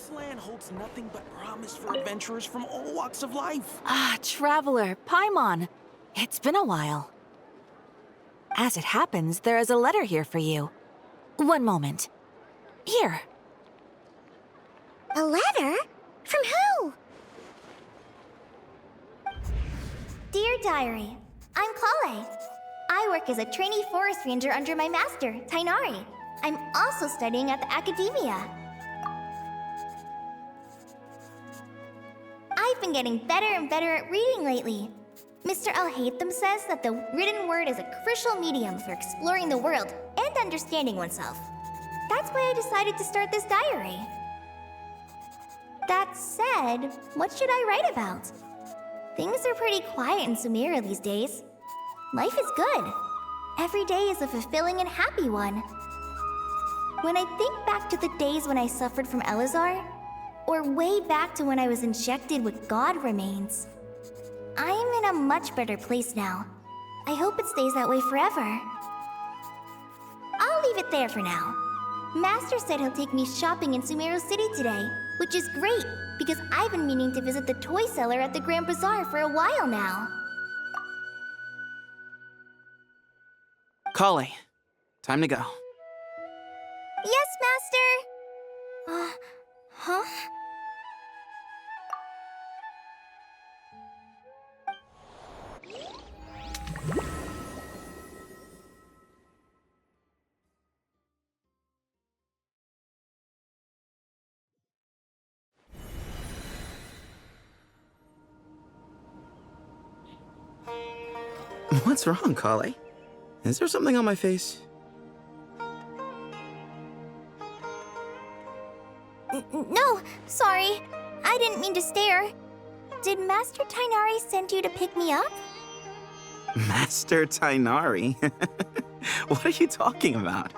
This land holds nothing but promise for adventurers from all walks of life. Ah, traveler, Paimon. It's been a while. As it happens, there is a letter here for you. One moment. Here. A letter? From who? Dear Diary, I'm Kale. I work as a trainee forest ranger under my master, Tainari. I'm also studying at the academia. I've been getting better and better at reading lately. Mr. Al-Haytham says that the written word is a crucial medium for exploring the world and understanding oneself. That's why I decided to start this diary. That said, what should I write about? Things are pretty quiet in Sumeria these days. Life is good. Every day is a fulfilling and happy one. When I think back to the days when I suffered from Elazar, or way back to when I was injected with god remains, I am in a much better place now. I hope it stays that way forever. I'll leave it there for now. Master said he'll take me shopping in Sumeru City today, which is great, because I've been meaning to visit the toy seller at the Grand Bazaar for a while now. Kale, time to go. Yes, Master! Huh? What's wrong, Kale? Is there something on my face? No, sorry. I didn't mean to stare. Did Master Tainari send you to pick me up? Master Tainari? What are you talking about?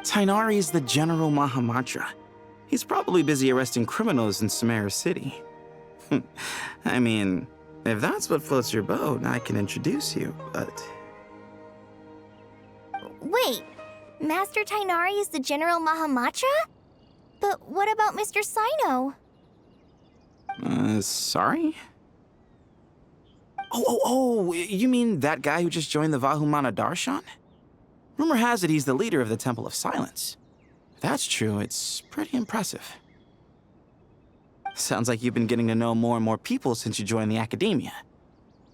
Tainari is the General Mahamatra. He's probably busy arresting criminals in Sumeru City. I mean, if that's what floats your boat, I can introduce you, but... Wait, Master Tainari is the General Mahamatra? But what about Mr. Sino? Sorry? Oh, you mean that guy who just joined the Vahumana Darshan? Rumor has it he's the leader of the Temple of Silence. If that's true, it's pretty impressive. Sounds like you've been getting to know more and more people since you joined the academia.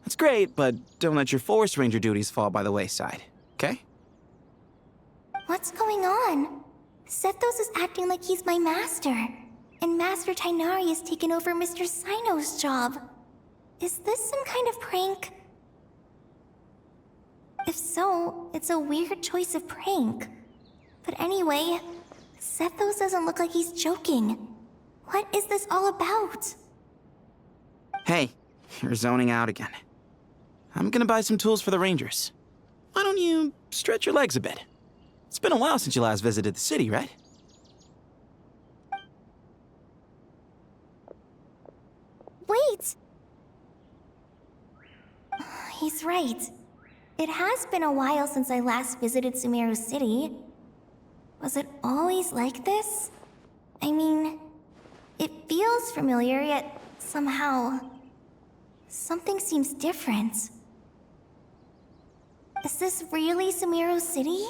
That's great, but don't let your forest ranger duties fall by the wayside, okay? What's going on? Sethos is acting like he's my master, and Master Tainari has taken over Mr. Sino's job. Is this some kind of prank? If so, it's a weird choice of prank. But anyway, Sethos doesn't look like he's joking. What is this all about? Hey, you're zoning out again. I'm gonna buy some tools for the rangers. Why don't you stretch your legs a bit? It's been a while since you last visited the city, right? Wait! He's right. It has been a while since I last visited Sumeru City. Was it always like this? I mean, it feels familiar, yet somehow... something seems different. Is this really Sumeru City?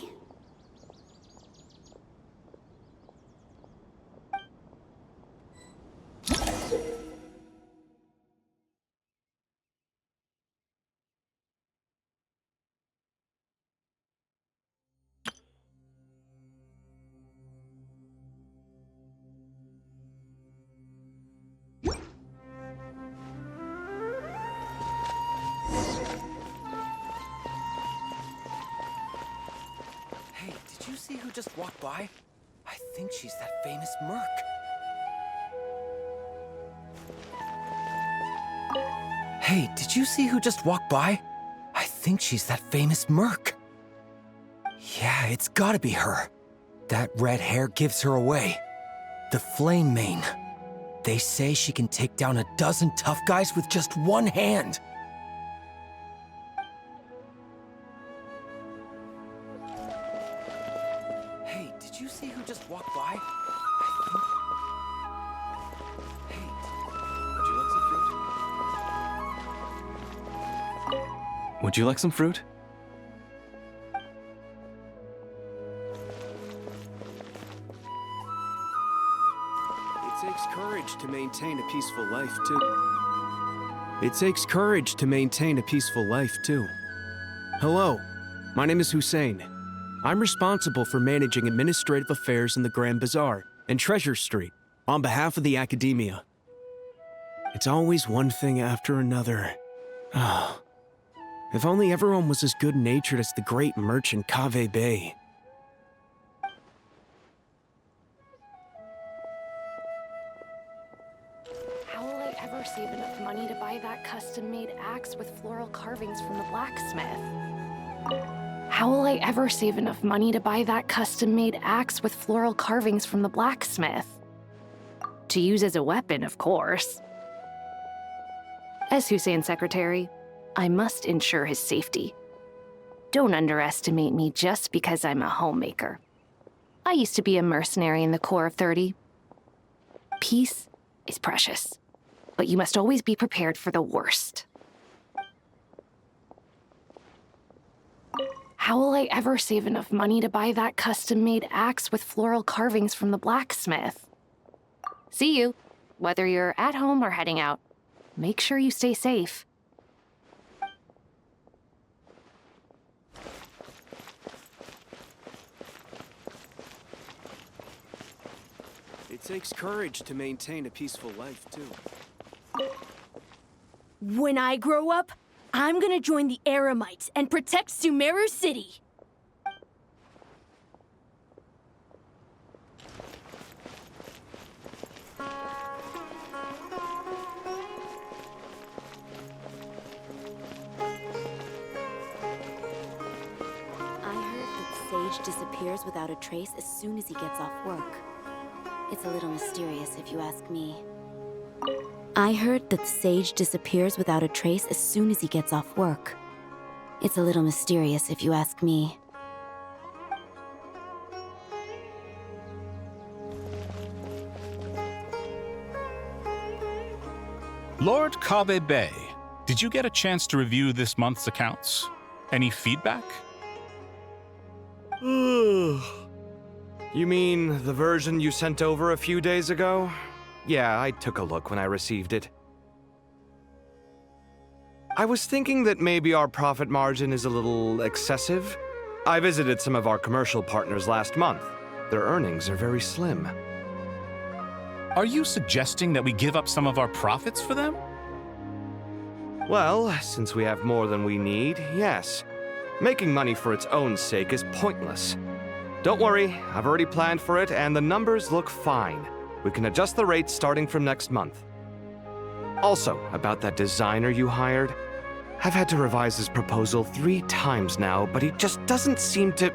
Hey, did you see who just walked by? I think she's that famous merc. Hey, did you see who just walked by? I think she's that famous merc. Yeah, it's gotta be her. That red hair gives her away. The flame mane. They say she can take down a dozen tough guys with just one hand. Hey, did you see who just walked by? Would you like some fruit? It takes courage to maintain a peaceful life, too. It takes courage to maintain a peaceful life, too. Hello, my name is Hussein. I'm responsible for managing administrative affairs in the Grand Bazaar and Treasure Street on behalf of the Academia. It's always one thing after another. Ah, if only everyone was as good-natured as the great merchant Cave Bay. How will I ever save enough money to buy that custom-made axe with floral carvings from the blacksmith? How will I ever save enough money to buy that custom-made axe with floral carvings from the blacksmith? To use as a weapon, of course. As Hussein's secretary, I must ensure his safety. Don't underestimate me just because I'm a homemaker. I used to be a mercenary in the Corps of 30. Peace is precious, but you must always be prepared for the worst. How will I ever save enough money to buy that custom-made axe with floral carvings from the blacksmith? See you, whether you're at home or heading out. Make sure you stay safe. It takes courage to maintain a peaceful life, too. When I grow up, I'm gonna join the Eremites and protect Sumeru City. Sage disappears without a trace as soon as he gets off work. It's a little mysterious if you ask me. I heard that the sage disappears without a trace as soon as he gets off work. It's a little mysterious if you ask me. Lord Kabe Bay, did you get a chance to review this month's accounts? Any feedback? You mean the version you sent over a few days ago? Yeah, I took a look when I received it. I was thinking that maybe our profit margin is a little excessive. I visited some of our commercial partners last month. Their earnings are very slim. Are you suggesting that we give up some of our profits for them? Well, since we have more than we need, yes. Making money for its own sake is pointless. Don't worry, I've already planned for it, and the numbers look fine. We can adjust the rates starting from next month. Also, about that designer you hired, I've had to revise his proposal 3 times now, but he just doesn't seem to...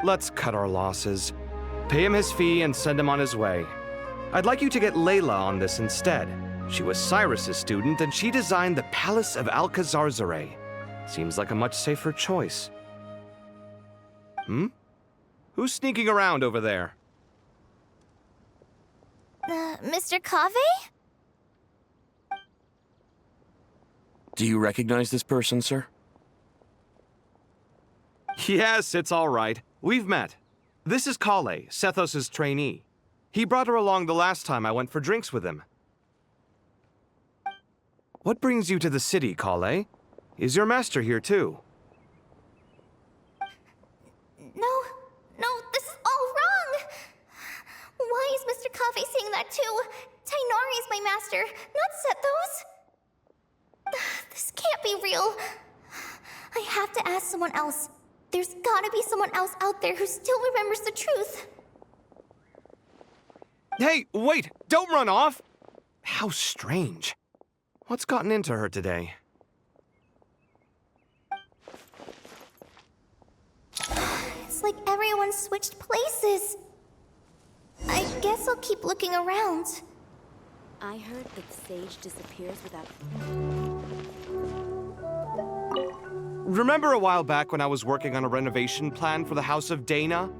Let's cut our losses. Pay him his fee and send him on his way. I'd like you to get Layla on this instead. She was Cyrus's student, and she designed the Palace of Alcazarzare. Seems like a much safer choice. Who's sneaking around over there? Mr. Cave? Do you recognize this person, sir? Yes, it's all right. We've met. This is Kale, Sethos' trainee. He brought her along the last time I went for drinks with him. What brings you to the city, Kale? Is your master here too? No, this is all wrong! Why is Mr. Cave saying that too? Tainari is my master, not Sethos! This can't be real. I have to ask someone else. There's gotta be someone else out there who still remembers the truth. Hey, wait! Don't run off! How strange. What's gotten into her today? It's like everyone switched places. I guess I'll keep looking around. I heard that the sage disappears without... Remember a while back when I was working on a renovation plan for the House of Dana?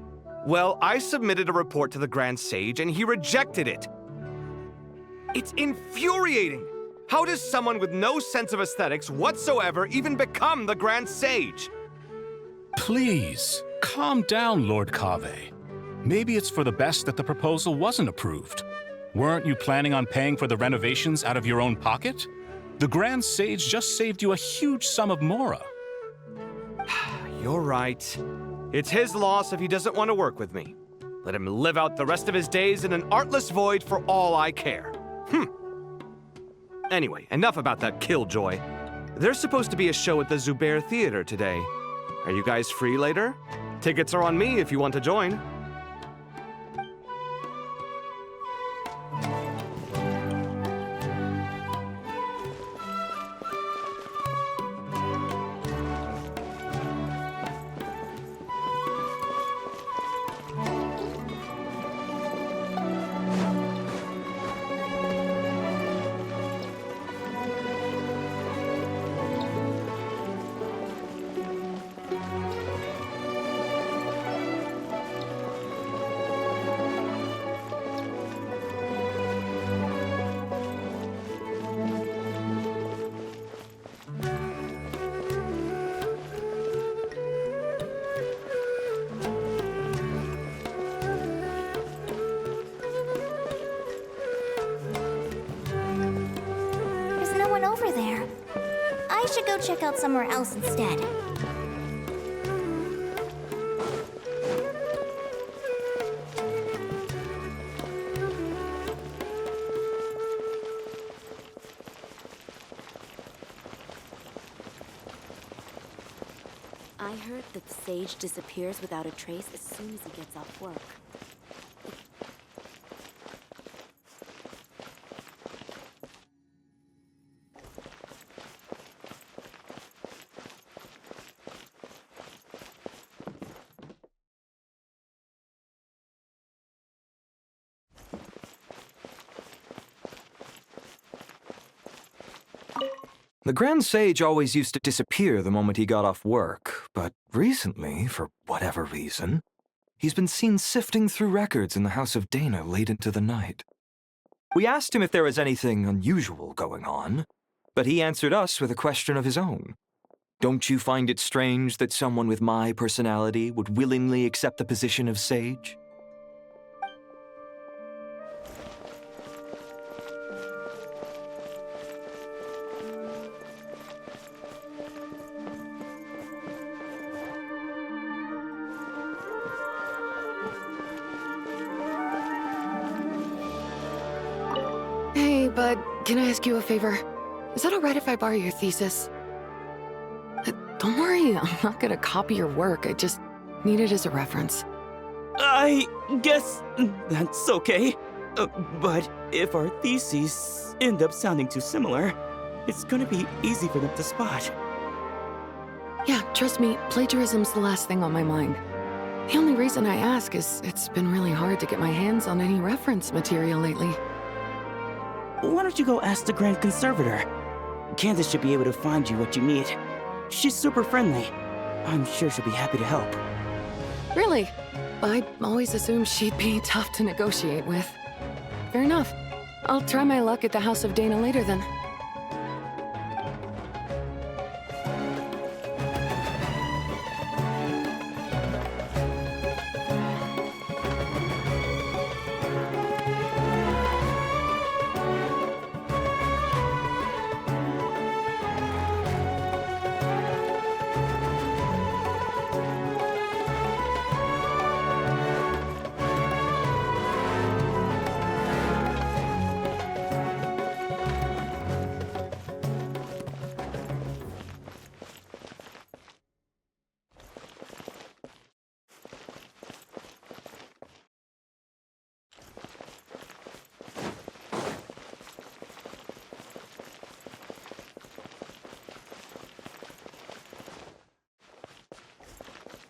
Well, I submitted a report to the Grand Sage and he rejected it. It's infuriating! How does someone with no sense of aesthetics whatsoever even become the Grand Sage? Please, calm down, Lord Kave. Maybe it's for the best that the proposal wasn't approved. Weren't you planning on paying for the renovations out of your own pocket? The Grand Sage just saved you a huge sum of mora. You're right. It's his loss if he doesn't want to work with me. Let him live out the rest of his days in an artless void for all I care. Anyway, enough about that killjoy. There's supposed to be a show at the Zubair Theater today. Are you guys free later? Tickets are on me if you want to join. Over there. I should go check out somewhere else instead. I heard that the sage disappears without a trace as soon as he gets off work. The Grand Sage always used to disappear the moment he got off work, but recently, for whatever reason, he's been seen sifting through records in the House of Dana late into the night. We asked him if there was anything unusual going on, but he answered us with a question of his own. Don't you find it strange that someone with my personality would willingly accept the position of sage? Hey, bud, can I ask you a favor? Is that alright if I borrow your thesis? Don't worry, I'm not gonna copy your work. I just need it as a reference. I guess that's okay. But if our theses end up sounding too similar, it's gonna be easy for them to spot. Yeah, trust me, plagiarism's the last thing on my mind. The only reason I ask is it's been really hard to get my hands on any reference material lately. Why don't you go ask the Grand Conservator? Candace should be able to find you what you need. She's super friendly. I'm sure she'll be happy to help. Really? I always assumed she'd be tough to negotiate with. Fair enough. I'll try my luck at the House of Dana later then.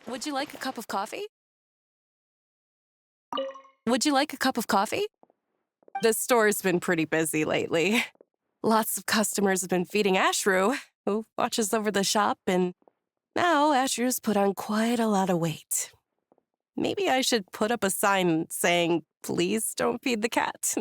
Would you like a cup of coffee? Would you like a cup of coffee? The store's been pretty busy lately. Lots of customers have been feeding Ashru, who watches over the shop, and now Ashru's put on quite a lot of weight. Maybe I should put up a sign saying, "Please don't feed the cat."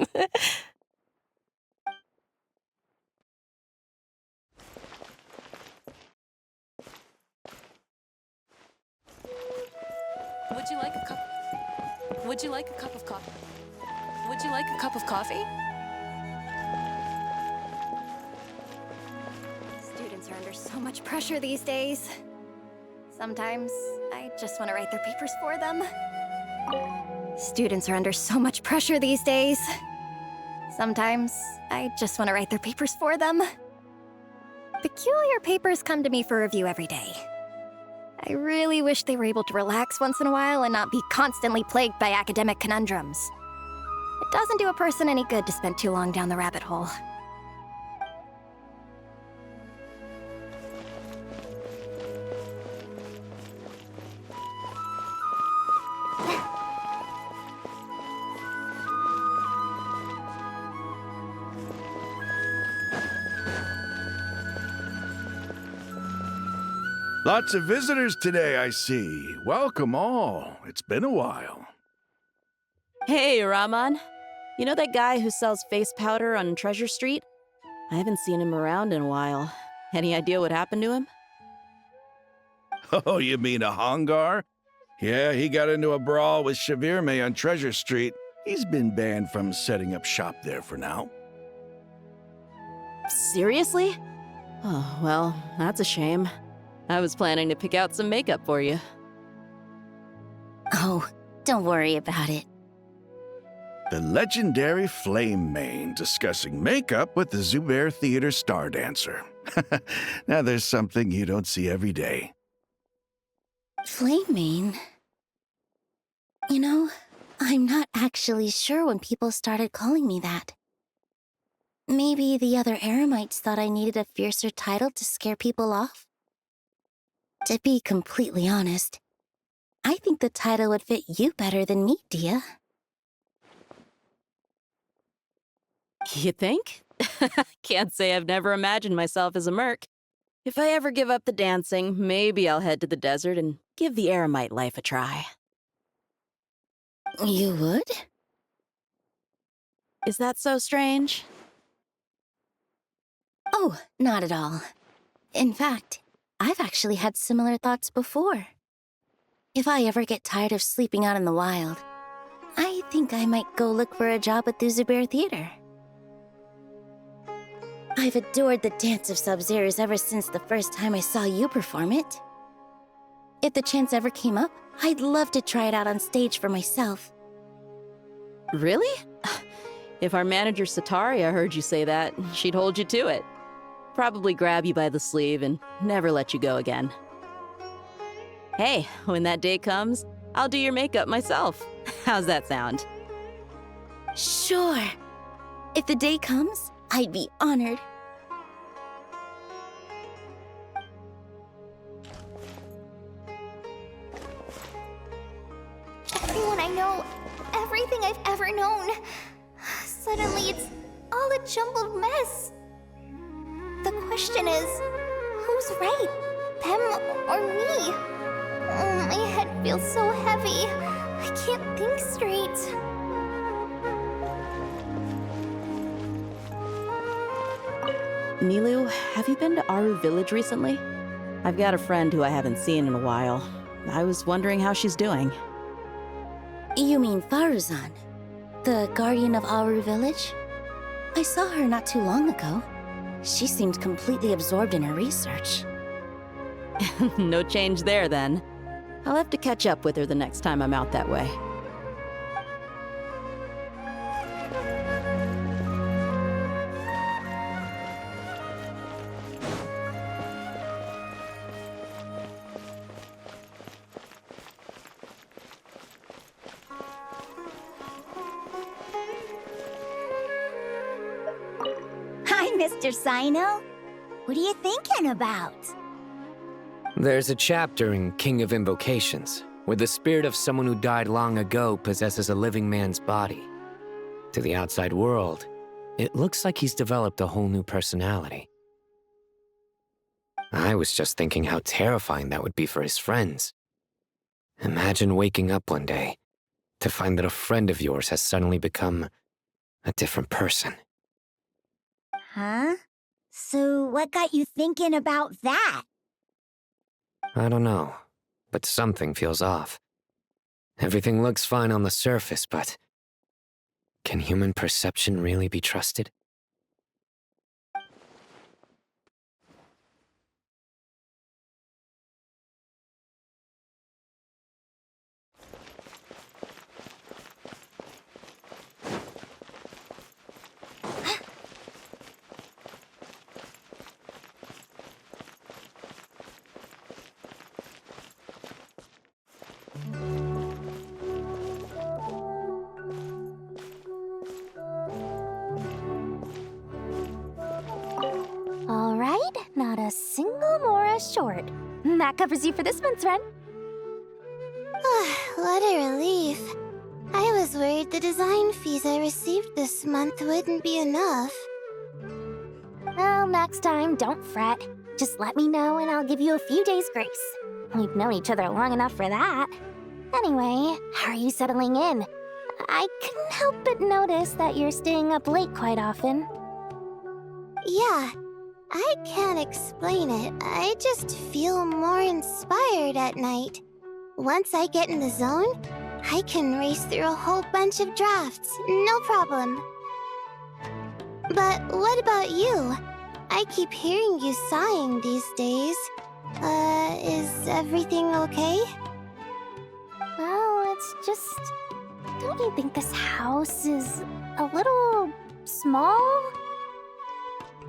Would you like a cup? Would you like a cup of coffee? Would you like a cup of coffee? Students are under so much pressure these days. Sometimes I just want to write their papers for them. Students are under so much pressure these days. Sometimes I just want to write their papers for them. Peculiar papers come to me for review every day. I really wish they were able to relax once in a while and not be constantly plagued by academic conundrums. It doesn't do a person any good to spend too long down the rabbit hole. Lots of visitors today, I see. Welcome all. It's been a while. Hey, Rahman. You know that guy who sells face powder on Treasure Street? I haven't seen him around in a while. Any idea what happened to him? Oh, you mean a Hongar? Yeah, he got into a brawl with Shavirme on Treasure Street. He's been banned from setting up shop there for now. Seriously? Oh, well, that's a shame. I was planning to pick out some makeup for you. Oh, don't worry about it. The legendary Flame Mane discussing makeup with the Zubair Theater star dancer. Now there's something you don't see every day. Flame Mane? You know, I'm not actually sure when people started calling me that. Maybe the other Eremites thought I needed a fiercer title to scare people off? To be completely honest, I think the title would fit you better than me, Dia. You think? Can't say I've never imagined myself as a merc. If I ever give up the dancing, maybe I'll head to the desert and give the Eremite life a try. You would? Is that so strange? Oh, not at all. In fact, I've actually had similar thoughts before. If I ever get tired of sleeping out in the wild, I think I might go look for a job at the Zubair Theater. I've adored the dance of Sub-Zeros ever since the first time I saw you perform it. If the chance ever came up, I'd love to try it out on stage for myself. Really? If our manager Sataria heard you say that, she'd hold you to it. Probably grab you by the sleeve and never let you go again. Hey, when that day comes, I'll do your makeup myself. How's that sound? Sure. If the day comes, I'd be honored. Everyone I know, everything I've ever known. Suddenly it's all a jumbled mess. The question is, who's right? Them or me? Oh, my head feels so heavy. I can't think straight. Nilu, have you been to Aru Village recently? I've got a friend who I haven't seen in a while. I was wondering how she's doing. You mean Faruzan, the guardian of Aru Village? I saw her not too long ago. She seemed completely absorbed in her research. No change there, then. I'll have to catch up with her the next time I'm out that way. Hi, Mr. Sino. What are you thinking about? There's a chapter in King of Invocations where the spirit of someone who died long ago possesses a living man's body. To the outside world, it looks like he's developed a whole new personality. I was just thinking how terrifying that would be for his friends. Imagine waking up one day to find that a friend of yours has suddenly become a different person. Huh? So what got you thinking about that? I don't know, but something feels off. Everything looks fine on the surface, but can human perception really be trusted? All right, not a single Mora short. That covers you for this month's rent. What a relief. I was worried the design fees I received this month wouldn't be enough. Well, next time, don't fret. Just let me know and I'll give you a few days' grace. We've known each other long enough for that. Anyway, how are you settling in? I couldn't help but notice that you're staying up late quite often. Yeah, I can't explain it. I just feel more inspired at night. Once I get in the zone, I can race through a whole bunch of drafts, no problem. But what about you? I keep hearing you sighing these days. Is everything okay? Well, it's just... Don't you think this house is a little small?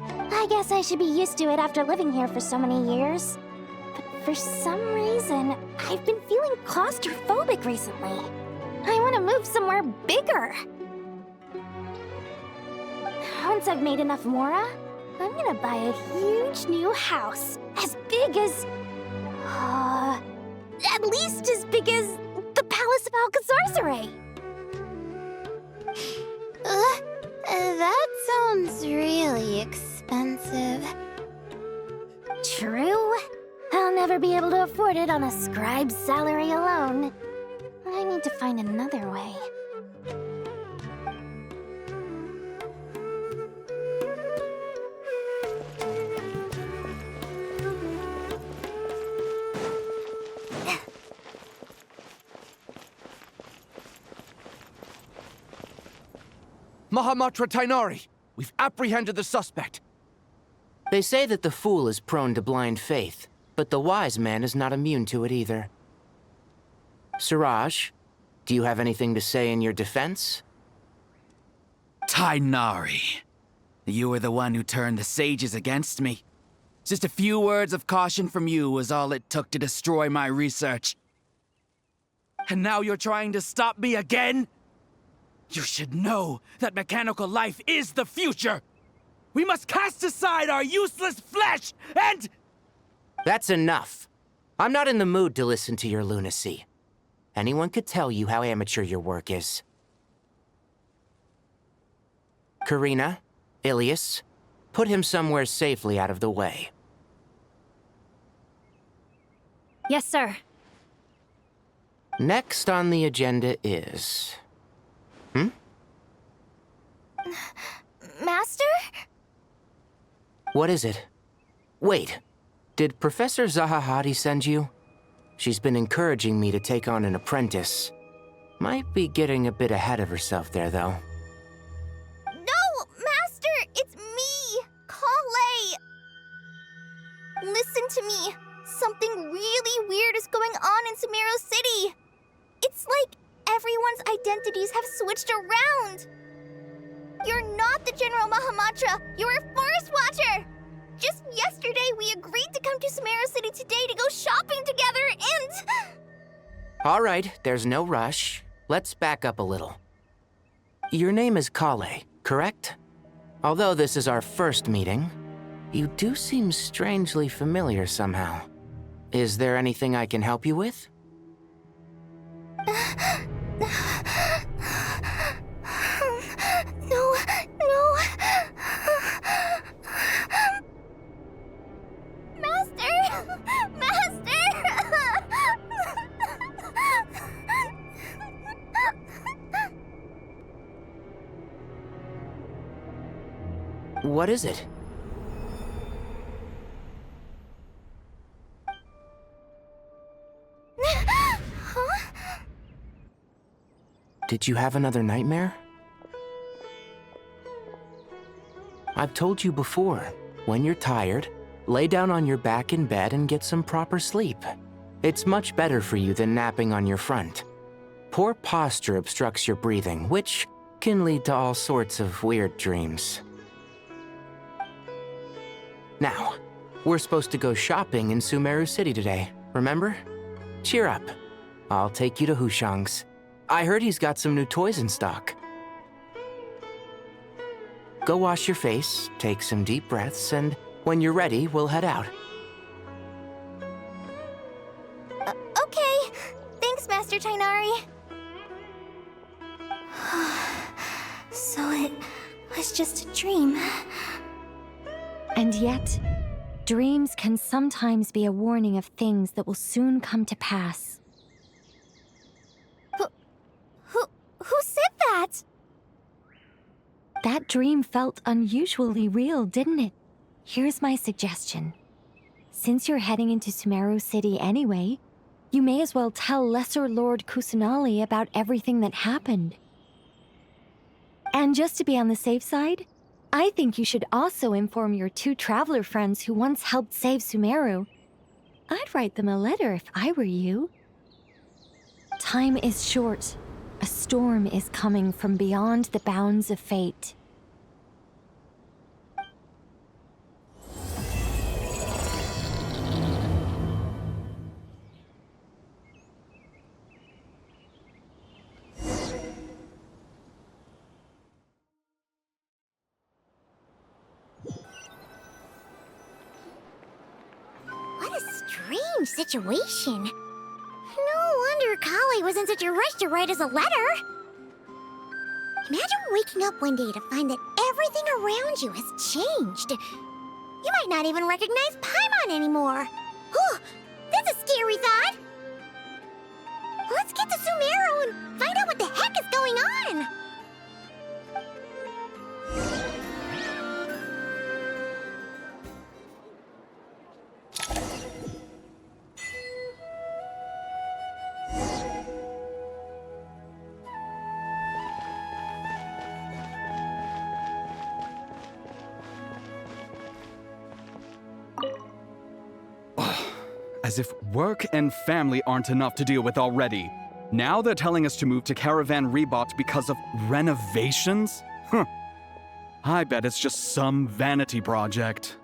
I guess I should be used to it after living here for so many years. But for some reason, I've been feeling claustrophobic recently. I want to move somewhere bigger. Once I've made enough Mora, I'm gonna buy a huge new house. As big as... at least as big as the Palace of Alcazarzaray. That sounds really expensive. True. I'll never be able to afford it on a scribe's salary alone. I need to find another way. Mahamatra Tainari! We've apprehended the suspect. They say that the fool is prone to blind faith, but the wise man is not immune to it either. Suraj, do you have anything to say in your defense? Tainari, you were the one who turned the sages against me. Just a few words of caution from you was all it took to destroy my research. And now you're trying to stop me again? You should know that mechanical life is the future! We must cast aside our useless flesh and... That's enough. I'm not in the mood to listen to your lunacy. Anyone could tell you how amateur your work is. Karina, Ilias, put him somewhere safely out of the way. Yes, sir. Next on the agenda is... Master? What is it? Wait, did Professor Zahahati send you? She's been encouraging me to take on an apprentice. Might be getting a bit ahead of herself there, though. No, Master! It's me! Kale! Listen to me. Something really weird is going on in Sumeru City. It's like everyone's identities have switched around. You're not the General Mahamatra. You're a Forest Watcher. Just yesterday, we agreed to come to Sumeru City today to go shopping together and... All right, there's no rush. Let's back up a little. Your name is Kale, correct? Although this is our first meeting, you do seem strangely familiar somehow. Is there anything I can help you with? No. Master! What is it? Did you have another nightmare? I've told you before, when you're tired, lay down on your back in bed and get some proper sleep. It's much better for you than napping on your front. Poor posture obstructs your breathing, which can lead to all sorts of weird dreams. Now, we're supposed to go shopping in Sumeru City today, remember? Cheer up. I'll take you to Hushang's. I heard he's got some new toys in stock. Go wash your face, take some deep breaths, and when you're ready, we'll head out. Okay. Thanks, Master Tainari. So it was just a dream. And yet, dreams can sometimes be a warning of things that will soon come to pass. Who said that? That dream felt unusually real, didn't it? Here's my suggestion. Since you're heading into Sumeru City anyway, you may as well tell Lesser Lord Kusanali about everything that happened. And just to be on the safe side, I think you should also inform your 2 traveler friends who once helped save Sumeru. I'd write them a letter if I were you. Time is short. A storm is coming from beyond the bounds of fate. What a strange situation. No wonder Kale was in such a rush to write us a letter. Imagine waking up one day to find that everything around you has changed. You might not even recognize Paimon anymore. Oh, that's a scary thought. Let's get to Sumeru and find out what the heck is going on. As if work and family aren't enough to deal with already. Now they're telling us to move to Caravan Rebot because of renovations? Huh. I bet it's just some vanity project.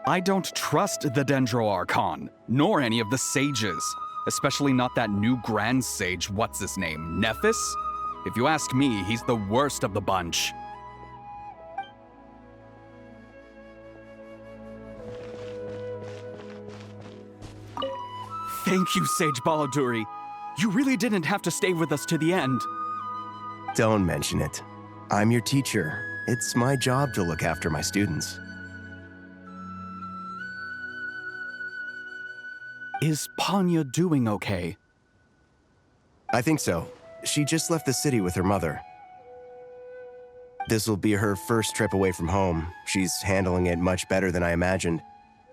I don't trust the Dendro Archon, nor any of the sages. Especially not that new Grand Sage, what's his name, Nephis? If you ask me, he's the worst of the bunch. Thank you, Sage Baladuri. You really didn't have to stay with us to the end. Don't mention it. I'm your teacher. It's my job to look after my students. Is Panya doing okay? I think so. She just left the city with her mother. This will be her first trip away from home. She's handling it much better than I imagined.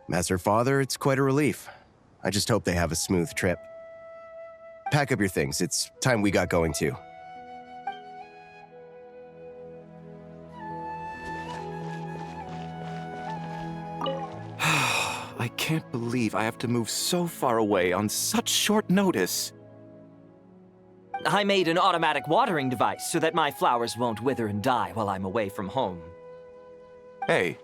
As her father, it's quite a relief. I just hope they have a smooth trip. Pack up your things. It's time we got going too. I can't believe I have to move so far away on such short notice. I made an automatic watering device so that my flowers won't wither and die while I'm away from home. Hey,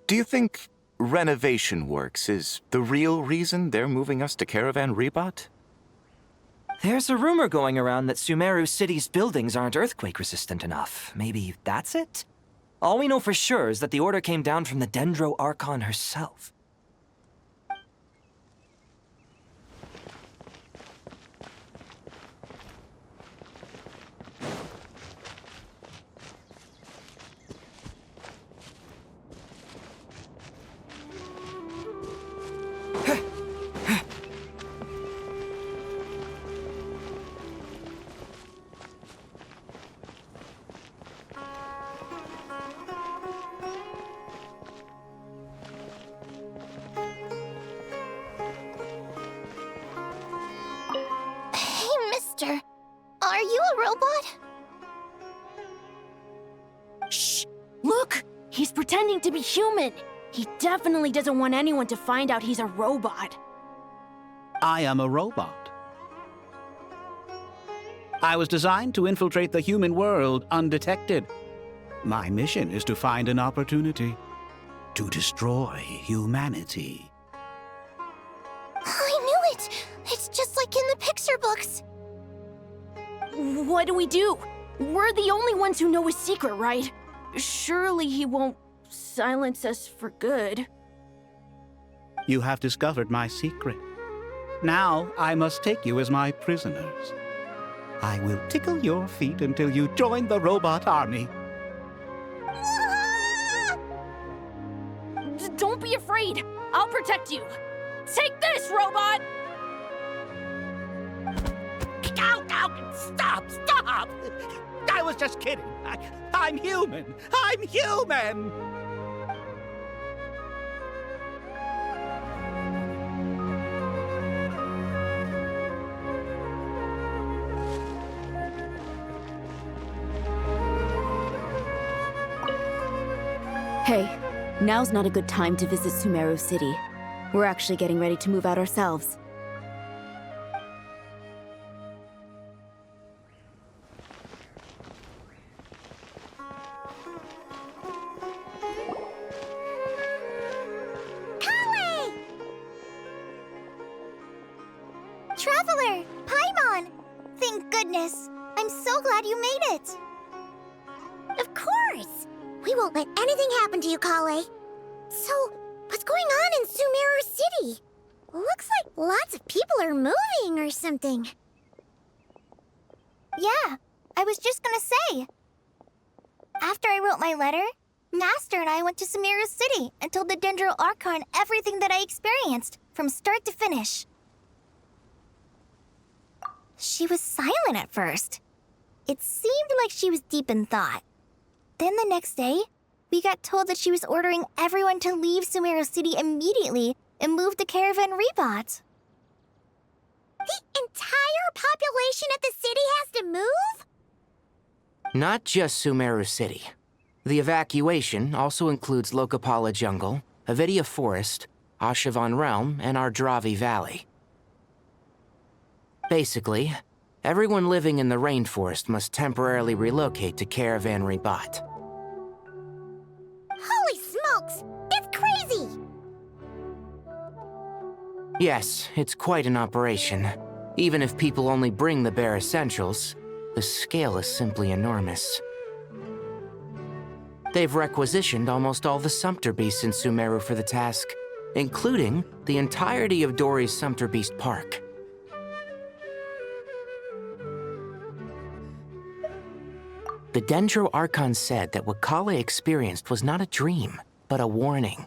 do you think renovation works is the real reason they're moving us to Caravan Rebot? There's a rumor going around that Sumeru City's buildings aren't earthquake-resistant enough. Maybe that's it? All we know for sure is that the order came down from the Dendro Archon herself. Are you a robot? Shh! Look! He's pretending to be human! He definitely doesn't want anyone to find out he's a robot. I am a robot. I was designed to infiltrate the human world undetected. My mission is to find an opportunity to destroy humanity. I knew it! It's just like in the picture books. What do we do? We're the only ones who know his secret, right? Surely he won't silence us for good. You have discovered my secret. Now I must take you as my prisoners. I will tickle your feet until you join the robot army. Don't be afraid. I'll protect you. Take this, robot! Stop! Stop! I was just kidding. I'm human. I'm human! Hey, now's not a good time to visit Sumeru City. We're actually getting ready to move out ourselves. Traveler! Paimon! Thank goodness! I'm so glad you made it! Of course! We won't let anything happen to you, Kale. So, what's going on in Sumeru City? Looks like lots of people are moving or something. Yeah, I was just gonna say. After I wrote my letter, Master and I went to Sumeru City and told the Dendro Archon everything that I experienced, from start to finish. She was silent at first. It seemed like she was deep in thought. Then the next day, we got told that she was ordering everyone to leave Sumeru City immediately and move to Caravan Rebot. The entire population of the city has to move? Not just Sumeru City. The evacuation also includes Lokapala Jungle, Avidia Forest, Ashavan Realm, and Ardravi Valley. Basically, everyone living in the rainforest must temporarily relocate to Caravan Rebot. Holy smokes! That's crazy! Yes, it's quite an operation. Even if people only bring the bare essentials, the scale is simply enormous. They've requisitioned almost all the Sumpter Beasts in Sumeru for the task, including the entirety of Dori's Sumpter Beast Park. The Dendro Archon said that what Kale experienced was not a dream, but a warning.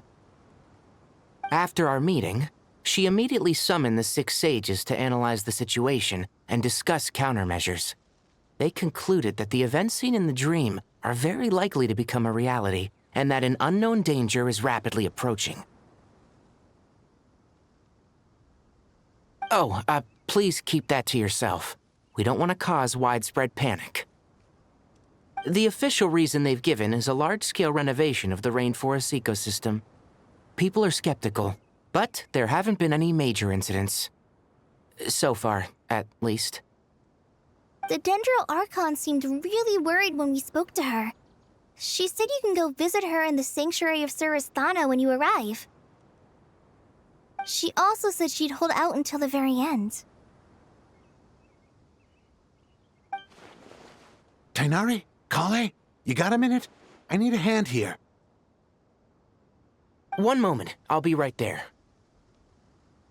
After our meeting, she immediately summoned the 6 sages to analyze the situation and discuss countermeasures. They concluded that the events seen in the dream are very likely to become a reality, and that an unknown danger is rapidly approaching. Oh, please keep that to yourself. We don't want to cause widespread panic. The official reason they've given is a large-scale renovation of the rainforest ecosystem. People are skeptical, but there haven't been any major incidents. So far, at least. The Dendro Archon seemed really worried when we spoke to her. She said you can go visit her in the Sanctuary of Surasthana when you arrive. She also said she'd hold out until the very end. Tainari? Kale? You got a minute? I need a hand here. One moment, I'll be right there.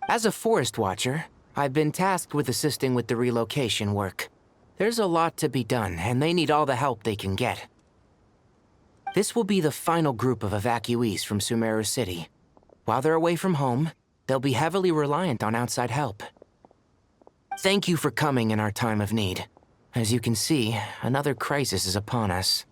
As a forest watcher, I've been tasked with assisting with the relocation work. There's a lot to be done, and they need all the help they can get. This will be the final group of evacuees from Sumeru City. While they're away from home, they'll be heavily reliant on outside help. Thank you for coming in our time of need. As you can see, another crisis is upon us.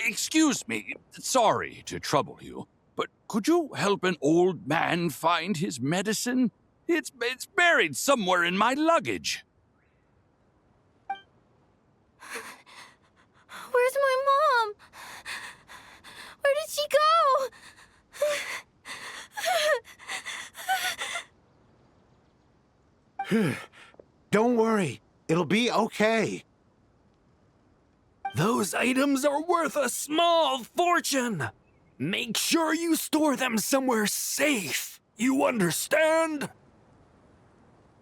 Excuse me, sorry to trouble you, but could you help an old man find his medicine? It's buried somewhere in my luggage. Where's my mom? Where did she go? Don't worry. It'll be okay. Those items are worth a small fortune. Make sure you store them somewhere safe. You understand?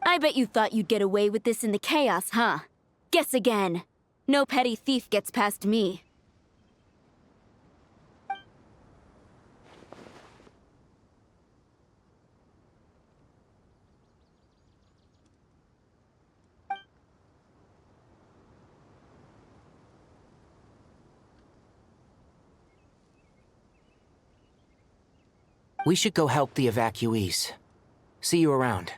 I bet you thought you'd get away with this in the chaos, huh? Guess again. No petty thief gets past me. We should go help the evacuees. See you around.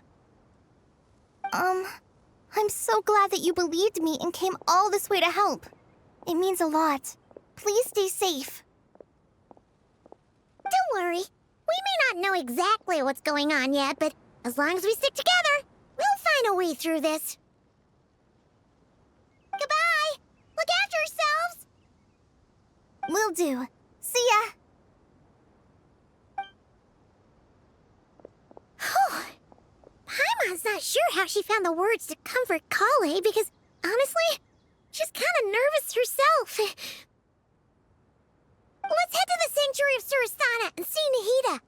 I'm so glad that you believed me and came all this way to help. It means a lot. Please stay safe. Don't worry. We may not know exactly what's going on yet, but as long as we stick together, we'll find a way through this. Goodbye! Look after yourselves! Will do. See ya! Paimon's not sure how she found the words to comfort Kale because, honestly, she's kind of nervous herself. Let's head to the Sanctuary of Surasana and see Nahida.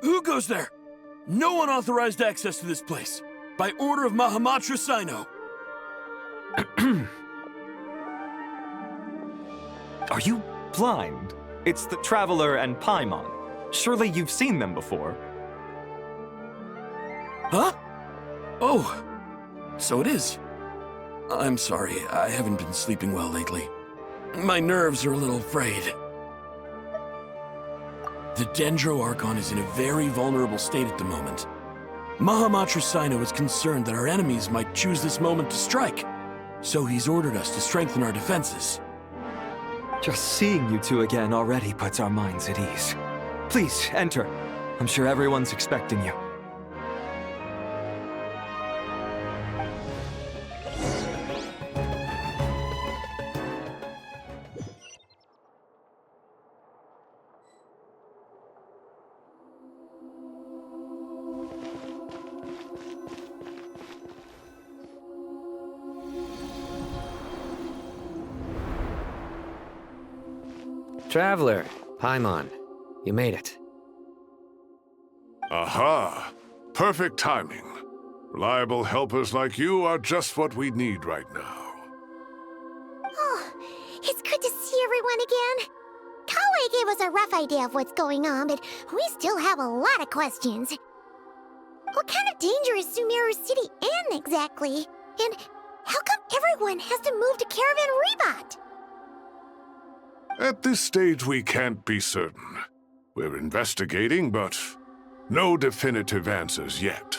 Who goes there? No unauthorized access to this place. By order of Mahamatra Sino. Are you blind? It's the Traveler and Paimon. Surely you've seen them before. Huh? Oh, so it is. I'm sorry, I haven't been sleeping well lately. My nerves are a little frayed. The Dendro Archon is in a very vulnerable state at the moment. Mahamatra Sino is concerned that our enemies might choose this moment to strike, so he's ordered us to strengthen our defenses. Just seeing you two again already puts our minds at ease. Please, enter. I'm sure everyone's expecting you. Traveler, Paimon, you made it. Aha! Perfect timing. Reliable helpers like you are just what we need right now. Oh, it's good to see everyone again. Kale gave us a rough idea of what's going on, but we still have a lot of questions. What kind of danger is Sumeru City in exactly? And how come everyone has to move to Caravan Rebot? At this stage, we can't be certain. We're investigating, but no definitive answers yet.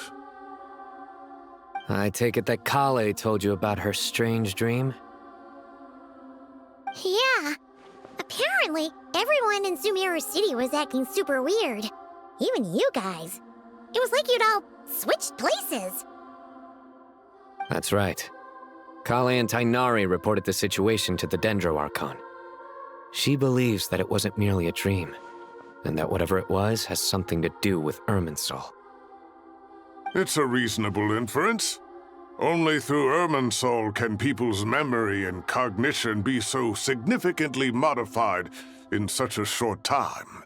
I take it that Kale told you about her strange dream? Yeah. Apparently, everyone in Sumeru City was acting super weird. Even you guys. It was like you'd all switched places. That's right. Kale and Tainari reported the situation to the Dendro Archon. She believes that it wasn't merely a dream, and that whatever it was has something to do with Irminsul. It's a reasonable inference. Only through Irminsul can people's memory and cognition be so significantly modified in such a short time.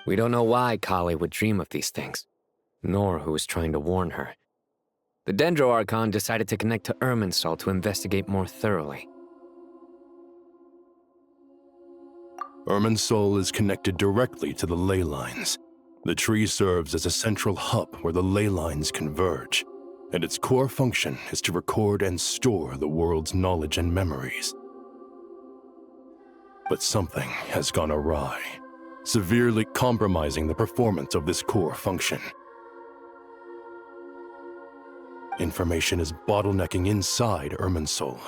We don't know why Kale would dream of these things, nor who was trying to warn her. The Dendro Archon decided to connect to Irminsul to investigate more thoroughly. Irminsul is connected directly to the ley lines. The tree serves as a central hub where the ley lines converge, and its core function is to record and store the world's knowledge and memories. But something has gone awry, severely compromising the performance of this core function. Information is bottlenecking inside Irminsul,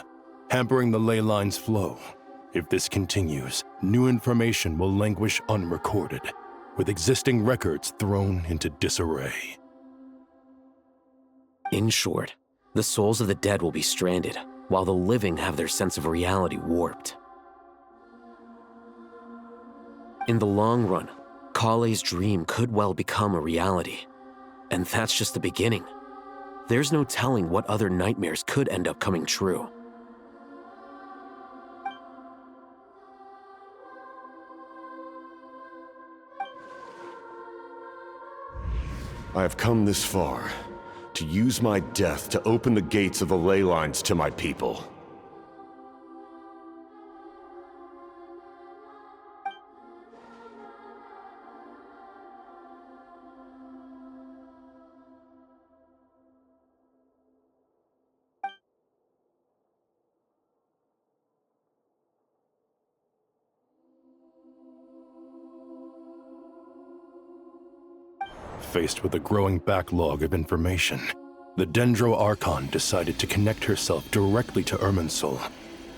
hampering the ley line's flow. If this continues, new information will languish unrecorded, with existing records thrown into disarray. In short, the souls of the dead will be stranded, while the living have their sense of reality warped. In the long run, Kale's dream could well become a reality. And that's just the beginning. There's no telling what other nightmares could end up coming true. I have come this far, to use my death to open the gates of the ley lines to my people. Faced with a growing backlog of information, the Dendro Archon decided to connect herself directly to Irminsul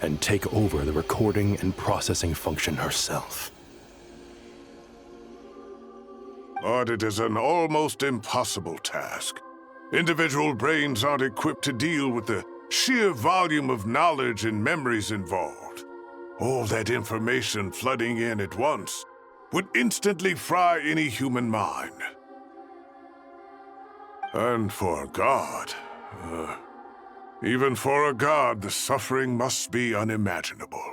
and take over the recording and processing function herself. But it is an almost impossible task. Individual brains aren't equipped to deal with the sheer volume of knowledge and memories involved. All that information flooding in at once would instantly fry any human mind. And for a god, even for a god, the suffering must be unimaginable.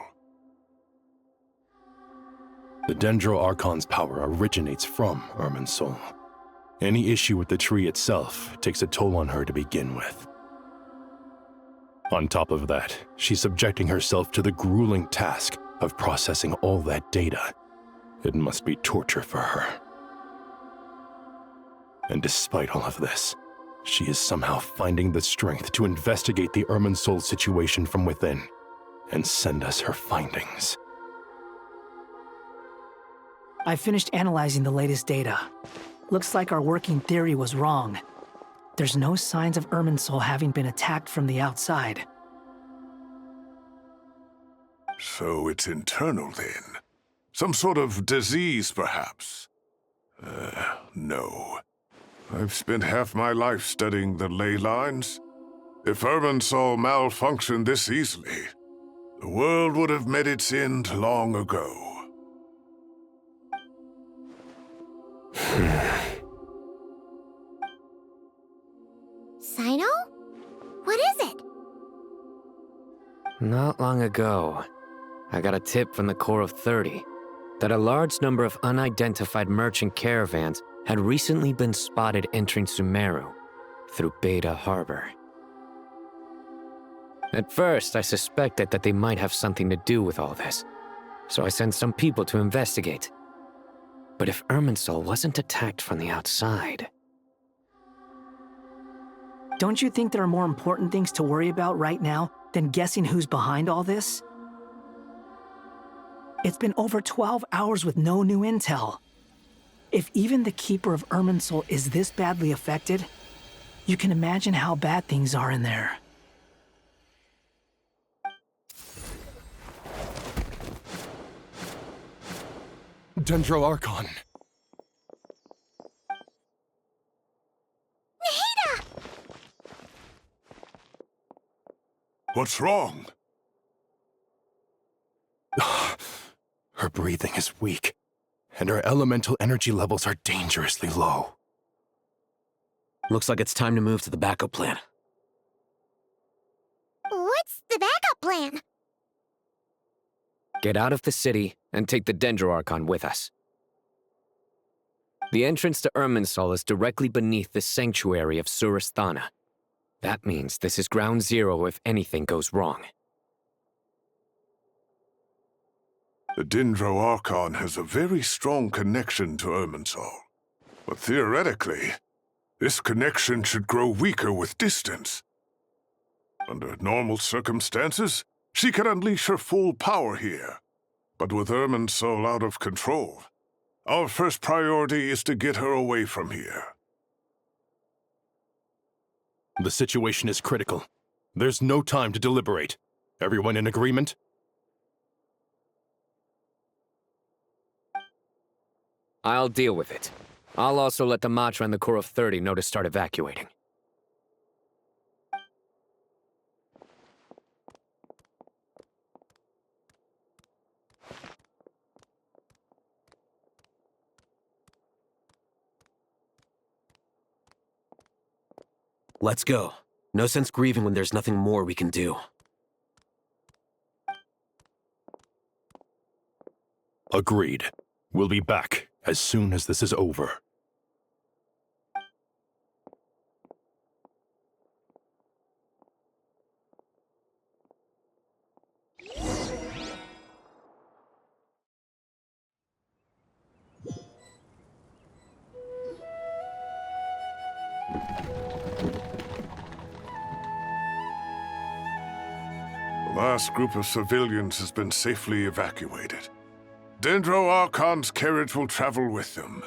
The Dendro Archon's power originates from Irminsul. Any issue with the tree itself takes a toll on her to begin with. On top of that, she's subjecting herself to the grueling task of processing all that data. It must be torture for her. And despite all of this, she is somehow finding the strength to investigate the Irminsul situation from within and send us her findings. I finished analyzing the latest data. Looks like our working theory was wrong. There's no signs of Irminsul having been attacked from the outside. So it's internal then? Some sort of disease, perhaps? No. I've spent half my life studying the ley lines. If Irminsul malfunctioned this easily, the world would have met its end long ago. Sino? What is it? Not long ago, I got a tip from the Core of 30 that a large number of unidentified merchant caravans had recently been spotted entering Sumeru through Beta Harbor. At first, I suspected that they might have something to do with all this, so I sent some people to investigate. But if Irminsul wasn't attacked from the outside... Don't you think there are more important things to worry about right now than guessing who's behind all this? It's been over 12 hours with no new intel. If even the Keeper of Irminsul is this badly affected, you can imagine how bad things are in there. Dendro Archon. What's wrong? Her breathing is weak, and her elemental energy levels are dangerously low. Looks like it's time to move to the backup plan. What's the backup plan? Get out of the city and take the Dendro Archon with us. The entrance to Irminsul is directly beneath the sanctuary of Surasthana. That means this is ground zero if anything goes wrong. The Dendro Archon has a very strong connection to Irminsul. But theoretically, this connection should grow weaker with distance. Under normal circumstances, she can unleash her full power here. But with Irminsul out of control, our first priority is to get her away from here. The situation is critical. There's no time to deliberate. Everyone in agreement? I'll deal with it. I'll also let the Matra and the Core of 30 know to start evacuating. Let's go. No sense grieving when there's nothing more we can do. Agreed. We'll be back as soon as this is over. The last group of civilians has been safely evacuated. Dendro Archon's carriage will travel with them.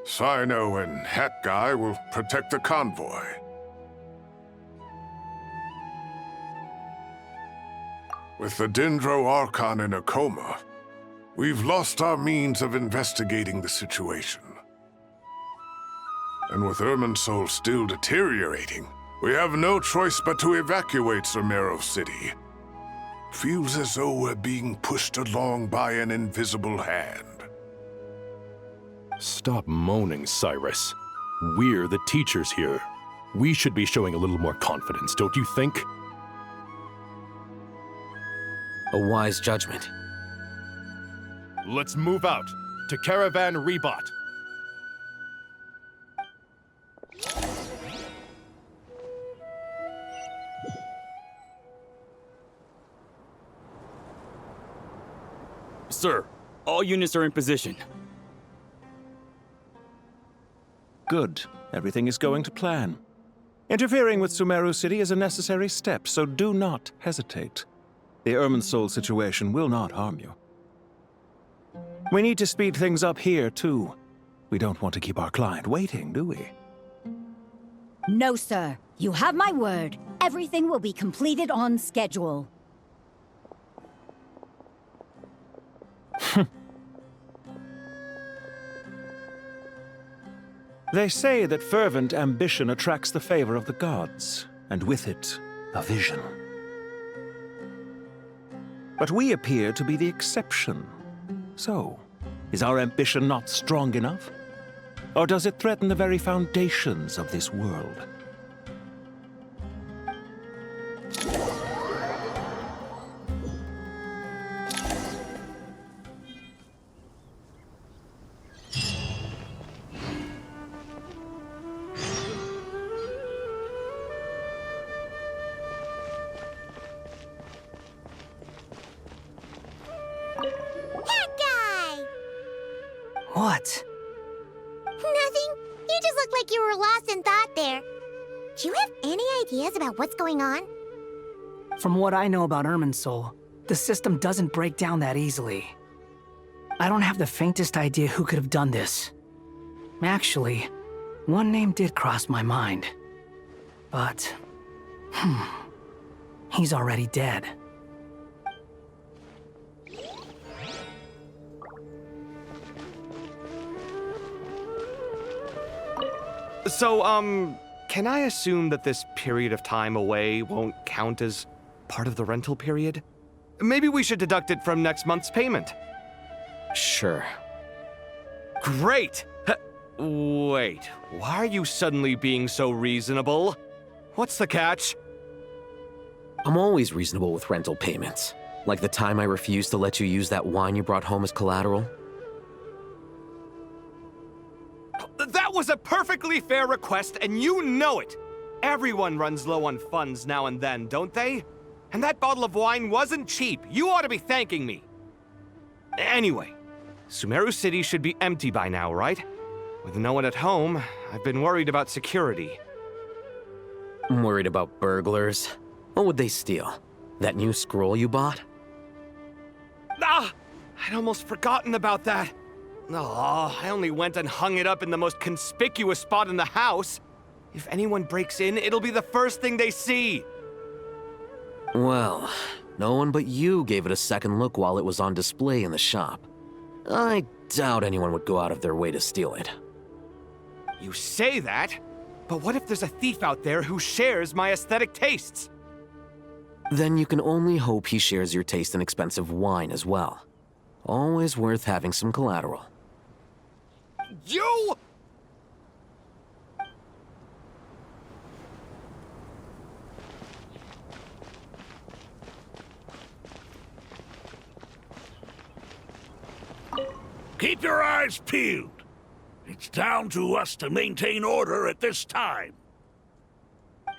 Sino and Hat Guy will protect the convoy. With the Dendro Archon in a coma, we've lost our means of investigating the situation. And with Irminsul still deteriorating, we have no choice but to evacuate Sumeru City. Feels as though we're being pushed along by an invisible hand. Stop moaning, Cyrus. We're the teachers here. We should be showing a little more confidence, don't you think? A wise judgment. Let's move out to Caravan Rebot. Sir, all units are in position. Good. Everything is going to plan. Interfering with Sumeru City is a necessary step, so do not hesitate. The Irminsul situation will not harm you. We need to speed things up here, too. We don't want to keep our client waiting, do we? No, sir. You have my word. Everything will be completed on schedule. They say that fervent ambition attracts the favor of the gods, and with it, a vision. But we appear to be the exception. So, is our ambition not strong enough? Or does it threaten the very foundations of this world? What? Nothing. You just looked like you were lost in thought there. Do you have any ideas about what's going on? From what I know about Irminsul, the system doesn't break down that easily. I don't have the faintest idea who could have done this. Actually, one name did cross my mind. But, he's already dead. So, can I assume that this period of time away won't count as part of the rental period? Maybe we should deduct it from next month's payment. Sure. Great! Wait, why are you suddenly being so reasonable? What's the catch? I'm always reasonable with rental payments. Like the time I refused to let you use that wine you brought home as collateral. That was a perfectly fair request, and you know it! Everyone runs low on funds now and then, don't they? And that bottle of wine wasn't cheap. You ought to be thanking me. Anyway, Sumeru City should be empty by now, right? With no one at home, I've been worried about security. I'm worried about burglars. What would they steal? That new scroll you bought? Ah! I'd almost forgotten about that. Oh, I only went and hung it up in the most conspicuous spot in the house. If anyone breaks in, it'll be the first thing they see. Well, No one but you gave it a second look while it was on display in the shop. I doubt anyone would go out of their way to steal it. You say that, but what if there's a thief out there who shares my aesthetic tastes? Then you can only hope he shares your taste in expensive wine as well. Always worth having some collateral. You! Keep your eyes peeled. It's down to us to maintain order at this time.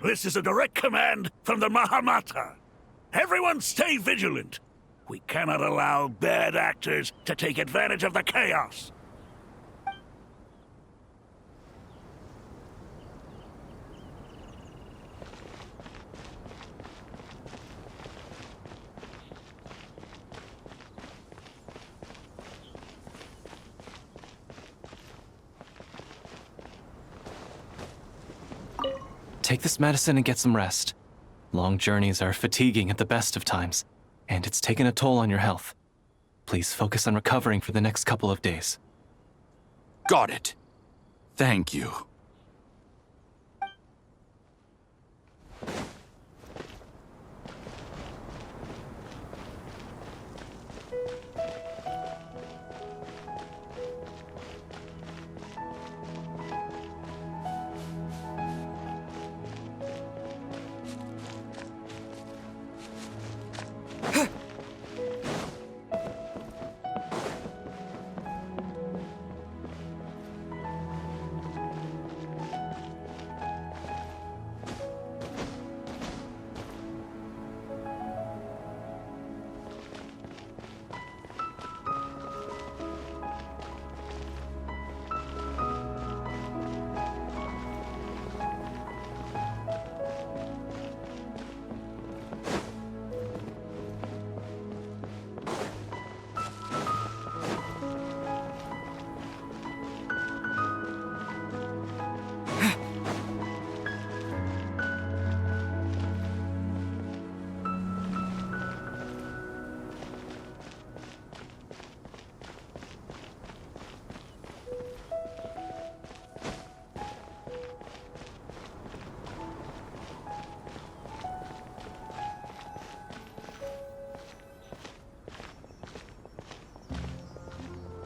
This is a direct command from the Mahamata. Everyone stay vigilant. We cannot allow bad actors to take advantage of the chaos. Take this medicine and get some rest. Long journeys are fatiguing at the best of times, and it's taken a toll on your health. Please focus on recovering for the next couple of days. Got it. Thank you.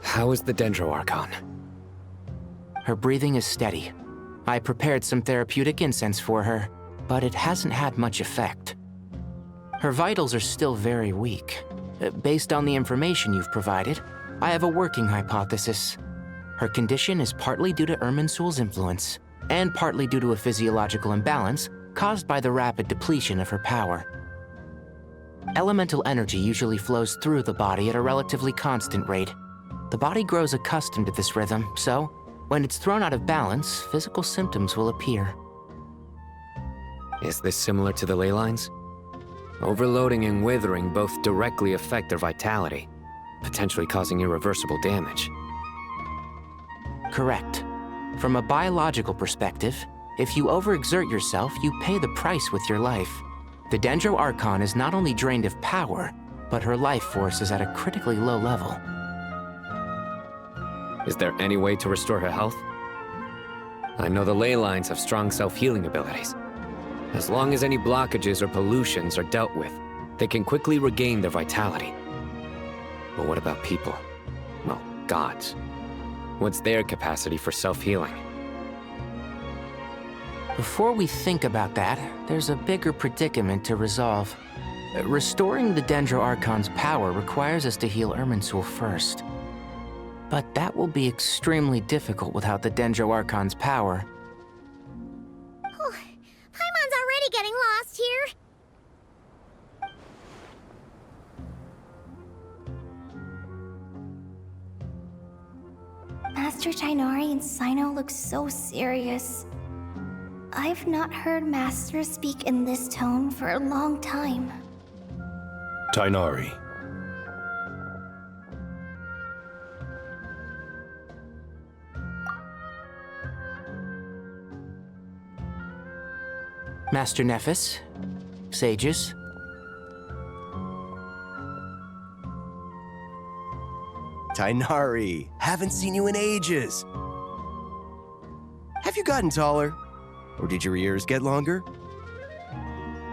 How is the Dendro Archon? Her breathing is steady. I prepared some therapeutic incense for her, but it hasn't had much effect. Her vitals are still very weak. Based on the information you've provided, I have a working hypothesis. Her condition is partly due to Irminsul's influence, and partly due to a physiological imbalance caused by the rapid depletion of her power. Elemental energy usually flows through the body at a relatively constant rate. The body grows accustomed to this rhythm, so when it's thrown out of balance, physical symptoms will appear. Is this similar to the ley lines? Overloading and withering both directly affect their vitality, potentially causing irreversible damage. Correct. From a biological perspective, if you overexert yourself, you pay the price with your life. The Dendro Archon is not only drained of power, but her life force is at a critically low level. Is there any way to restore her health? I know the ley lines have strong self-healing abilities. As long as any blockages or pollutions are dealt with, they can quickly regain their vitality. But what about people? Well, gods. What's their capacity for self-healing? Before we think about that, there's a bigger predicament to resolve. Restoring the Dendro Archon's power requires us to heal Irminsul first. But that will be extremely difficult without the Dendro Archon's power. Oh, Paimon's already getting lost here. Master Tighnari and Sino look so serious. I've not heard Master speak in this tone for a long time. Tighnari. Master Nephis, sages. Tainari. Haven't seen you in ages. Have you gotten taller? Or did your ears get longer?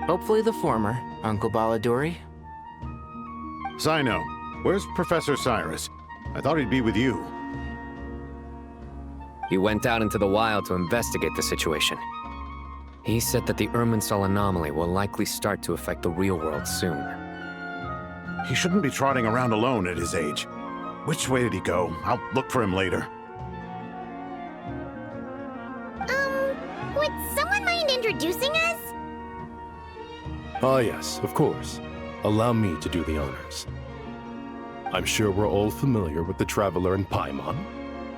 Hopefully the former, Uncle Baladuri. Sino, where's Professor Cyrus? I thought he'd be with you. He went out into the wild to investigate the situation. He said that the Irminsul anomaly will likely start to affect the real world soon. He shouldn't be trotting around alone at his age. Which way did he go? I'll look for him later. Would someone mind introducing us? Ah yes, of course. Allow me to do the honors. I'm sure we're all familiar with the Traveler and Paimon.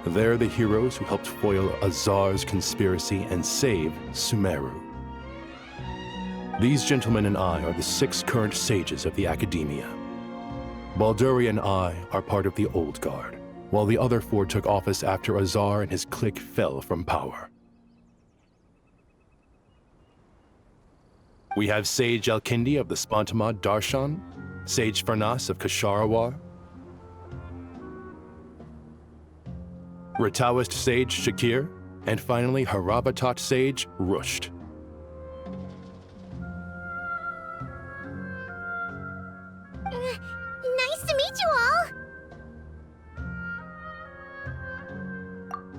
They're the heroes who helped foil Azar's conspiracy and save Sumeru. These gentlemen and I are the 6 current sages of the Academia. Balduri and I are part of the Old Guard, while the other 4 took office after Azar and his clique fell from power. We have Sage Alkindi of the Spantamad Darshan, Sage Farnas of Kasharawar, Rataoist Sage Shakir, and finally Harabatot Sage Rusht. Nice to meet you all!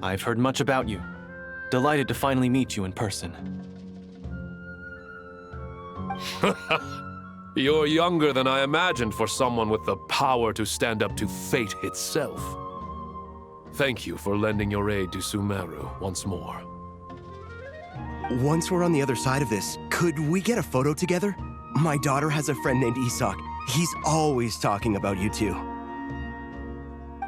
I've heard much about you. Delighted to finally meet you in person. You're younger than I imagined for someone with the power to stand up to fate itself. Thank you for lending your aid to Sumeru once more. Once we're on the other side of this, could we get a photo together? My daughter has a friend named Isak. He's always talking about you two.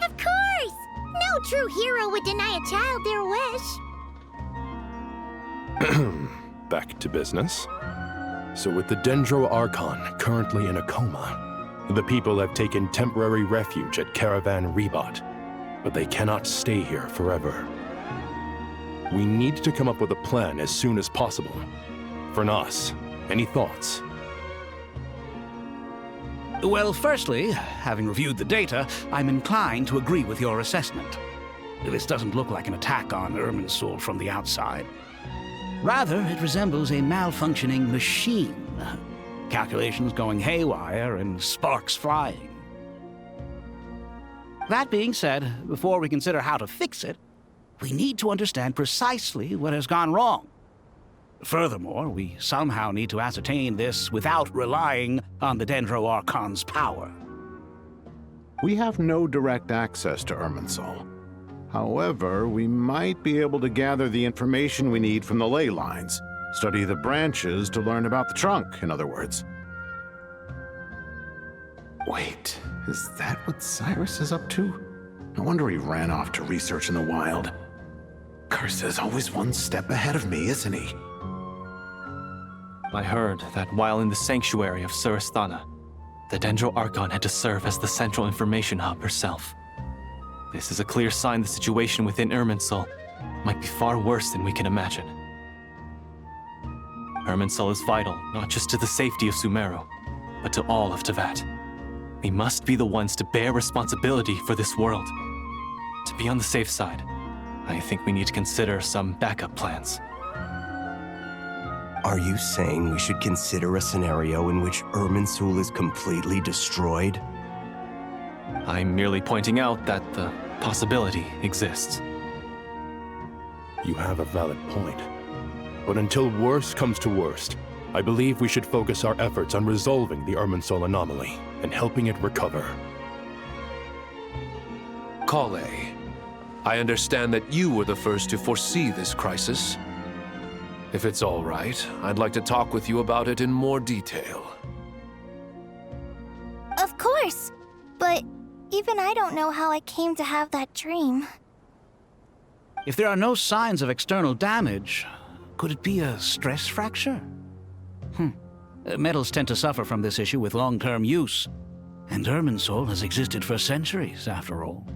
Of course! No true hero would deny a child their wish. Back to business. So with the Dendro Archon currently in a coma, the people have taken temporary refuge at Caravan Rebot, but they cannot stay here forever. We need to come up with a plan as soon as possible. Farnas, any thoughts? Well, firstly, having reviewed the data, I'm inclined to agree with your assessment. This doesn't look like an attack on Irminsul from the outside. Rather, it resembles a malfunctioning machine. Calculations going haywire and sparks flying. That being said, before we consider how to fix it, we need to understand precisely what has gone wrong. Furthermore, we somehow need to ascertain this without relying on the Dendro Archon's power. We have no direct access to Irminsul. However, we might be able to gather the information we need from the ley lines. Study the branches to learn about the trunk, in other words. Wait, is that what Cyrus is up to? No wonder he ran off to research in the wild. Curse, always one step ahead of me, isn't he? I heard that while in the sanctuary of Surasthana, the Dendro Archon had to serve as the central information hub herself. This is a clear sign the situation within Irminsul might be far worse than we can imagine. Irminsul is vital, not just to the safety of Sumeru, but to all of Teyvat. We must be the ones to bear responsibility for this world. To be on the safe side, I think we need to consider some backup plans. Are you saying we should consider a scenario in which Irminsul is completely destroyed? I'm merely pointing out that the possibility exists. You have a valid point. But until worst comes to worst, I believe we should focus our efforts on resolving the Irminsul anomaly and helping it recover. Kale, I understand that you were the first to foresee this crisis. If it's all right, I'd like to talk with you about it in more detail. Of course, but even I don't know how I came to have that dream. If there are no signs of external damage, could it be a stress fracture? Metals tend to suffer from this issue with long-term use, and Irminsul has existed for centuries, after all.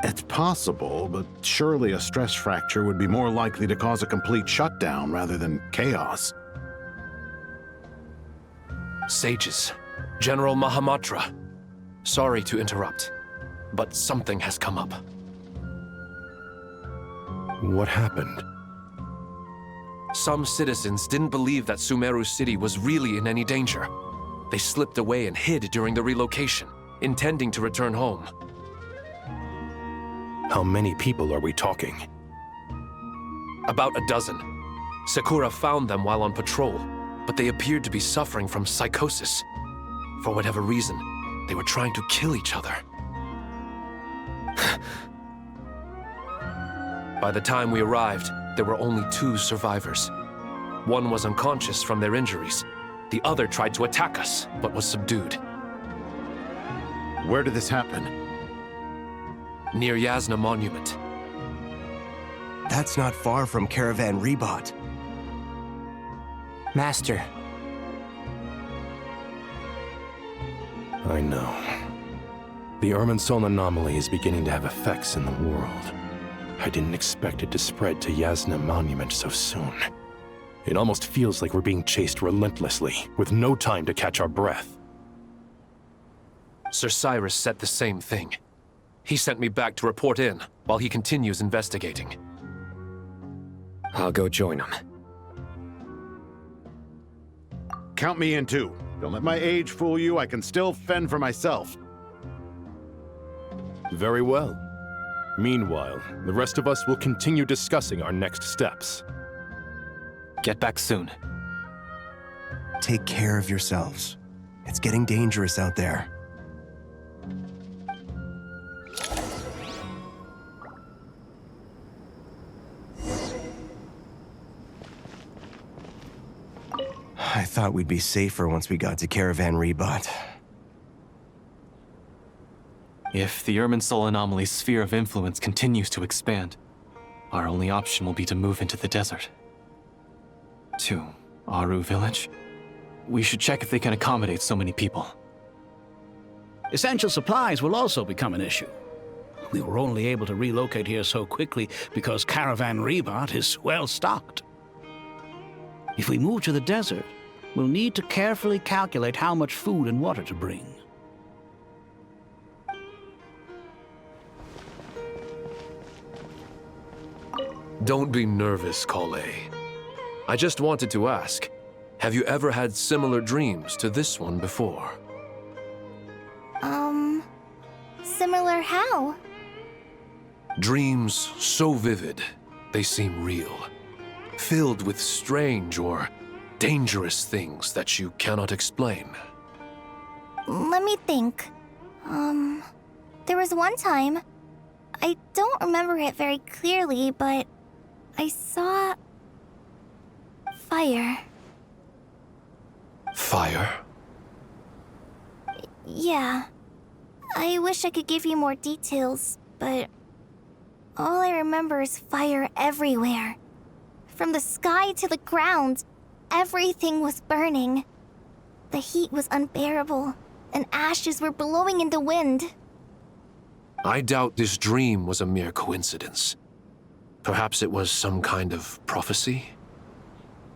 It's possible, but surely a stress fracture would be more likely to cause a complete shutdown rather than chaos. Sages, General Mahamatra, sorry to interrupt. but something has come up. What happened? Some citizens didn't believe that Sumeru City was really in any danger. They slipped away and hid during the relocation, intending to return home. How many people are we talking? About a dozen. Sakura found them while on patrol, but they appeared to be suffering from psychosis. For whatever reason, they were trying to kill each other. By the time we arrived, there were only 2 survivors. One was unconscious from their injuries. The other tried to attack us, but was subdued. Where did this happen? Near Yasna Monument. That's not far from Caravan Rebot. Master. I know. The Irminsul anomaly is beginning to have effects in the world. I didn't expect it to spread to Yasna Monument so soon. It almost feels like we're being chased relentlessly, with no time to catch our breath. Sir Cyrus said the same thing. He sent me back to report in, while he continues investigating. I'll go join him. Count me in too. Don't let my age fool you, I can still fend for myself. Very well. Meanwhile, the rest of us will continue discussing our next steps. Get back soon. Take care of yourselves. It's getting dangerous out there. I thought we'd be safer once we got to Caravan Rebot. If the Irminsul anomaly's sphere of influence continues to expand, our only option will be to move into the desert. To Aru Village? We should check if they can accommodate so many people. Essential supplies will also become an issue. We were only able to relocate here so quickly because Caravan Rebot is well stocked. If we move to the desert, we'll need to carefully calculate how much food and water to bring. Don't be nervous, Kale. I just wanted to ask, have you ever had similar dreams to this one before? Similar how? Dreams so vivid, they seem real. Filled with strange or dangerous things that you cannot explain. Let me think. There was one time, I don't remember it very clearly, but I saw fire. Fire? Yeah. I wish I could give you more details, but all I remember is fire everywhere. From the sky to the ground, everything was burning. The heat was unbearable, and ashes were blowing in the wind. I doubt this dream was a mere coincidence. Perhaps it was some kind of prophecy?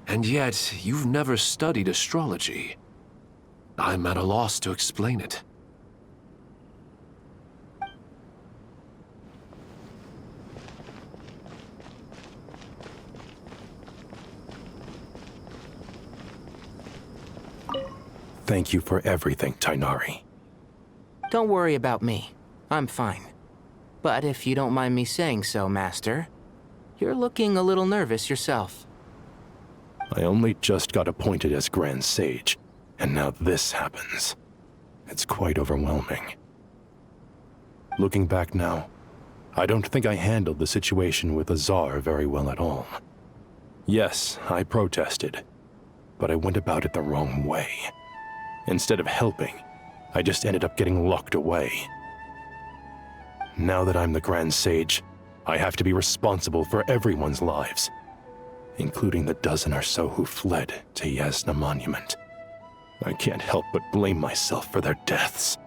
And yet, you've never studied astrology. I'm at a loss to explain it. Thank you for everything, Tainari. Don't worry about me. I'm fine. But if you don't mind me saying so, Master, you're looking a little nervous yourself. I only just got appointed as Grand Sage, and now this happens. It's quite overwhelming. Looking back now, I don't think I handled the situation with Azar very well at all. Yes, I protested, but I went about it the wrong way. Instead of helping, I just ended up getting locked away. Now that I'm the Grand Sage, I have to be responsible for everyone's lives, including the dozen or so who fled to Yasna Monument. I can't help but blame myself for their deaths.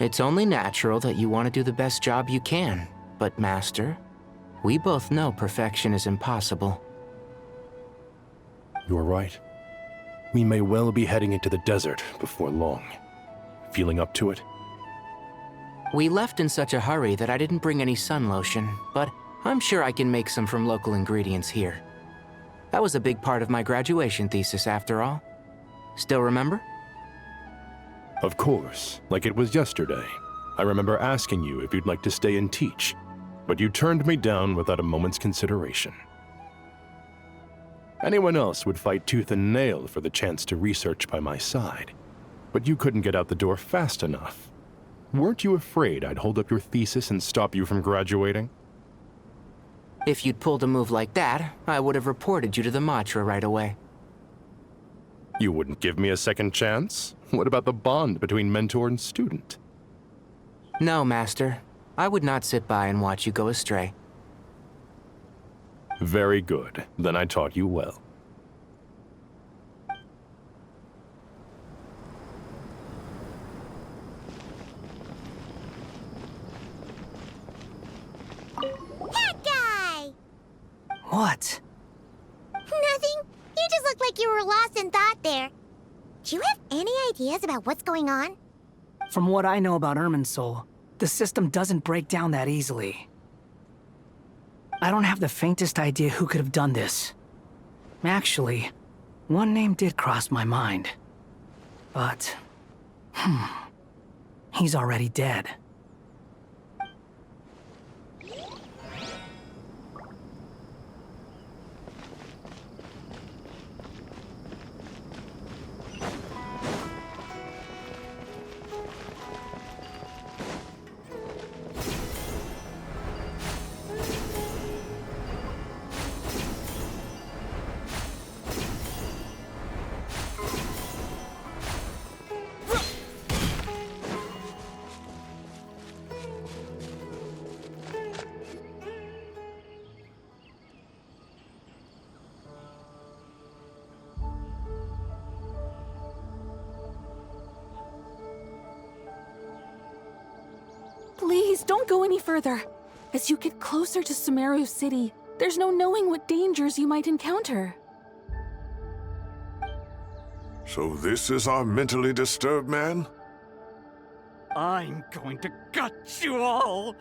It's only natural that you want to do the best job you can, but Master, we both know perfection is impossible. You're right. We may well be heading into the desert before long. Feeling up to it? We left in such a hurry that I didn't bring any sun lotion, but I'm sure I can make some from local ingredients here. That was a big part of my graduation thesis, after all. Still remember? Of course, like it was yesterday. I remember asking you if you'd like to stay and teach, but you turned me down without a moment's consideration. Anyone else would fight tooth and nail for the chance to research by my side, but you couldn't get out the door fast enough. Weren't you afraid I'd hold up your thesis and stop you from graduating? If you'd pulled a move like that, I would have reported you to the Matra right away. You wouldn't give me a second chance? What about the bond between mentor and student? No, Master. I would not sit by and watch you go astray. Very good. Then I taught you well. That guy! What? Nothing. You just look like you were lost in thought there. Do you have any ideas about what's going on? From what I know about Irminsul, the system doesn't break down that easily. I don't have the faintest idea who could have done this. Actually, one name did cross my mind. But, he's already dead. Please, don't go any further. As you get closer to Sumeru City, there's no knowing what dangers you might encounter. So this is our mentally disturbed man? I'm going to gut you all!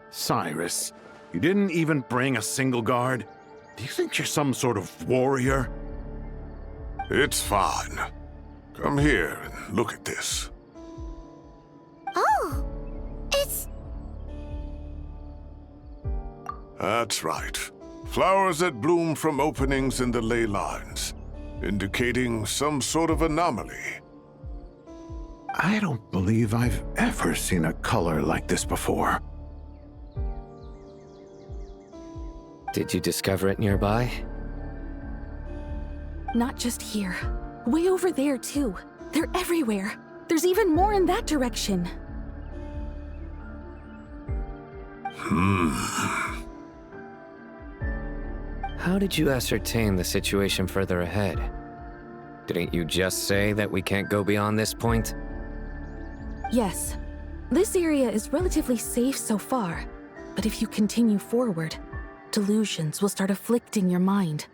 Cyrus, you didn't even bring a single guard? Do you think you're some sort of warrior? It's fine. Come here and look at this. Oh, it's... That's right. Flowers that bloom from openings in the ley lines, indicating some sort of anomaly. I don't believe I've ever seen a color like this before. Did you discover it nearby? Not just here. Way over there, too. They're everywhere. There's even more in that direction. How did you ascertain the situation further ahead? Didn't you just say that we can't go beyond this point? Yes. This area is relatively safe so far, but if you continue forward, delusions will start afflicting your mind.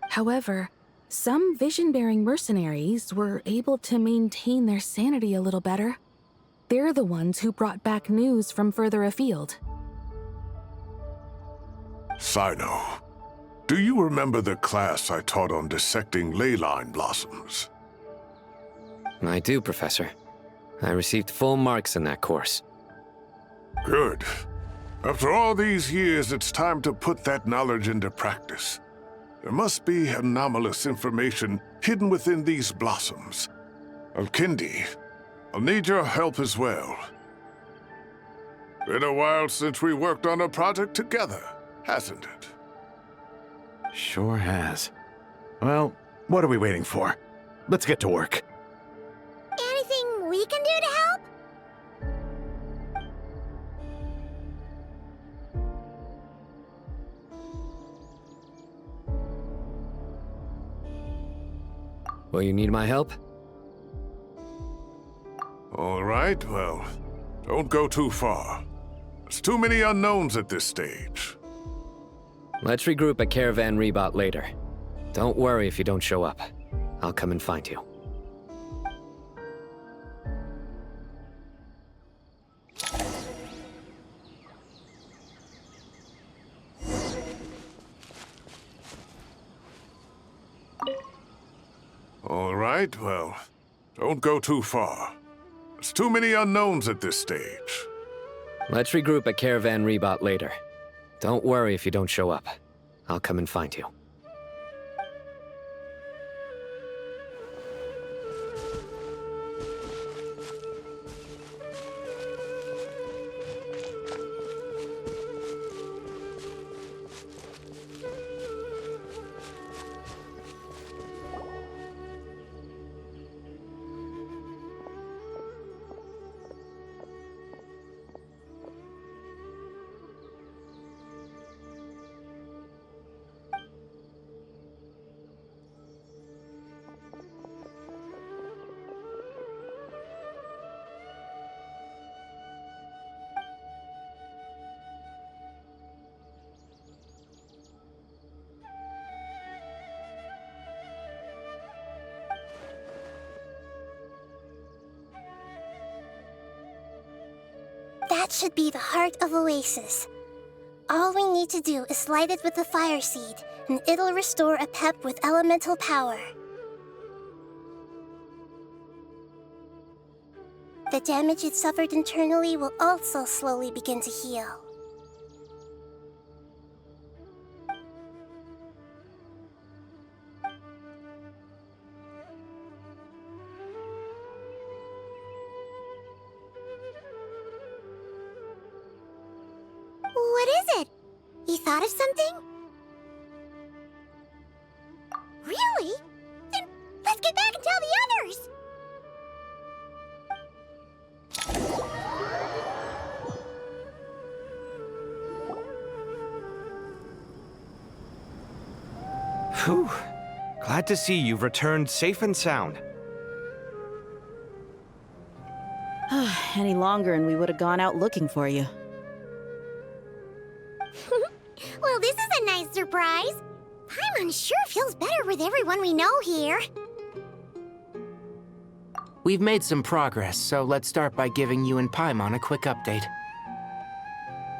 However, some vision-bearing mercenaries were able to maintain their sanity a little better. They're the ones who brought back news from further afield. Sino, do you remember the class I taught on dissecting ley line blossoms? I do, Professor. I received full marks in that course. Good. After all these years, it's time to put that knowledge into practice. There must be anomalous information hidden within these blossoms. Alkindi, I'll need your help as well. Been a while since we worked on a project together, hasn't it? Sure has. Well, what are we waiting for? Let's get to work. Anything we can do to help? Will you need my help? All right, well, Don't go too far. There's too many unknowns at this stage. Let's regroup at Caravan Rebot later. Don't worry if you don't show up. I'll come and find you. All right, well, don't go too far. There's too many unknowns at this stage. Let's regroup at Caravan Rebot later. Don't worry if you don't show up. I'll come and find you. That should be the heart of Oasis. All we need to do is light it with the fire seed, and it'll restore a pep with elemental power. The damage it suffered internally will also slowly begin to heal. What is it? You thought of something? Really? Then let's get back and tell the others! Whew. Glad to see you've returned safe and sound. Any longer and we would have gone out looking for you. Well, this is a nice surprise. Paimon sure feels better with everyone we know here. We've made some progress, so let's start by giving you and Paimon a quick update.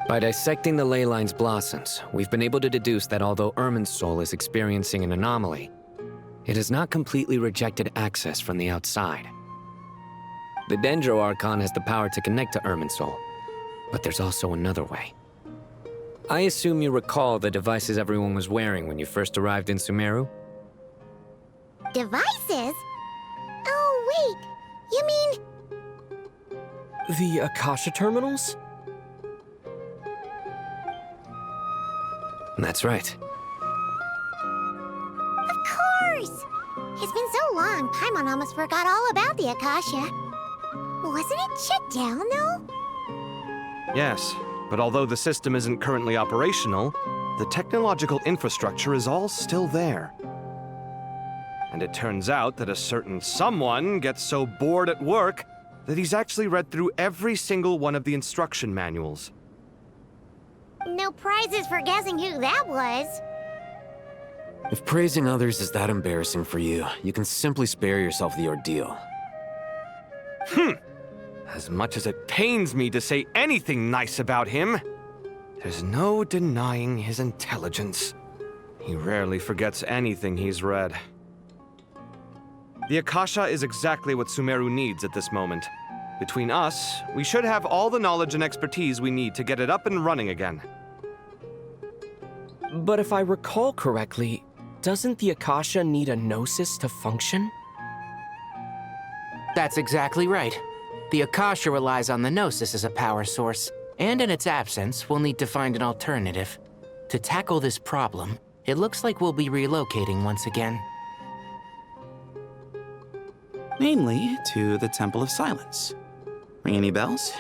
By dissecting the ley line's blossoms, we've been able to deduce that although Irminsul is experiencing an anomaly, it has not completely rejected access from the outside. The Dendro Archon has the power to connect to Irminsul, but there's also another way. I assume you recall the devices everyone was wearing when you first arrived in Sumeru? Devices? Oh, wait. You mean... The Akasha terminals? That's right. Of course! It's been so long, Paimon almost forgot all about the Akasha. Wasn't it shut down, though? Yes, but although the system isn't currently operational, the technological infrastructure is all still there. And it turns out that a certain someone gets so bored at work that he's actually read through every single one of the instruction manuals. No prizes for guessing who that was. If praising others is that embarrassing for you, you can simply spare yourself the ordeal. As much as it pains me to say anything nice about him, there's no denying his intelligence. He rarely forgets anything he's read. The Akasha is exactly what Sumeru needs at this moment. Between us, we should have all the knowledge and expertise we need to get it up and running again. But if I recall correctly, doesn't the Akasha need a gnosis to function? That's exactly right. The Akasha relies on the Gnosis as a power source, and in its absence, we'll need to find an alternative. To tackle this problem, it looks like we'll be relocating once again. Mainly to the Temple of Silence. Ring any bells?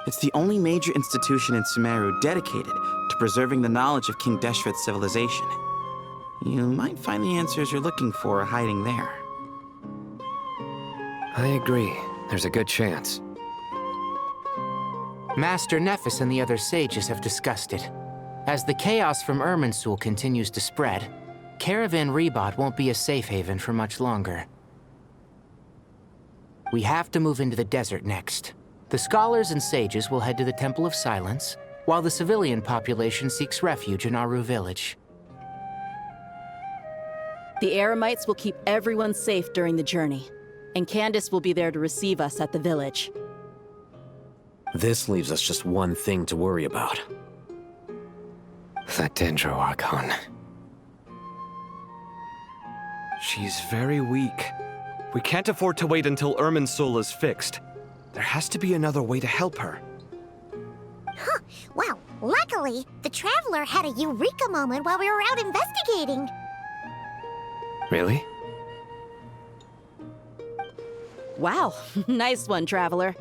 It's the only major institution in Sumeru dedicated to preserving the knowledge of King Deshret's civilization. You might find the answers you're looking for hiding there. I agree. There's a good chance. Master Nephis and the other sages have discussed it. As the chaos from Irminsul continues to spread, Caravan Rebot won't be a safe haven for much longer. We have to move into the desert next. The scholars and sages will head to the Temple of Silence, while the civilian population seeks refuge in Aru village. The Eremites will keep everyone safe during the journey, and Candace will be there to receive us at the village. This leaves us just one thing to worry about. That Dendro Archon. She's very weak. We can't afford to wait until Irminsul is fixed. There has to be another way to help her. Huh. Well, luckily, the Traveler had a eureka moment while we were out investigating. Really? Wow, nice one, Traveler.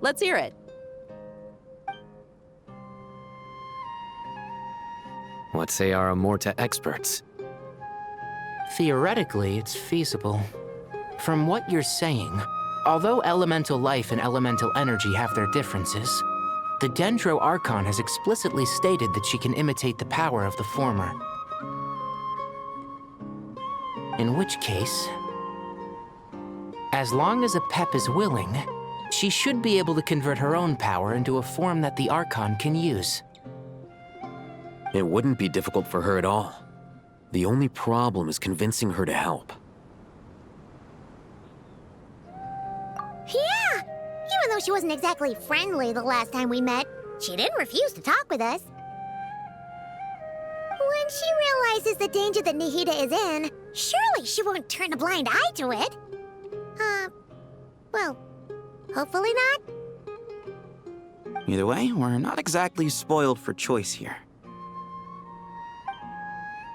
Let's hear it. What say our Amorta experts? Theoretically, it's feasible. From what you're saying, although elemental life and elemental energy have their differences, the Dendro Archon has explicitly stated that she can imitate the power of the former. In which case, as long as Apep is willing, she should be able to convert her own power into a form that the Archon can use. It wouldn't be difficult for her at all. The only problem is convincing her to help. Yeah! Even though she wasn't exactly friendly the last time we met, she didn't refuse to talk with us. When she realizes the danger that Nahida is in, surely she won't turn a blind eye to it. Well, hopefully not. Either way, we're not exactly spoiled for choice here.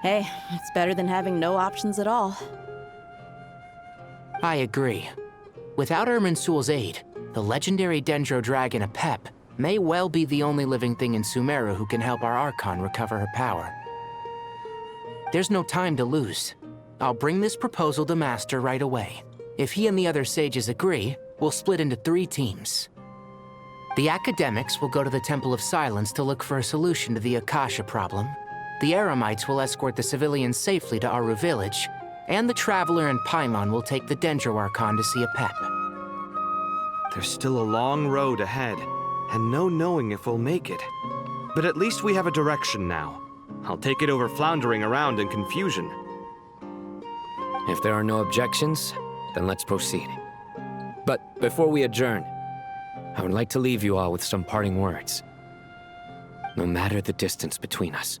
Hey, it's better than having no options at all. I agree. Without Irminsul's aid, the legendary Dendro dragon Apep may well be the only living thing in Sumeru who can help our Archon recover her power. There's no time to lose. I'll bring this proposal to Master right away. If he and the other sages agree, we'll split into 3 teams. The academics will go to the Temple of Silence to look for a solution to the Akasha problem. The Eremites will escort the civilians safely to Aru village, and the Traveler and Paimon will take the Dendro Archon to see Apep. There's still a long road ahead, and no knowing if we'll make it. But at least we have a direction now. I'll take it over floundering around in confusion. If there are no objections, then let's proceed. But before we adjourn, I would like to leave you all with some parting words. No matter the distance between us,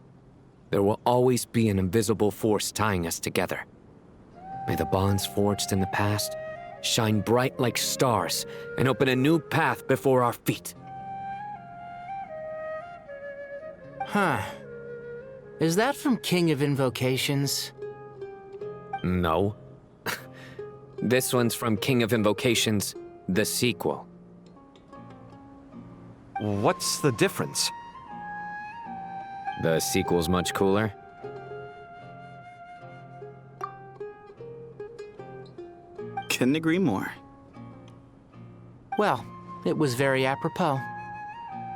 there will always be an invisible force tying us together. May the bonds forged in the past shine bright like stars and open a new path before our feet. Huh. Is that from King of Invocations? No. This one's from King of Invocations, the sequel. What's the difference? The sequel's much cooler. Couldn't agree more. Well, it was very apropos.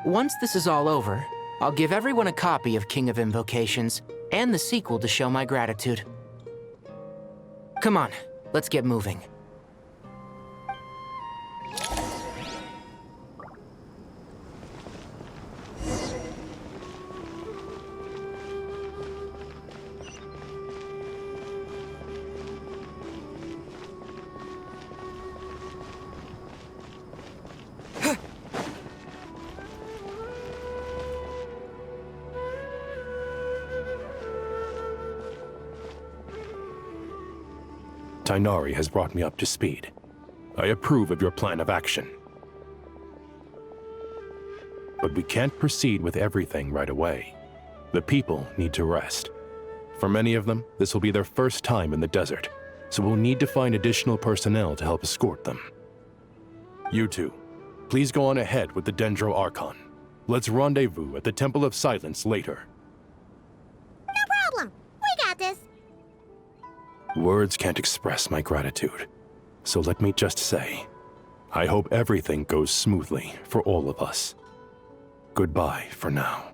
Once this is all over, I'll give everyone a copy of King of Invocations and the sequel to show my gratitude. Come on, let's get moving. Tighnari has brought me up to speed. I approve of your plan of action. But we can't proceed with everything right away. The people need to rest. For many of them, this will be their first time in the desert, so we'll need to find additional personnel to help escort them. You two, please go on ahead with the Dendro Archon. Let's rendezvous at the Temple of Silence later. No problem. We got this. Words can't express my gratitude, so let me just say, I hope everything goes smoothly for all of us. Goodbye for now.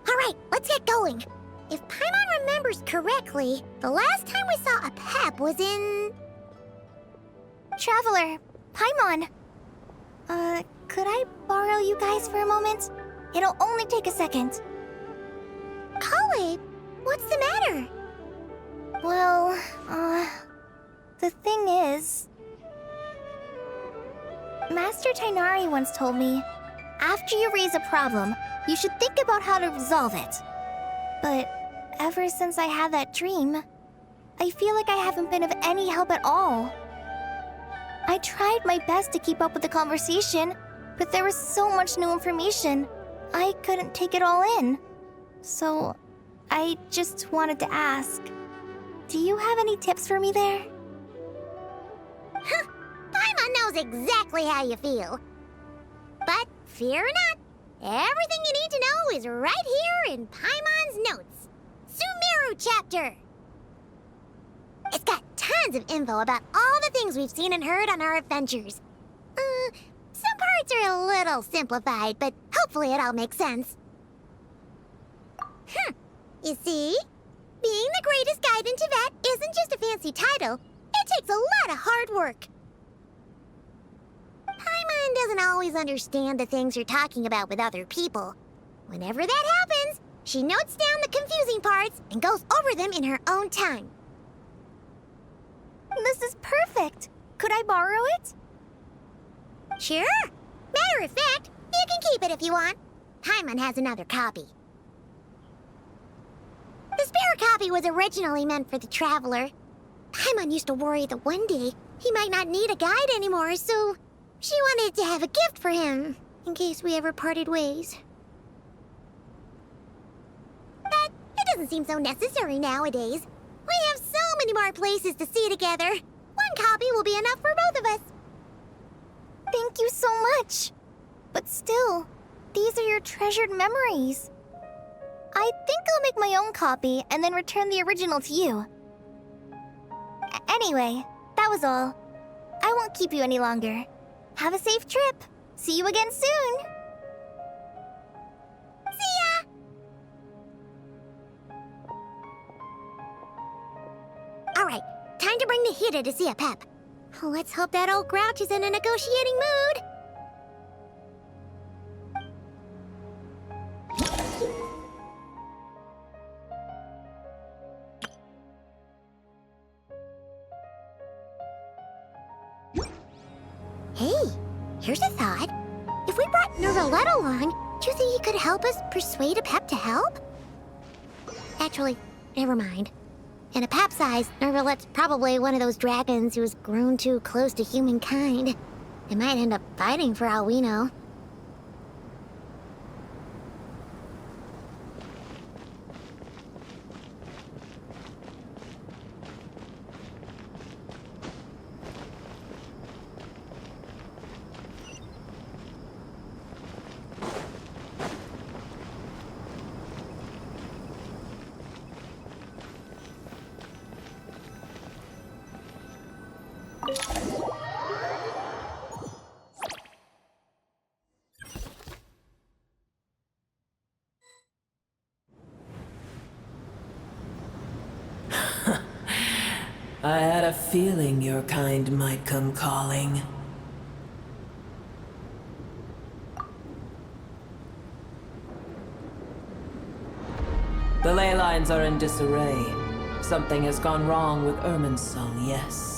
All right, let's get going. If Paimon remembers correctly, the last time we saw a pep was in... Traveler, Paimon. Could I borrow you guys for a moment? It'll only take a second. Kale, what's the matter? Well, the thing is... Master Tainari once told me, after you raise a problem, you should think about how to resolve it. But ever since I had that dream, I feel like I haven't been of any help at all. I tried my best to keep up with the conversation, but there was so much new information, I couldn't take it all in. So, I just wanted to ask, do you have any tips for me there? Huh, Paimon knows exactly how you feel. But fear not, everything you need to know is right here in Paimon's notes. Sumeru chapter! It's got tons of info about all the things we've seen and heard on our adventures. Some parts are a little simplified, but hopefully it all makes sense. You see? Being the greatest guide in Tibet isn't just a fancy title. It takes a lot of hard work. Paimon doesn't always understand the things you're talking about with other people. Whenever that happens, she notes down the confusing parts and goes over them in her own time. This is perfect. Could I borrow it? Sure. Matter of fact, you can keep it if you want. Paimon has another copy. The spare copy was originally meant for the traveler. Paimon used to worry that one day he might not need a guide anymore, so she wanted to have a gift for him, in case we ever parted ways. But it doesn't seem so necessary nowadays. We have so many more places to see together. One copy will be enough for both of us. Thank you so much. But still, these are your treasured memories. I think I'll make my own copy and then return the original to you. Anyway, that was all. I won't keep you any longer. Have a safe trip. See you again soon. See ya! All right, time to bring the Hida to see a pep. Let's hope that old grouch is in a negotiating mood. Hey, here's a thought. If we brought Nervalette along, do you think he could help us persuade a pep to help? Actually, never mind. In a pep size, Nervalette's probably one of those dragons who's grown too close to humankind. They might end up fighting for all we know. I had a feeling your kind might come calling. The ley lines are in disarray. Something has gone wrong with Irminsul, yes.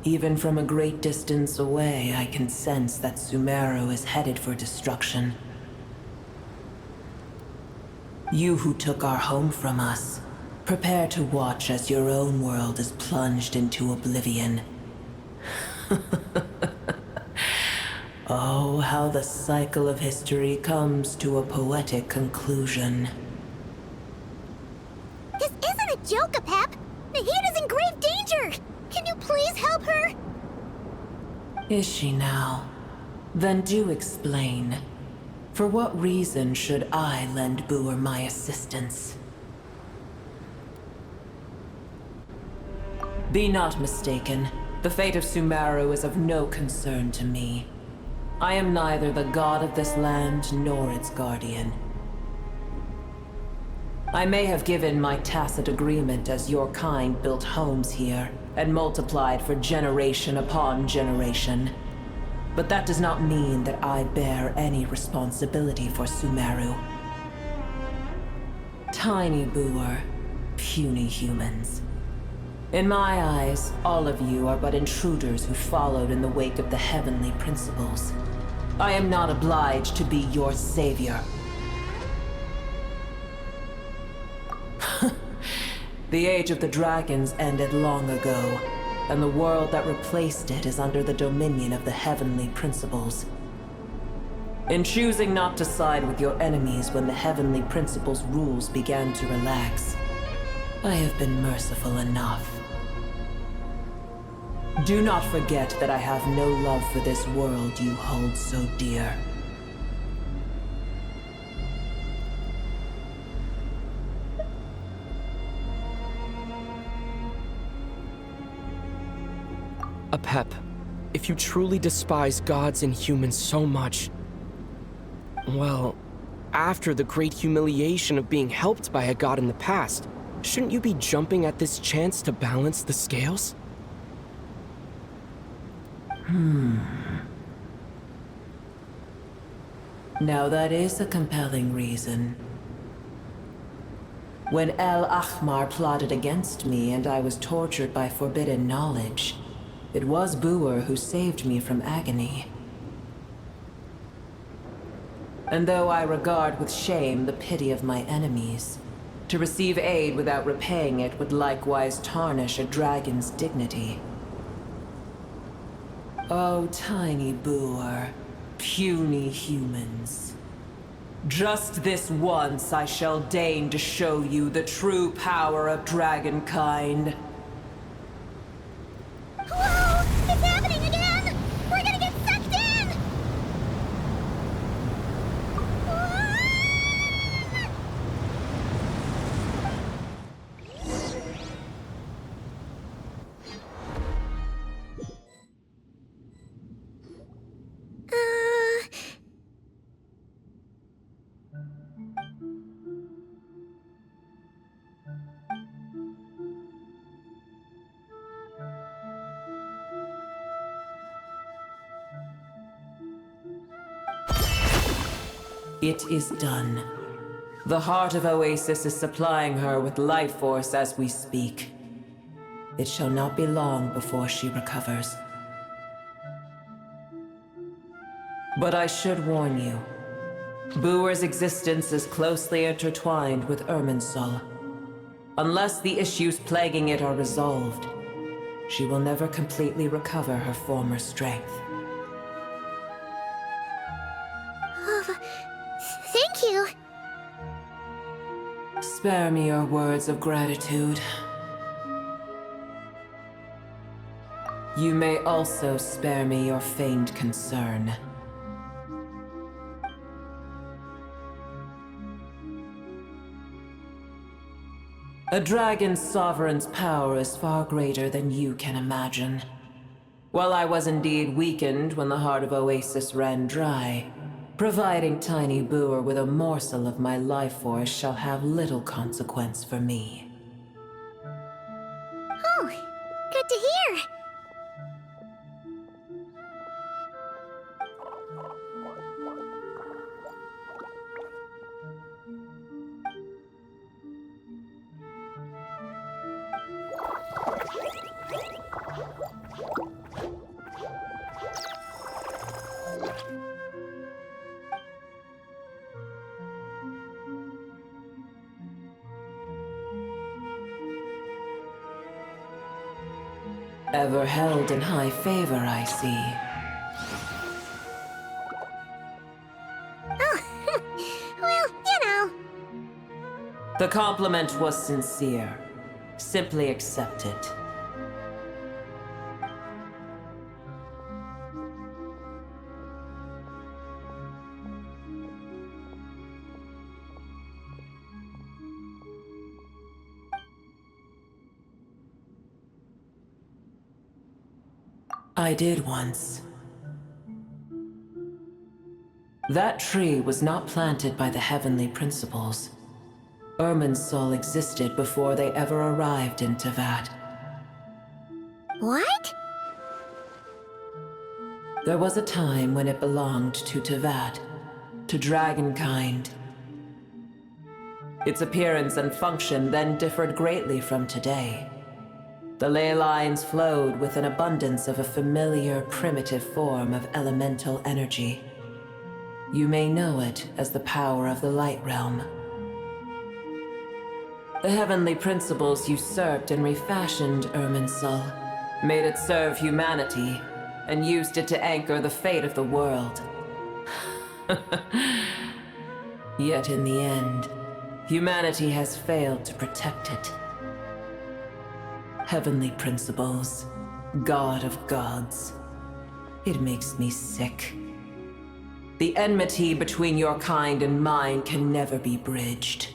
Even from a great distance away, I can sense that Sumeru is headed for destruction. You who took our home from us, prepare to watch as your own world is plunged into oblivion. Oh, how the cycle of history comes to a poetic conclusion. This isn't a joke, Apep! Nahida's in grave danger! Can you please help her? Is she now? Then do explain. For what reason should I lend Buer my assistance? Be not mistaken. The fate of Sumeru is of no concern to me. I am neither the god of this land nor its guardian. I may have given my tacit agreement as your kind built homes here and multiplied for generation upon generation. But that does not mean that I bear any responsibility for Sumeru. Tiny Buer, puny humans. In my eyes, all of you are but intruders who followed in the wake of the heavenly principles. I am not obliged to be your savior. The age of the dragons ended long ago, and the world that replaced it is under the dominion of the heavenly principles. In choosing not to side with your enemies when the heavenly principles' rules began to relax, I have been merciful enough. Do not forget that I have no love for this world you hold so dear. Apep, if you truly despise gods and humans so much, well, after the great humiliation of being helped by a god in the past, shouldn't you be jumping at this chance to balance the scales? Now that is a compelling reason. When El Ahmar plotted against me and I was tortured by forbidden knowledge, it was Buer who saved me from agony. And though I regard with shame the pity of my enemies, to receive aid without repaying it would likewise tarnish a dragon's dignity. Oh, tiny Buer, puny humans. Just this once I shall deign to show you the true power of dragonkind. Whoa! It's happening again! We're gonna get sucked in! It is done. The heart of Oasis is supplying her with life force as we speak. It shall not be long before she recovers. But I should warn you. Buer's existence is closely intertwined with Irminsul. Unless the issues plaguing it are resolved, she will never completely recover her former strength. Thank you. Spare me your words of gratitude. You may also spare me your feigned concern. A dragon's sovereign's power is far greater than you can imagine. While I was indeed weakened when the heart of Oasis ran dry, providing tiny Buer with a morsel of my life force shall have little consequence for me. Oh, good to hear. Ever held in high favor, I see. Oh, well, you know. The compliment was sincere. Simply accept it. I did once. That tree was not planted by the heavenly principles. Irminsul existed before they ever arrived in Teyvat. What? There was a time when it belonged to Teyvat, to dragonkind. Its appearance and function then differed greatly from today. The ley lines flowed with an abundance of a familiar, primitive form of elemental energy. You may know it as the power of the Light Realm. The heavenly principles usurped and refashioned Irminsul, made it serve humanity, and used it to anchor the fate of the world. Yet in the end, humanity has failed to protect it. Heavenly principles, God of gods. It makes me sick. The enmity between your kind and mine can never be bridged.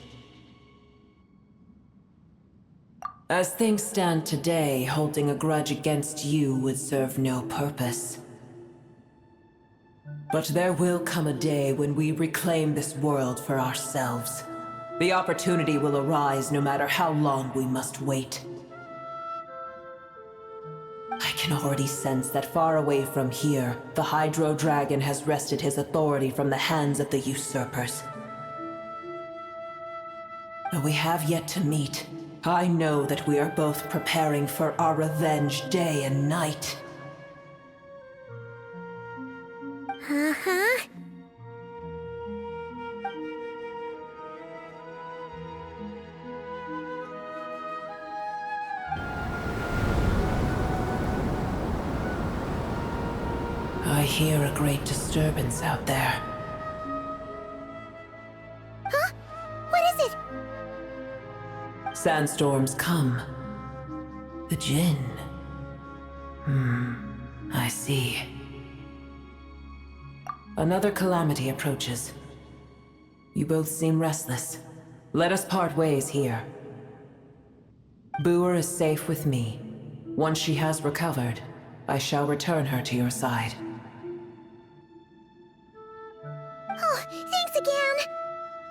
As things stand today, holding a grudge against you would serve no purpose. But there will come a day when we reclaim this world for ourselves. The opportunity will arise no matter how long we must wait. I can already sense that far away from here, the Hydro Dragon has wrested his authority from the hands of the usurpers. Though we have yet to meet, I know that we are both preparing for our revenge day and night. Uh-huh. I hear a great disturbance out there. Huh? What is it? Sandstorms come. The Jinn. I see. Another calamity approaches. You both seem restless. Let us part ways here. Boer is safe with me. Once she has recovered, I shall return her to your side. Oh, thanks again.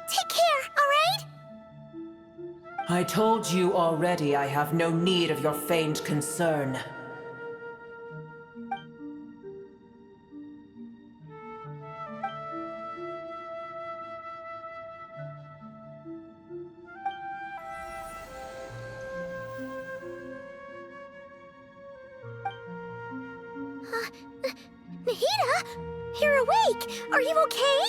Take care, all right? I told you already I have no need of your feigned concern. Nahida? You're awake! Are you okay?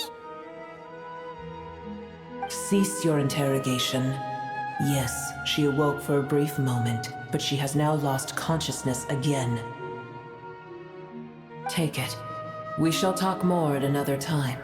Cease your interrogation. Yes, she awoke for a brief moment, but she has now lost consciousness again. Take it. We shall talk more at another time.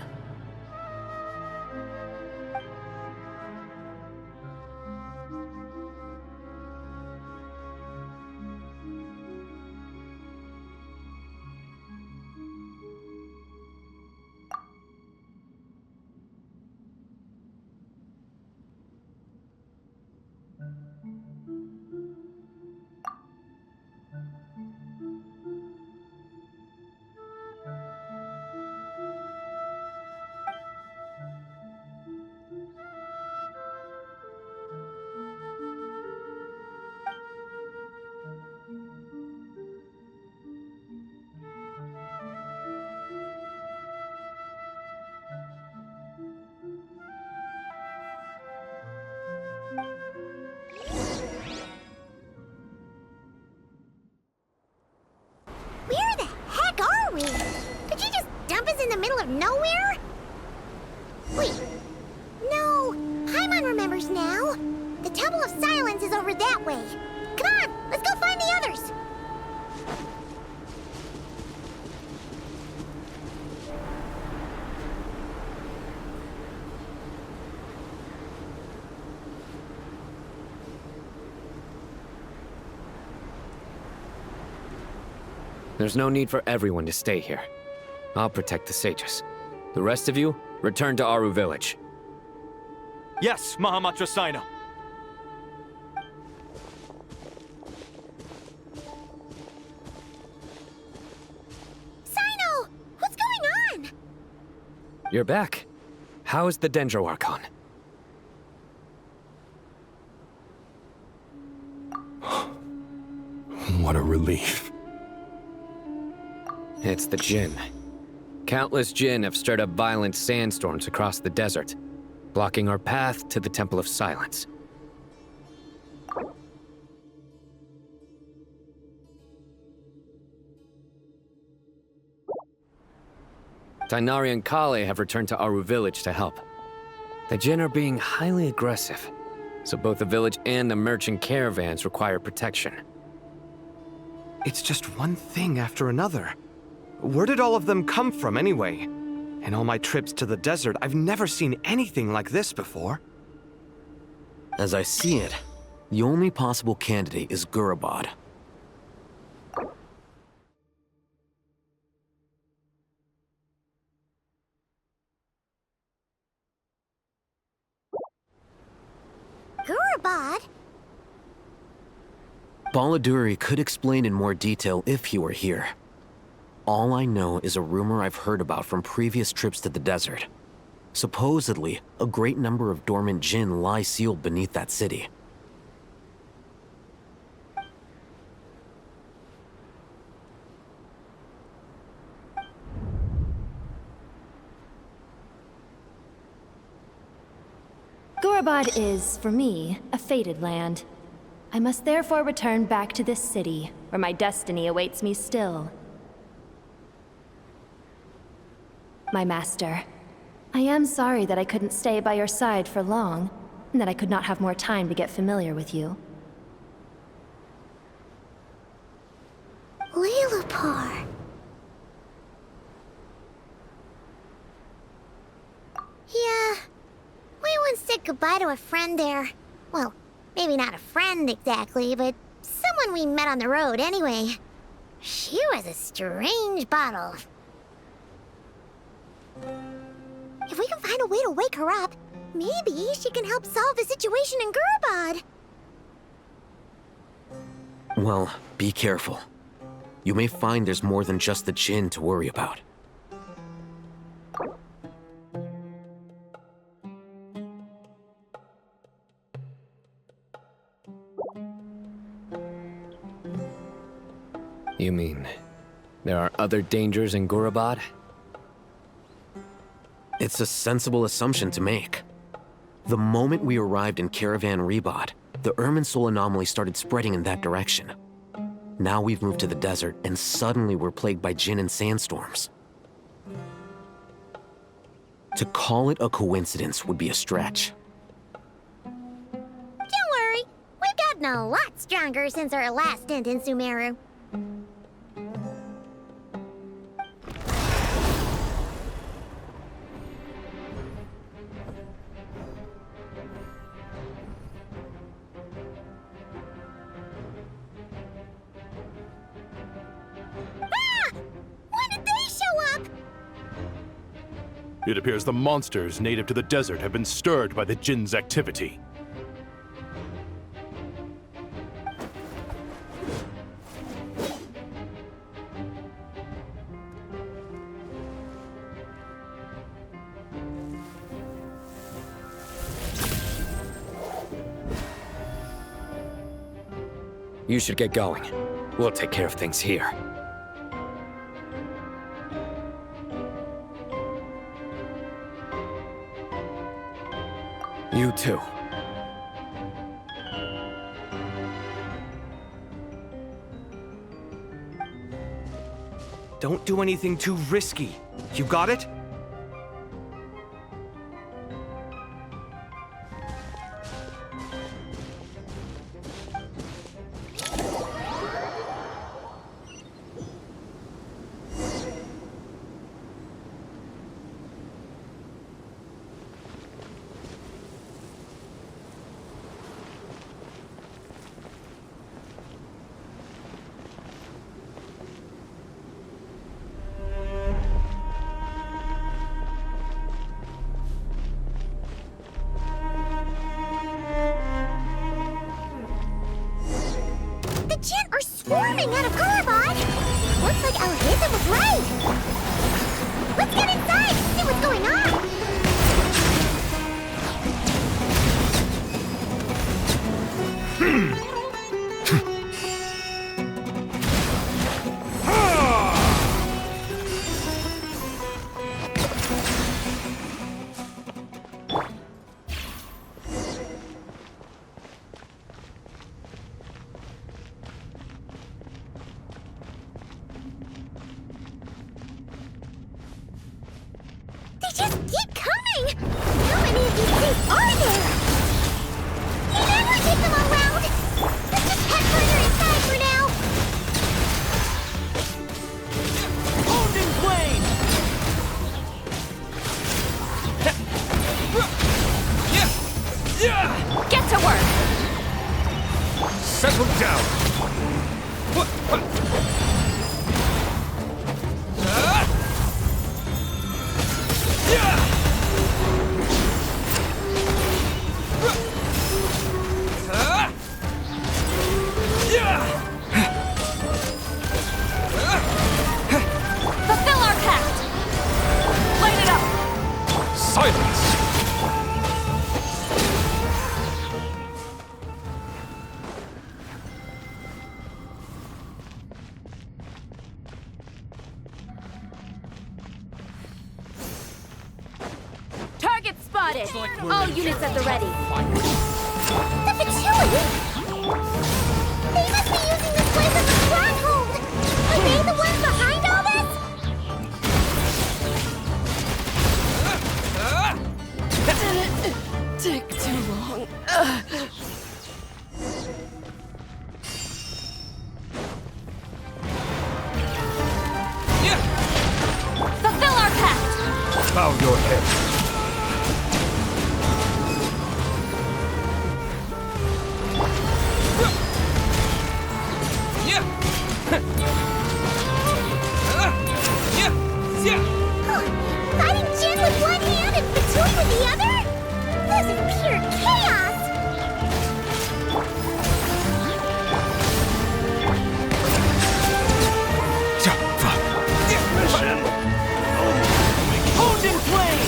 Where the heck are we? Did you just dump us in the middle of nowhere? Wait. No, Paimon remembers now. The Temple of Silence is over that way. Come on, let's go find the others. There's no need for everyone to stay here. I'll protect the sages. The rest of you, return to Aru village. Yes, Mahamatra Sino. Sino! What's going on? You're back. How's the Dendro Archon? What a relief. It's the Jinn. Countless Jinn have stirred up violent sandstorms across the desert, blocking our path to the Temple of Silence. Tainari and Kale have returned to Aru village to help. The Jinn are being highly aggressive, so both the village and the merchant caravans require protection. It's just one thing after another. Where did all of them come from anyway? In all my trips to the desert, I've never seen anything like this before. As I see it, the only possible candidate is Gurabad. Gurabad? Baladuri could explain in more detail if he were here. All I know is a rumor I've heard about from previous trips to the desert. Supposedly, a great number of dormant Jinn lie sealed beneath that city. Gurabad is, for me, a fated land. I must therefore return back to this city, where my destiny awaits me still. My master, I am sorry that I couldn't stay by your side for long, and that I could not have more time to get familiar with you. Lilipar. Yeah, we once said goodbye to a friend there. Well, maybe not a friend exactly, but someone we met on the road anyway. She was a strange bottle. If we can find a way to wake her up, maybe she can help solve the situation in Gurabad. Well, be careful. You may find there's more than just the Jinn to worry about. You mean, there are other dangers in Gurabad? It's a sensible assumption to make. The moment we arrived in Caravan Rebad, the Irminsul anomaly started spreading in that direction. Now we've moved to the desert, and suddenly we're plagued by Jinn and sandstorms. To call it a coincidence would be a stretch. Don't worry, we've gotten a lot stronger since our last stint in Sumeru. It appears the monsters native to the desert have been stirred by the Jinn's activity. You should get going. We'll take care of things here. You too. Don't do anything too risky. You got it? Looks like Alhita was right! Let's get inside and see what's going on! They just keep coming! How many of these things are there? You never keep them around! Let's just head further inside for now! Hold in flame! Get to work! Settle down! Fulfill our pact! Light it up! Silence! Target spotted! All units at the ready. The Fiori? They must be using this place as a stronghold! Are they the ones behind all this? Didn't take too long. Fulfill our pact! Bow your head. Fighting Jin with one hand and Fatui with the other? This is pure chaos! Hold in flame!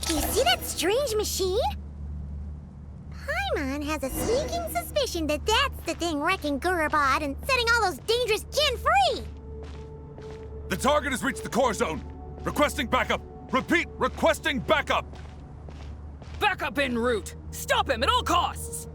You see that strange machine? Paimon has a sneaking suspicion that that's the thing wrecking Gurabad and setting all those dangerous Jin free! The target has reached the core zone. Requesting backup. Repeat, requesting backup. Backup en route! Stop him at all costs!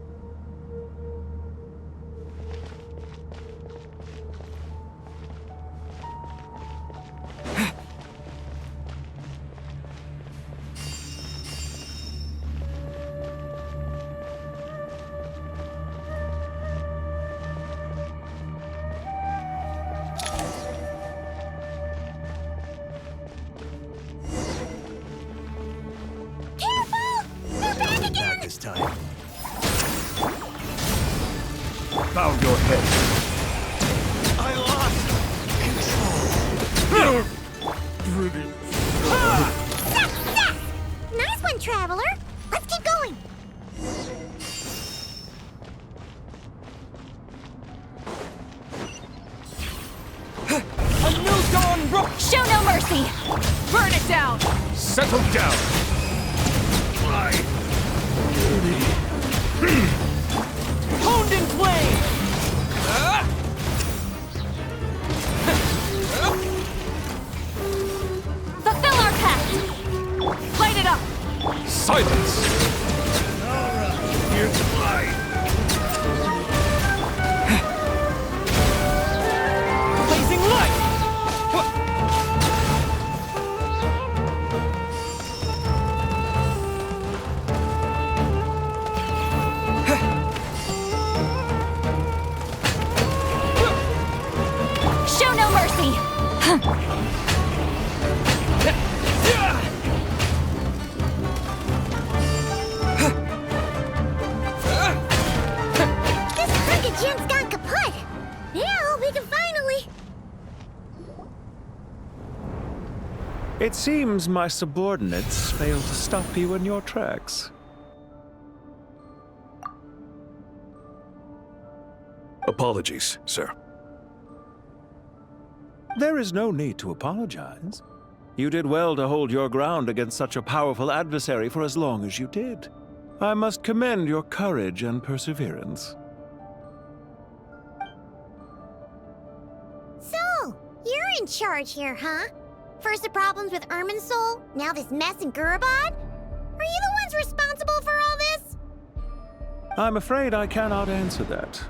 This time. Bow your head. I lost control. Nice one, Traveler! Let's keep going! A new dawn broke! Show no mercy! Burn it down! Settle down. Honed in flame! Fulfill our pact! Light it up! Silence! Here's the light! Blazing light! Gen's gone kaput! Now we can finally... It seems my subordinates failed to stop you in your tracks. Apologies, sir. There is no need to apologize. You did well to hold your ground against such a powerful adversary for as long as you did. I must commend your courage and perseverance. So, you're in charge here, huh? First the problems with Irminsul, now this mess in Gurabad? Are you the ones responsible for all this? I'm afraid I cannot answer that.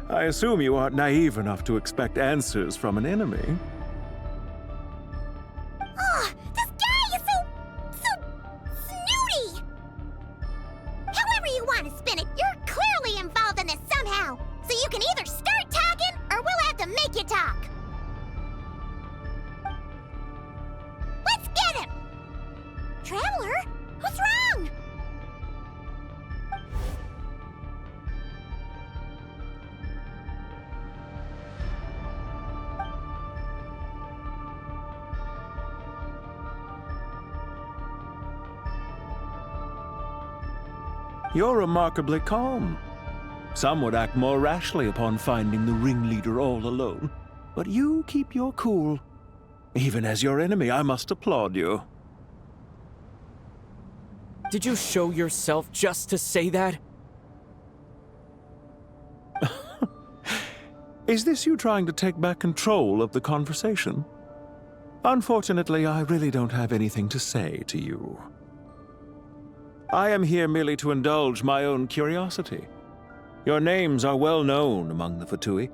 I assume you aren't naive enough to expect answers from an enemy. Oh, this guy is so snooty! However you want to spin it, you're clearly involved in this somehow. So you can either start talking, or we'll have to make you talk. Let's get him! Traveler? What's wrong? You're remarkably calm. Some would act more rashly upon finding the ringleader all alone. But you keep your cool. Even as your enemy, I must applaud you. Did you show yourself just to say that? Is this you trying to take back control of the conversation? Unfortunately, I really don't have anything to say to you. I am here merely to indulge my own curiosity. Your names are well known among the Fatui.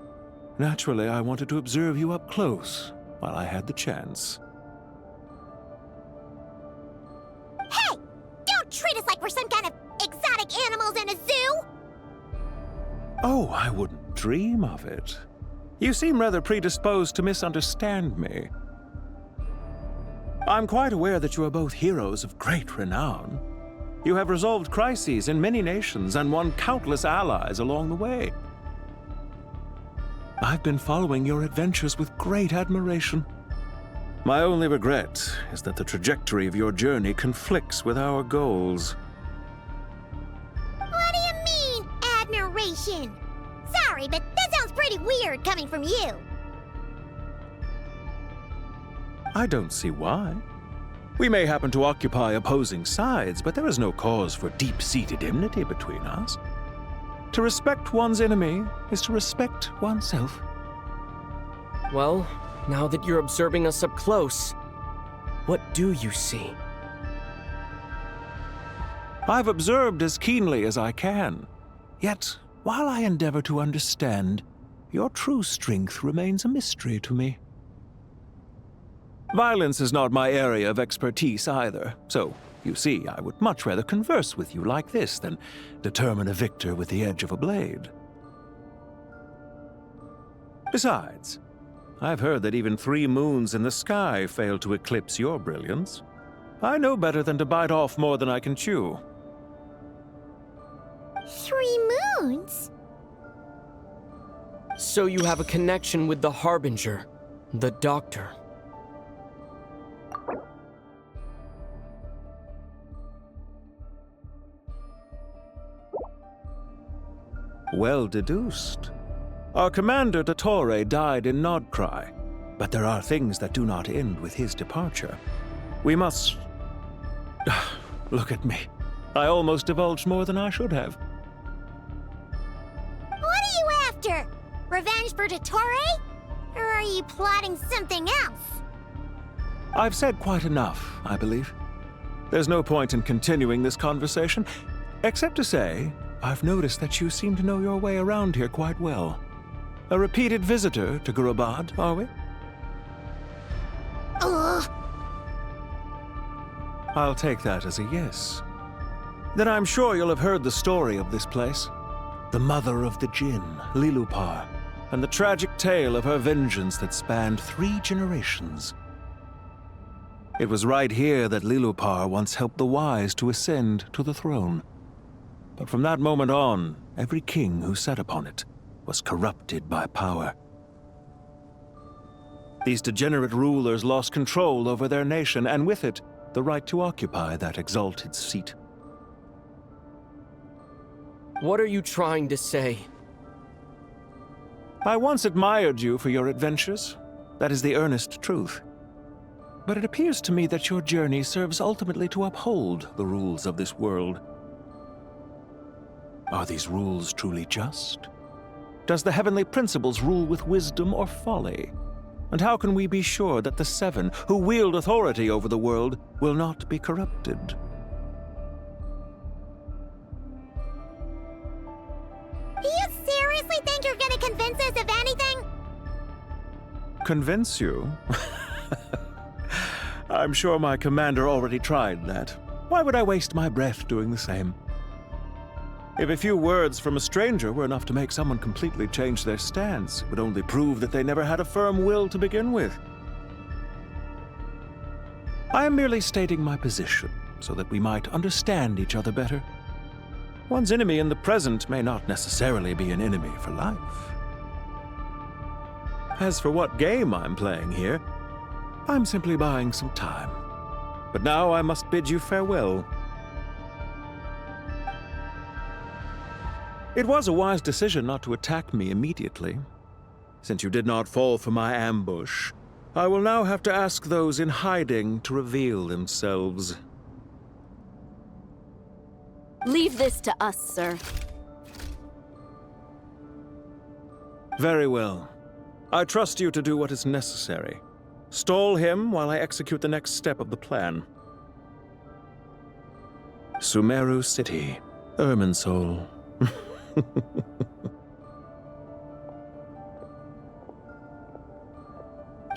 Naturally, I wanted to observe you up close while I had the chance. Hey! Don't treat us like we're some kind of exotic animals in a zoo! Oh, I wouldn't dream of it. You seem rather predisposed to misunderstand me. I'm quite aware that you are both heroes of great renown. You have resolved crises in many nations and won countless allies along the way. I've been following your adventures with great admiration. My only regret is that the trajectory of your journey conflicts with our goals. What do you mean, admiration? Sorry, but that sounds pretty weird coming from you. I don't see why. We may happen to occupy opposing sides, but there is no cause for deep-seated enmity between us. To respect one's enemy is to respect oneself. Well, now that you're observing us up close, what do you see? I've observed as keenly as I can. Yet, while I endeavor to understand, your true strength remains a mystery to me. Violence is not my area of expertise either, so, you see, I would much rather converse with you like this than determine a victor with the edge of a blade. Besides, I've heard that even 3 moons in the sky fail to eclipse your brilliance. I know better than to bite off more than I can chew. 3 moons? So you have a connection with the Harbinger, the Doctor. Well deduced. Our commander, Dottore, died in Nod Krai, but there are things that do not end with his departure. We must... Look at me. I almost divulged more than I should have. What are you after? Revenge for Dottore? Or are you plotting something else? I've said quite enough, I believe. There's no point in continuing this conversation, except to say, I've noticed that you seem to know your way around here quite well. A repeated visitor to Gurabad, are we? Ugh. I'll take that as a yes. Then I'm sure you'll have heard the story of this place. the mother of the Jinn, Lilupar, and the tragic tale of her vengeance that spanned 3 generations. It was right here that Lilupar once helped the wise to ascend to the throne. But from that moment on, every king who sat upon it was corrupted by power. These degenerate rulers lost control over their nation, and with it, the right to occupy that exalted seat. What are you trying to say? I once admired you for your adventures. That is the earnest truth. But it appears to me that your journey serves ultimately to uphold the rules of this world. Are these rules truly just? Does the heavenly principles rule with wisdom or folly? And how can we be sure that the 7 who wield authority over the world will not be corrupted? Do you seriously think you're gonna convince us of anything? Convince you? I'm sure my commander already tried that. Why would I waste my breath doing the same? If a few words from a stranger were enough to make someone completely change their stance, it would only prove that they never had a firm will to begin with. I am merely stating my position, so that we might understand each other better. One's enemy in the present may not necessarily be an enemy for life. As for what game I'm playing here, I'm simply buying some time. But now I must bid you farewell. It was a wise decision not to attack me immediately. Since you did not fall for my ambush, I will now have to ask those in hiding to reveal themselves. Leave this to us, sir. Very well. I trust you to do what is necessary. Stall him while I execute the next step of the plan. Sumeru City, Irminsul.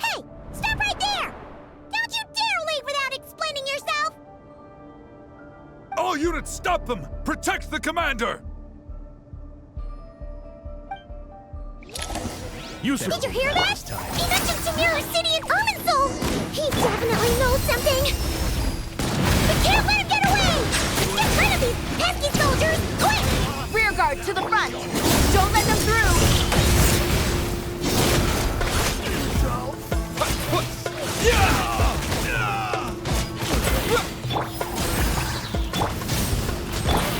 Hey! Stop right there! Don't you dare leave without explaining yourself! All units, stop them! Protect the commander! Did you hear that? He mentioned Sumeru City and Irminsul! He definitely knows something! We can't let him get away! Get rid of these pesky soldiers! Quick! Rear guard to the front! Don't let them through!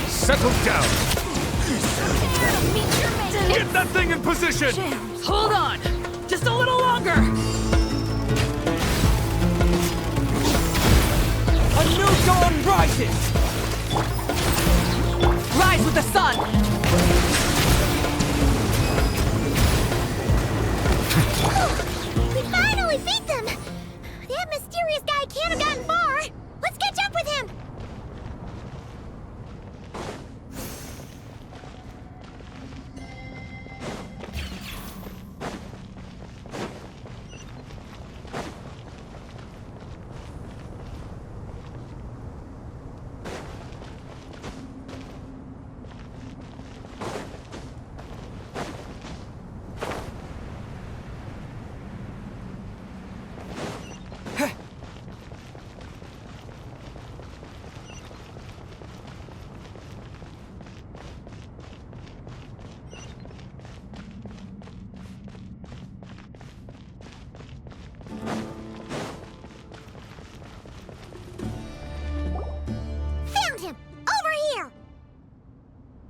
Settle down! Get that thing in position! Hold on! Just a little longer! A new dawn rises! Rise with the sun! We finally beat them! That mysterious guy can't have gotten far! Let's catch up with him!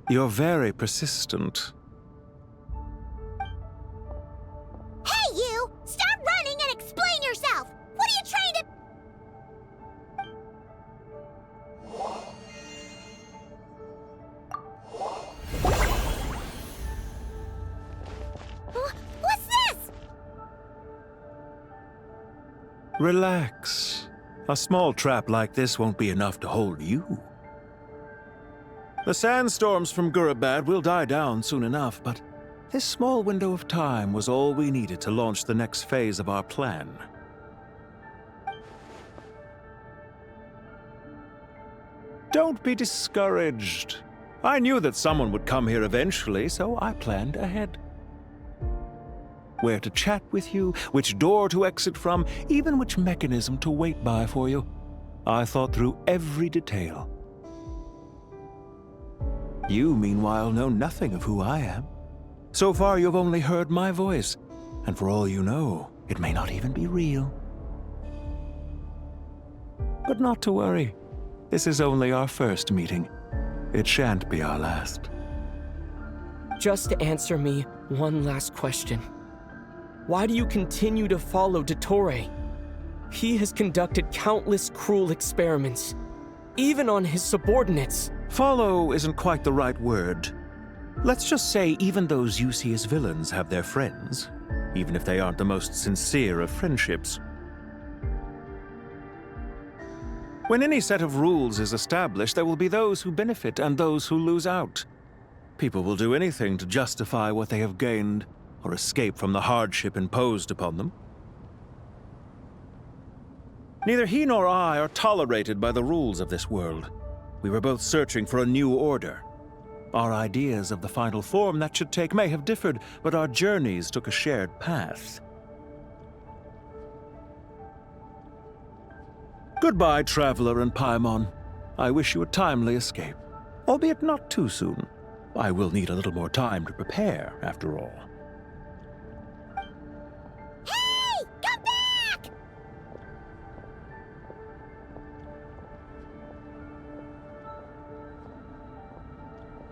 You're very persistent. Hey, you! Stop running and explain yourself! What are you trying to... What's this? Relax. A small trap like this won't be enough to hold you. The sandstorms from Gurabad will die down soon enough, but this small window of time was all we needed to launch the next phase of our plan. Don't be discouraged. I knew that someone would come here eventually, so I planned ahead. Where to chat with you, which door to exit from, even which mechanism to wait by for you. I thought through every detail. You, meanwhile, know nothing of who I am. So far, you've only heard my voice, and for all you know, it may not even be real. But not to worry. This is only our first meeting. It shan't be our last. Just answer me one last question. Why do you continue to follow Dottore? He has conducted countless cruel experiments, even on his subordinates. Follow isn't quite the right word. Let's just say even those you see as villains have their friends, even if they aren't the most sincere of friendships. When any set of rules is established, there will be those who benefit and those who lose out. People will do anything to justify what they have gained or escape from the hardship imposed upon them. Neither he nor I are tolerated by the rules of this world. We were both searching for a new order. Our ideas of the final form that should take may have differed, but our journeys took a shared path. Goodbye, Traveler and Paimon. I wish you a timely escape, albeit not too soon. I will need a little more time to prepare, after all. Hey! Come back!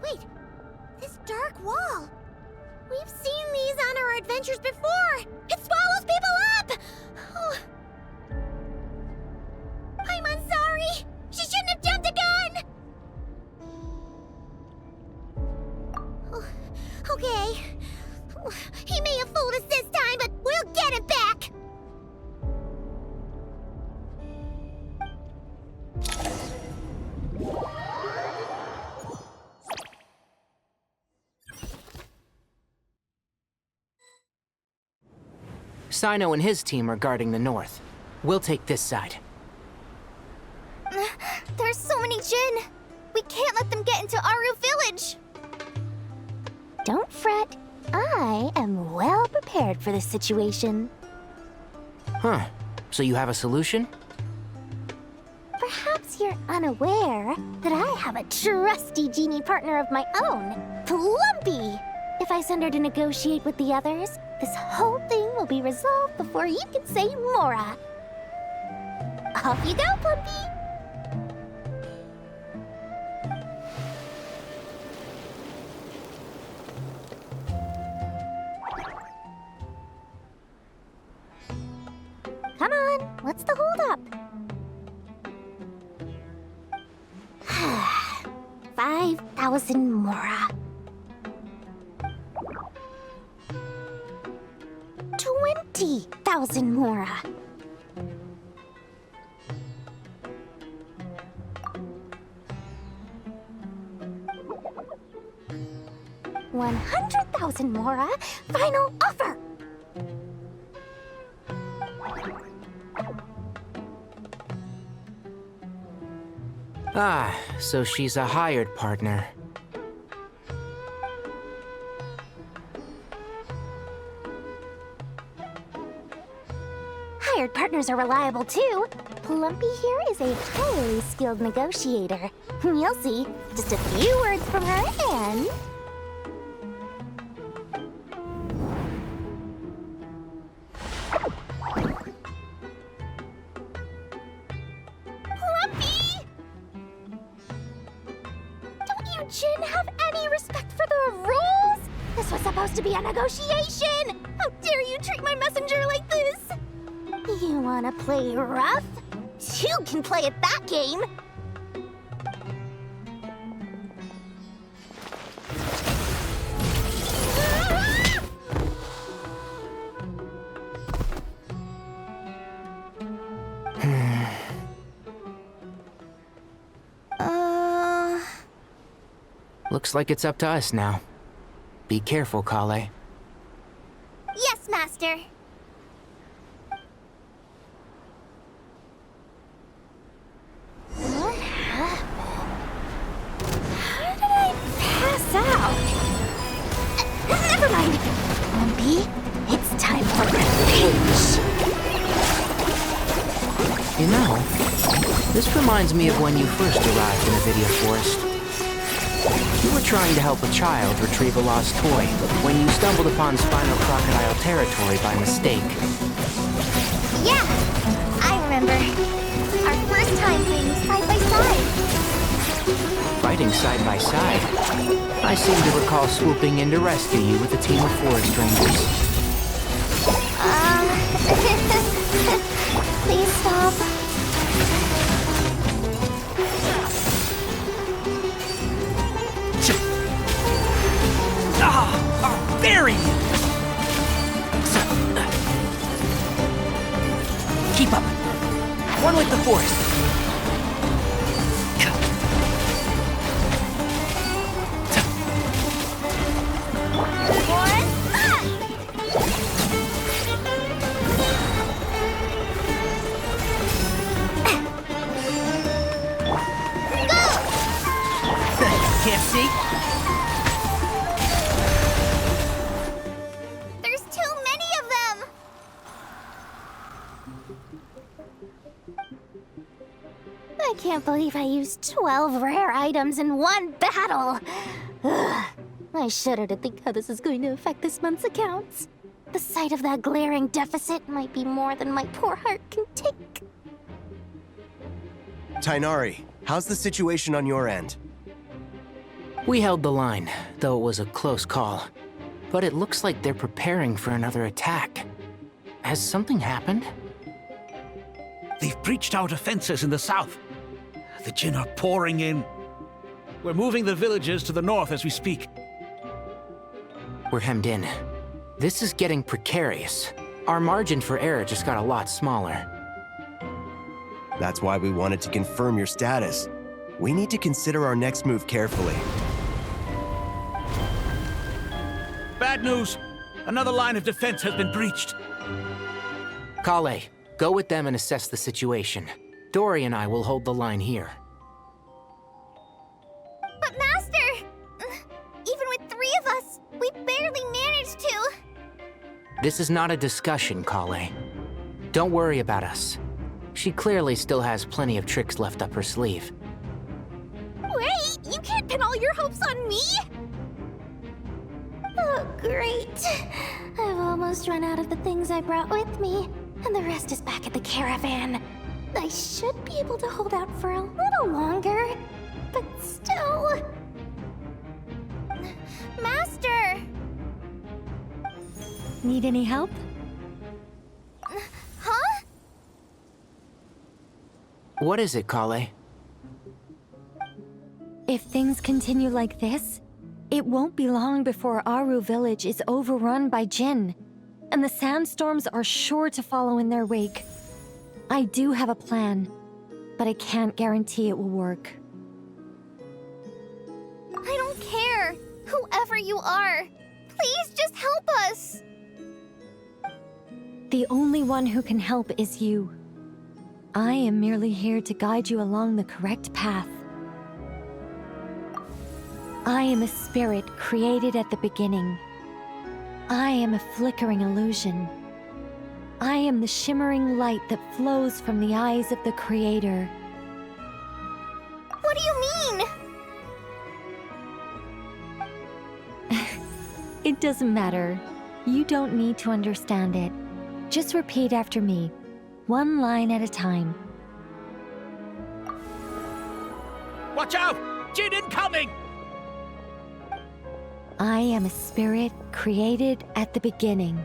Wait, this dark wall. We've seen these on our adventures before. It swallows people up! Oh. I'm sorry! She shouldn't have jumped the gun! Oh, okay. He may have fooled us this time, but we'll get it back! Sino and his team are guarding the north. We'll take this side. There's so many Jinn! We can't let them get into Aru Village! Don't fret. I am well prepared for this situation. Huh. So you have a solution? Perhaps you're unaware that I have a trusty genie partner of my own, Plumpy! If I send her to negotiate with the others, this whole thing will be resolved before you can say Mora. Off you go, Plumpy! Come on, what's the holdup? 5,000 Mora. 20,000 Mora. 100,000 Mora. Final offer. Ah, so she's a hired partner. Hired partners are reliable too. Plumpy here is a highly skilled negotiator. You'll see. Just a few words from her and... Plumpy! Don't you Jinn have any respect for the rules? This was supposed to be a negotiation! How dare you treat my messenger like this? You wanna play rough? You can play at that game! Looks like it's up to us now. Be careful, Kale. Yes, Master! What happened? How did I reminds me of when you first arrived in Avidia Forest. You were trying to help a child retrieve a lost toy when you stumbled upon Spinal Crocodile territory by mistake. Yeah, I remember. Our first time playing side by side. Fighting side by side? I seem to recall swooping in to rescue you with a team of forest rangers. Please stop. Very! Keep up. One with the force. Can't see? There's too many of them! I can't believe I used 12 rare items in one battle! Ugh. I shudder to think how this is going to affect this month's accounts. The sight of that glaring deficit might be more than my poor heart can take. Tighnari, how's the situation on your end? We held the line, though it was a close call. But it looks like they're preparing for another attack. Has something happened? They've breached our defenses in the south. The Jinn are pouring in. We're moving the villagers to the north as we speak. We're hemmed in. This is getting precarious. Our margin for error just got a lot smaller. That's why we wanted to confirm your status. We need to consider our next move carefully. Bad news! Another line of defense has been breached. Kale, go with them and assess the situation. Dory and I will hold the line here. But Master! Even with 3 of us, we barely managed to. This is not a discussion, Kale. Don't worry about us. She clearly still has plenty of tricks left up her sleeve. Wait, you can't pin all your hopes on me? Oh, great. I've almost run out of the things I brought with me, and the rest is back at the caravan. I should be able to hold out for a little longer, but still... Master! Need any help? Huh? What is it, Kale? If things continue like this, it won't be long before Aru village is overrun by Jinn, and the sandstorms are sure to follow in their wake. I do have a plan, but I can't guarantee it will work. I don't care, whoever you are. Please just help us. The only one who can help is you. I am merely here to guide you along the correct path. I am a spirit created at the beginning. I am a flickering illusion. I am the shimmering light that flows from the eyes of the Creator. What do you mean? It doesn't matter. You don't need to understand it. Just repeat after me, one line at a time. Watch out! Jinn incoming! I am a spirit created at the beginning.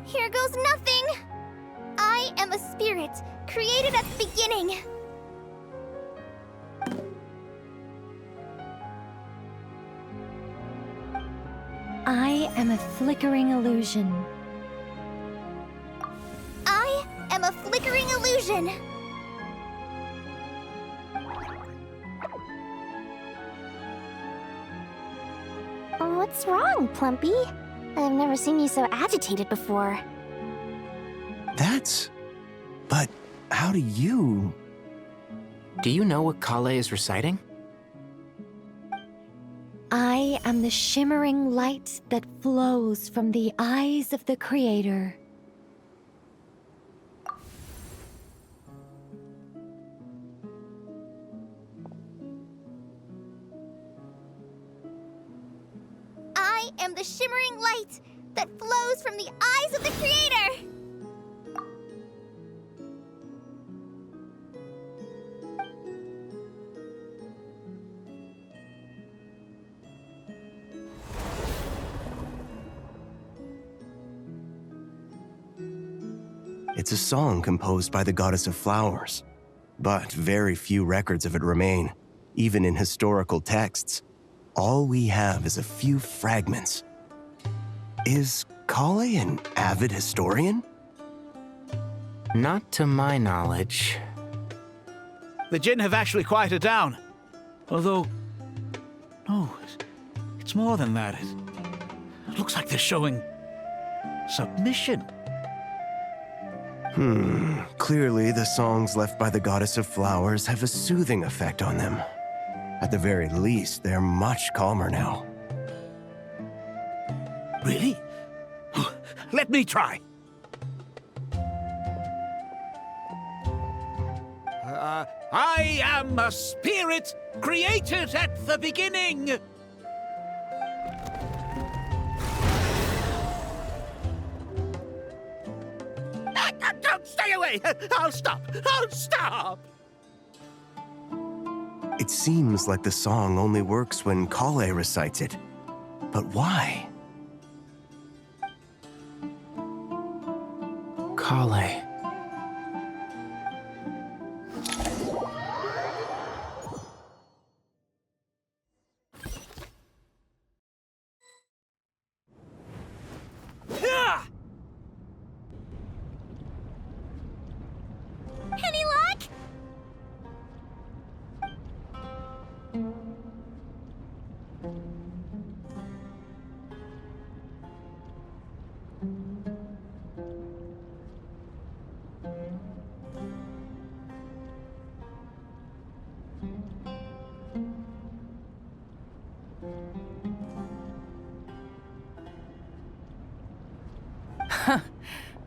Here goes nothing! I am a spirit created at the beginning. I am a flickering illusion. I am a flickering illusion. What's wrong, Plumpy? I've never seen you so agitated before. But how do you... Do you know what Kale is reciting? I am the shimmering light that flows from the eyes of the Creator. am the shimmering light that flows from the eyes of the Creator! It's a song composed by the goddess of flowers, but very few records of it remain, even in historical texts. All we have is a few fragments. Is Kale an avid historian? Not to my knowledge. The Jinn have actually quieted down. Although, no, it's more than that. It looks like they're showing submission. Clearly the songs left by the goddess of flowers have a soothing effect on them. At the very least, they're much calmer now. Really? Let me try. I am a spirit created at the beginning. Don't stay away! I'll stop! I'll stop! It seems like the song only works when Kale recites it. But why? Kale. Any luck?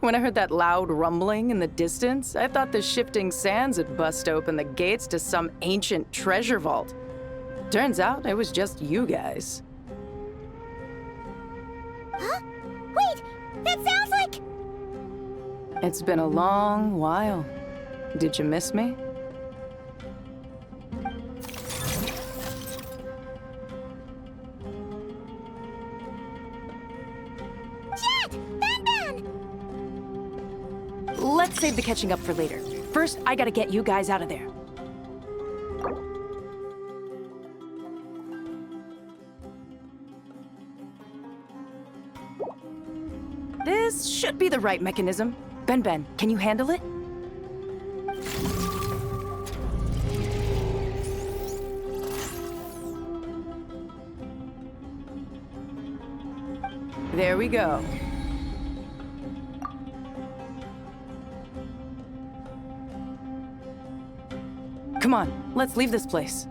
When I heard that loud rumbling in the distance, I thought the shifting sands had bust open the gates to some ancient treasure vault. Turns out it was just you guys. Huh? Wait! That sounds like... It's been a long while. Did you miss me? Let's save the catching up for later. First, I gotta get you guys out of there. This should be the right mechanism. Ben, can you handle it? There we go. Come on, let's leave this place.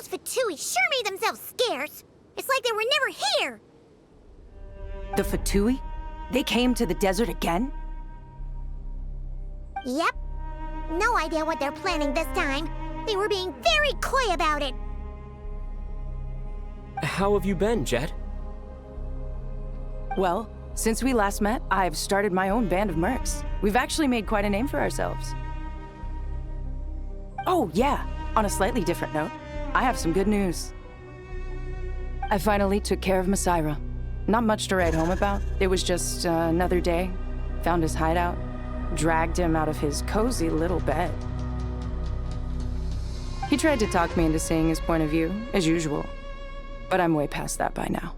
Fatui sure made themselves scarce. It's like they were never here. The Fatui? They came to the desert again? Yep. No idea what they're planning this time. They were being very coy about it. How have you been, Jet? Well, since we last met, I've started my own band of mercs. We've actually made quite a name for ourselves. Oh, yeah. On a slightly different note, I have some good news. I finally took care of Masaira. Not much to write home about. It was just another day. Found his hideout. Dragged him out of his cozy little bed. He tried to talk me into seeing his point of view, as usual. But I'm way past that by now.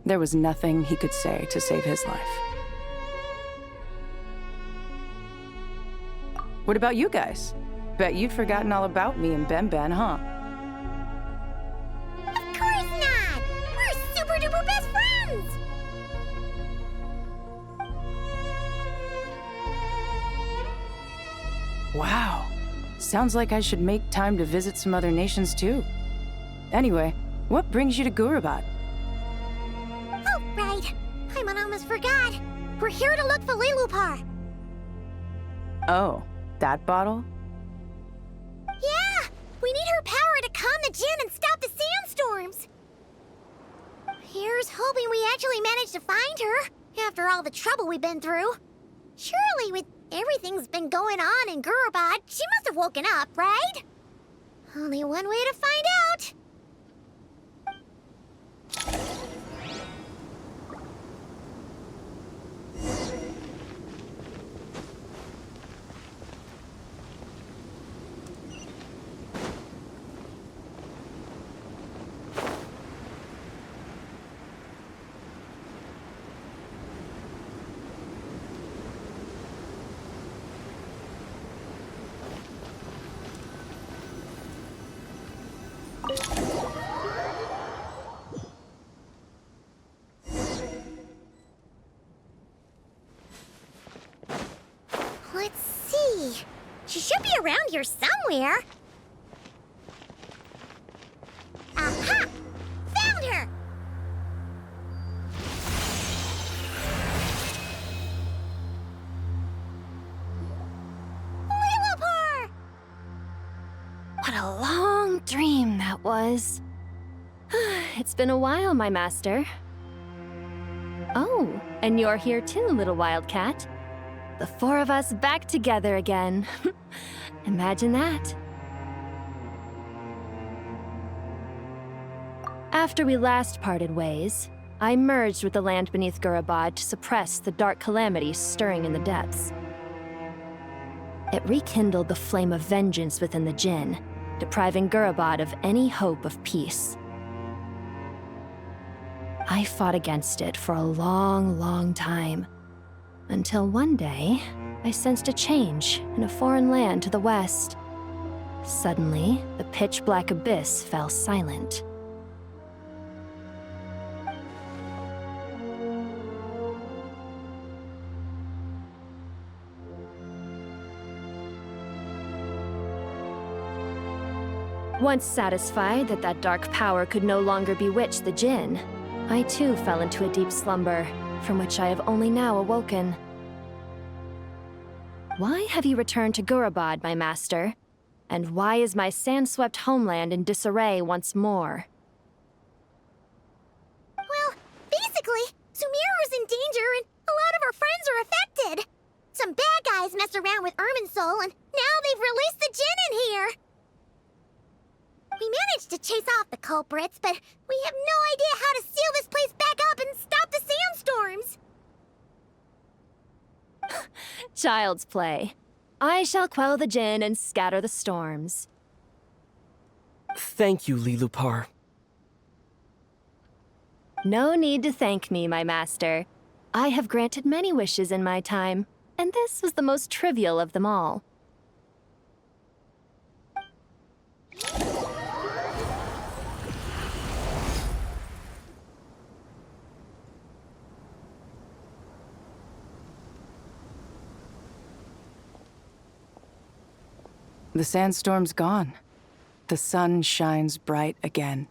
There was nothing he could say to save his life. What about you guys? Bet you'd forgotten all about me and Ben, huh? Of course not! We're super duper best friends! Wow. Sounds like I should make time to visit some other nations too. Anyway, what brings you to Gurabat? Oh, right. Paimon almost forgot. We're here to look for Lilupar. Oh, that bottle? Yeah! We need her power to calm the Jinn and stop the sandstorms. Here's hoping we actually manage to find her, after all the trouble we've been through. Surely, with everything's been going on in Gurabad, she must have woken up, right? Only one way to find out. Let's see. She should be around here somewhere. Aha! Found her! Lilupar! What a long dream that was. It's been a while, my master. Oh, and you're here too, little wildcat. The four of us back together again. Imagine that. After we last parted ways, I merged with the land beneath Gurabad to suppress the dark calamities stirring in the depths. It rekindled the flame of vengeance within the Jinn, depriving Gurabad of any hope of peace. I fought against it for a long, long time, until one day, I sensed a change in a foreign land to the west. Suddenly, the pitch-black abyss fell silent. Once satisfied that that dark power could no longer bewitch the Jinn, I too fell into a deep slumber, from which I have only now awoken. Why have you returned to Gurabad, my master? And why is my sand-swept homeland in disarray once more? Well, basically, Sumeru's in danger and a lot of our friends are affected. Some bad guys messed around with Irminsul and now they've released the Jinn in here. We managed to chase off the culprits, but we have no idea how to seal this place back up and stop the sandstorms. Child's play. I shall quell the Jinn and scatter the storms. Thank you, Lilupar. No need to thank me, my master. I have granted many wishes in my time, and this was the most trivial of them all. The sandstorm's gone. The sun shines bright again.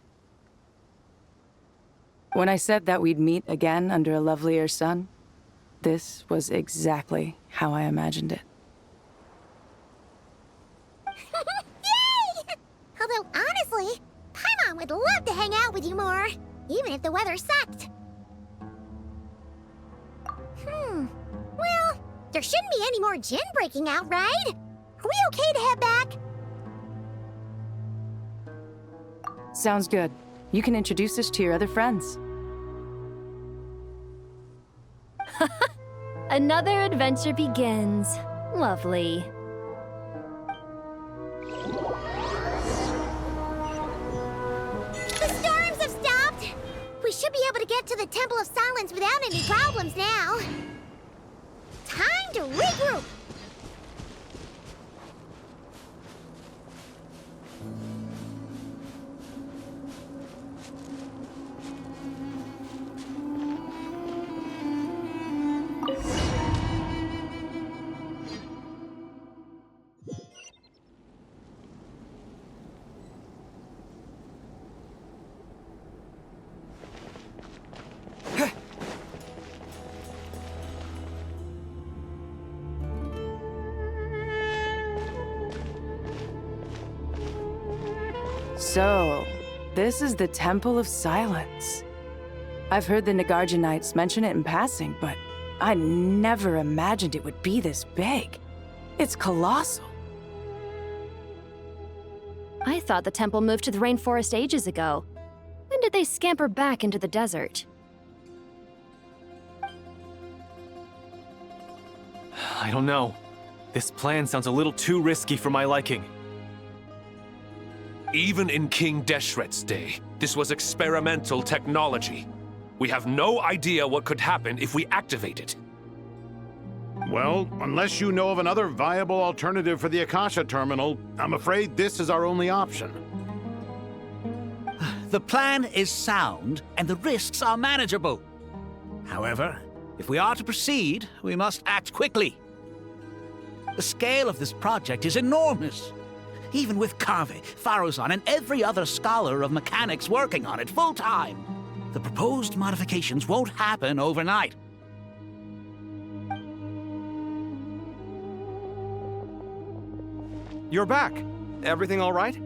When I said that we'd meet again under a lovelier sun, this was exactly how I imagined it. Yay! Although, honestly, Paimon would love to hang out with you more, even if the weather sucked. Well, there shouldn't be any more Jinn breaking out, right? Are we okay to head back? Sounds good. You can introduce us to your other friends. Another adventure begins. Lovely. The storms have stopped! We should be able to get to the Temple of Silence without any problems now. Time to regroup! So, this is the Temple of Silence. I've heard the Nagarjanites mention it in passing, but I never imagined it would be this big. It's colossal. I thought the temple moved to the rainforest ages ago. When did they scamper back into the desert? I don't know. This plan sounds a little too risky for my liking. Even in King Deshret's day, this was experimental technology. We have no idea what could happen if we activate it. Well, unless you know of another viable alternative for the Akasha terminal, I'm afraid this is our only option. The plan is sound, and the risks are manageable. However, if we are to proceed, we must act quickly. The scale of this project is enormous. Even with Kave, Faruzan, and every other scholar of mechanics working on it full-time, the proposed modifications won't happen overnight. You're back. Everything all right?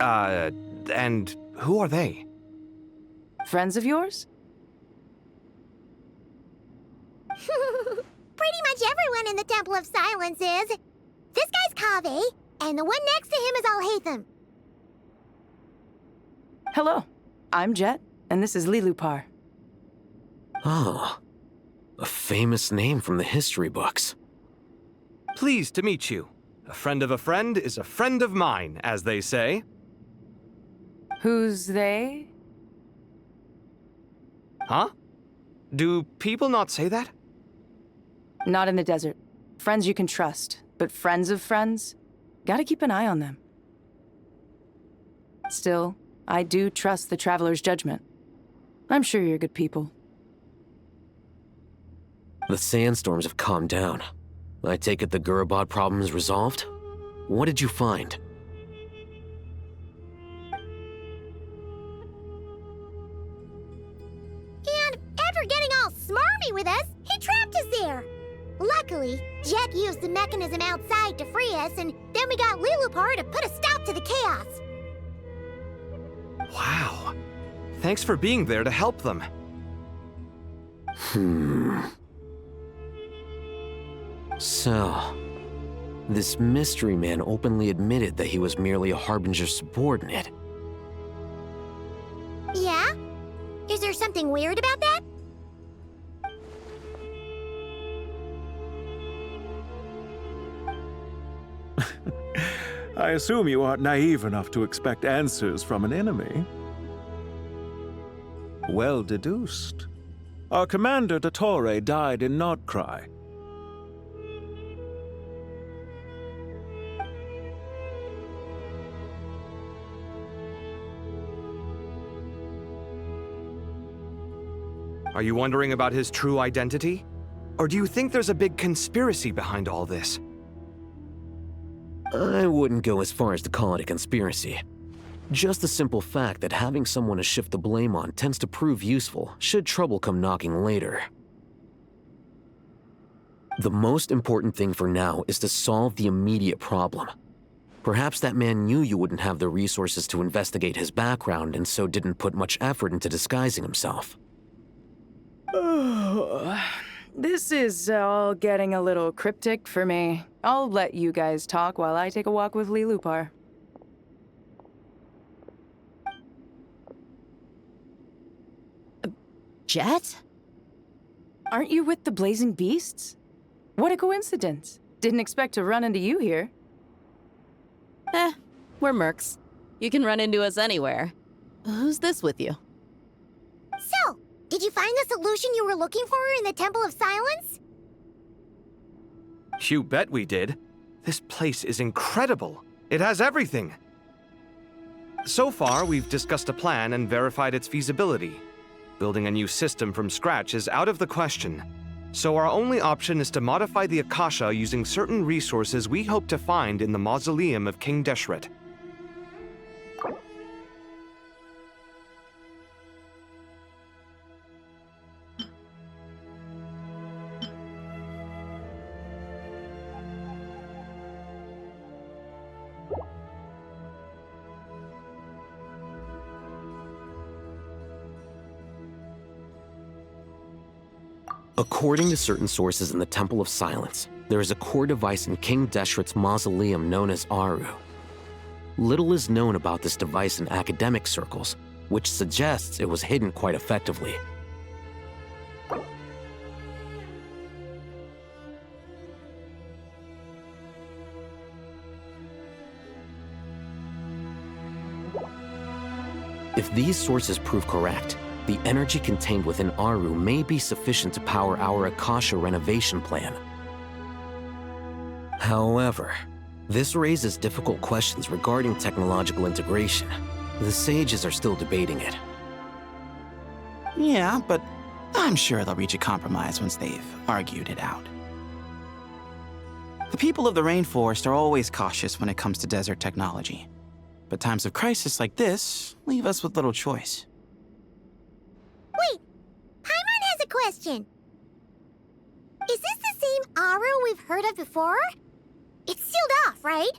And who are they? Friends of yours? Pretty much everyone in the Temple of Silence is. This guy's Kave, and the one next to him is Alhaitham. Hello, I'm Jet, and this is Lilupar. Oh, a famous name from the history books. Pleased to meet you. A friend of a friend is a friend of mine, as they say. Who's they? Huh? Do people not say that? Not in the desert. Friends you can trust, but friends of friends? Gotta keep an eye on them. Still, I do trust the Traveler's judgment. I'm sure you're good people. The sandstorms have calmed down. I take it the Gurubad problem is resolved? What did you find? And after getting all smarmy with us, he trapped us there. Luckily, Jet used the mechanism outside to free us, and then we got Lilupar to put a stop to the chaos. Wow. Thanks for being there to help them. So, this mystery man openly admitted that he was merely a Harbinger subordinate. Yeah? Is there something weird about that? I assume you aren't naive enough to expect answers from an enemy. Well deduced. Our commander, Dottore, died in Nod Krai. Are you wondering about his true identity? Or do you think there's a big conspiracy behind all this? I wouldn't go as far as to call it a conspiracy. Just the simple fact that having someone to shift the blame on tends to prove useful should trouble come knocking later. The most important thing for now is to solve the immediate problem. Perhaps that man knew you wouldn't have the resources to investigate his background and so didn't put much effort into disguising himself. This is all getting a little cryptic for me. I'll let you guys talk while I take a walk with Lilupar. jet? Aren't you with the Blazing Beasts? What a coincidence. Didn't expect to run into you here. We're mercs. You can run into us anywhere. Who's this with you? So, did you find the solution you were looking for in the Temple of Silence? You bet we did. This place is incredible. It has everything. So far, we've discussed a plan and verified its feasibility. Building a new system from scratch is out of the question. So our only option is to modify the Akasha using certain resources we hope to find in the mausoleum of King Deshret. According to certain sources in the Temple of Silence, there is a core device in King Deshret's mausoleum known as Aru. Little is known about this device in academic circles, which suggests it was hidden quite effectively. If these sources prove correct, the energy contained within Aru may be sufficient to power our Akasha renovation plan. However, this raises difficult questions regarding technological integration. The sages are still debating it. Yeah, but I'm sure they'll reach a compromise once they've argued it out. The people of the rainforest are always cautious when it comes to desert technology. But times of crisis like this leave us with little choice. Wait, Paimon has a question. Is this the same Aru we've heard of before? It's sealed off, right?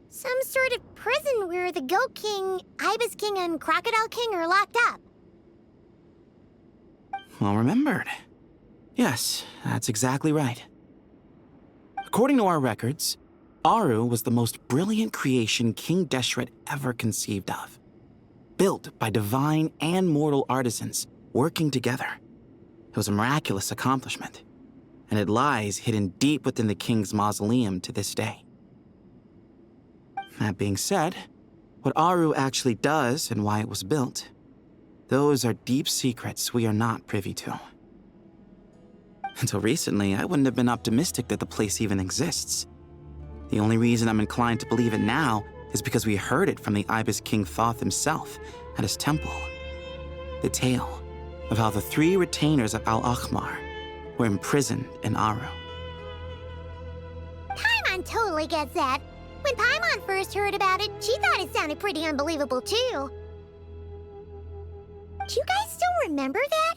Some sort of prison where the Goat King, Ibis King, and Crocodile King are locked up. Well remembered. Yes, that's exactly right. According to our records, Aru was the most brilliant creation King Deshret ever conceived of. Built by divine and mortal artisans working together. It was a miraculous accomplishment, and it lies hidden deep within the king's mausoleum to this day. That being said, what Aru actually does and why it was built, those are deep secrets we are not privy to. Until recently, I wouldn't have been optimistic that the place even exists. The only reason I'm inclined to believe it now is because we heard it from the Ibis King Thoth himself at his temple. The tale of how the 3 retainers of Al-Akhmar were imprisoned in Aru. Paimon totally gets that. When Paimon first heard about it, she thought it sounded pretty unbelievable too. Do you guys still remember that?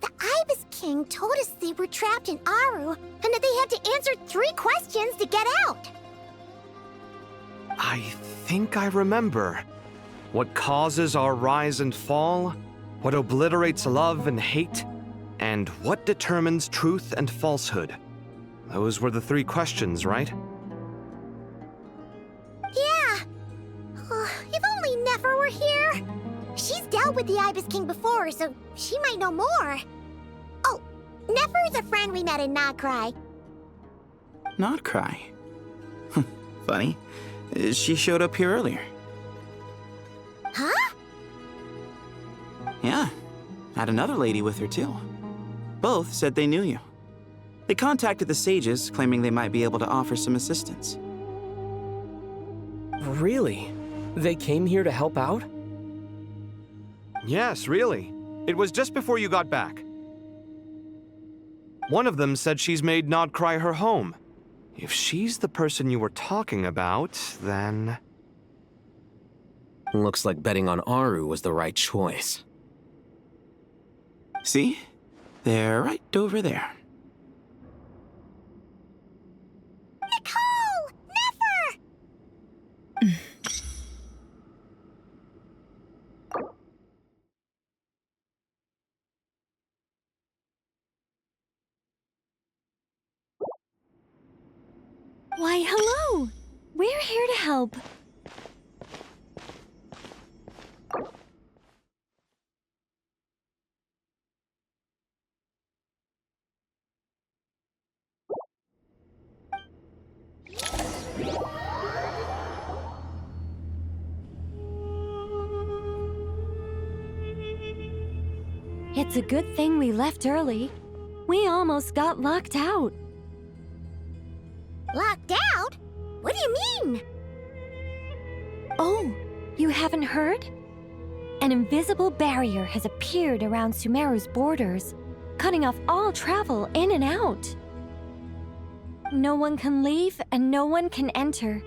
The Ibis King told us they were trapped in Aru and that they had to answer 3 questions to get out. I think I remember. What causes our rise and fall? What obliterates love and hate? And what determines truth and falsehood? Those were the 3 questions, right? Yeah. If only Nefer were here. She's dealt with the Ibis King before, so she might know more. Oh, Nefer is a friend we met in Nod Krai. Nod Krai? Funny. She showed up here earlier. Huh? Yeah. Had another lady with her too. Both said they knew you. They contacted the sages, claiming they might be able to offer some assistance. Really? They came here to help out? Yes, really. It was just before you got back. One of them said she's made Nod Krai her home. If she's the person you were talking about, then... Looks like betting on Aru was the right choice. See? They're right over there. Nicole! Nefer! Why, hello! We're here to help. It's a good thing we left early. We almost got locked out. Locked out? What do you mean? Oh, you haven't heard? An invisible barrier has appeared around Sumeru's borders, cutting off all travel in and out. No one can leave and no one can enter.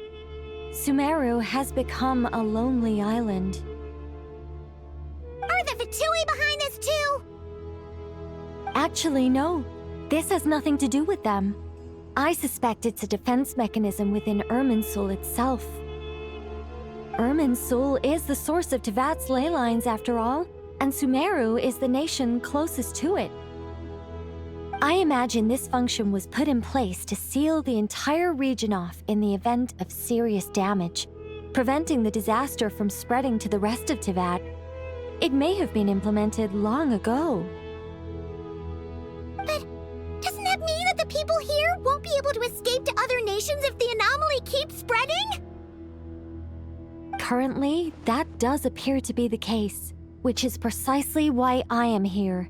Sumeru has become a lonely island. Are the Fatui behind this too? Actually, no. This has nothing to do with them. I suspect it's a defense mechanism within Irminsul itself. Irminsul is the source of Teyvat's ley lines after all, and Sumeru is the nation closest to it. I imagine this function was put in place to seal the entire region off in the event of serious damage, preventing the disaster from spreading to the rest of Teyvat. It may have been implemented long ago. But doesn't that mean that the people here won't be able to escape to other nations if the anomaly keeps spreading? Currently, that does appear to be the case, which is precisely why I am here.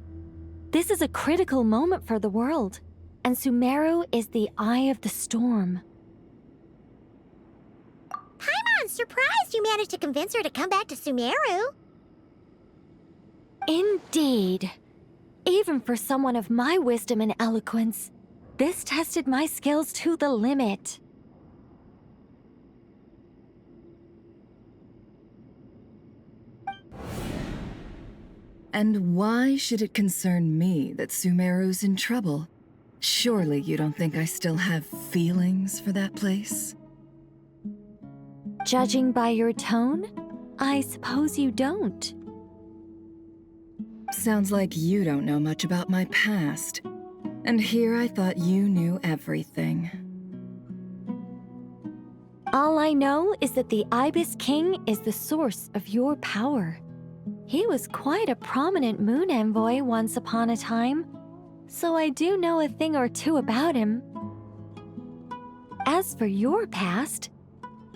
This is a critical moment for the world, and Sumeru is the eye of the storm. Paimon's surprised you managed to convince her to come back to Sumeru. Indeed. Even for someone of my wisdom and eloquence, this tested my skills to the limit. And why should it concern me that Sumeru's in trouble? Surely you don't think I still have feelings for that place? Judging by your tone, I suppose you don't. Sounds like you don't know much about my past. And here I thought you knew everything. All I know is that the Ibis King is the source of your power. He was quite a prominent moon envoy once upon a time, so I do know a thing or two about him. As for your past,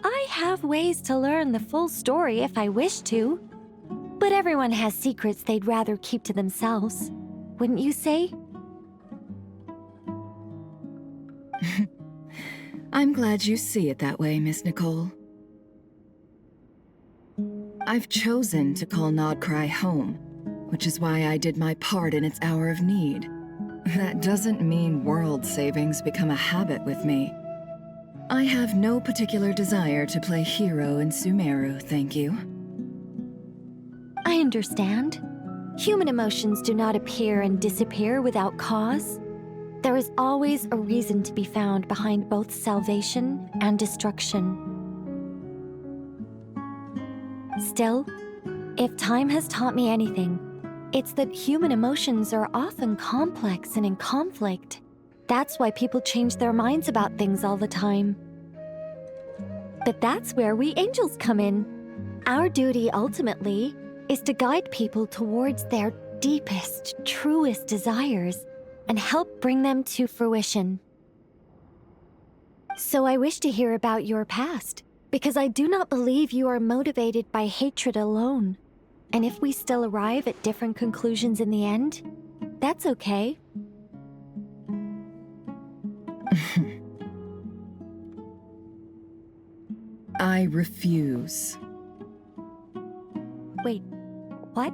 I have ways to learn the full story if I wish to, but everyone has secrets they'd rather keep to themselves, wouldn't you say? I'm glad you see it that way, Miss Nicole. I've chosen to call Nod Krai home, which is why I did my part in its hour of need. That doesn't mean world savings become a habit with me. I have no particular desire to play hero in Sumeru, thank you. I understand. Human emotions do not appear and disappear without cause. There is always a reason to be found behind both salvation and destruction. Still, if time has taught me anything, it's that human emotions are often complex and in conflict. That's why people change their minds about things all the time. But that's where we angels come in. Our duty, ultimately, is to guide people towards their deepest, truest desires and help bring them to fruition. So I wish to hear about your past, because I do not believe you are motivated by hatred alone. And if we still arrive at different conclusions in the end, that's okay. I refuse. Wait, what?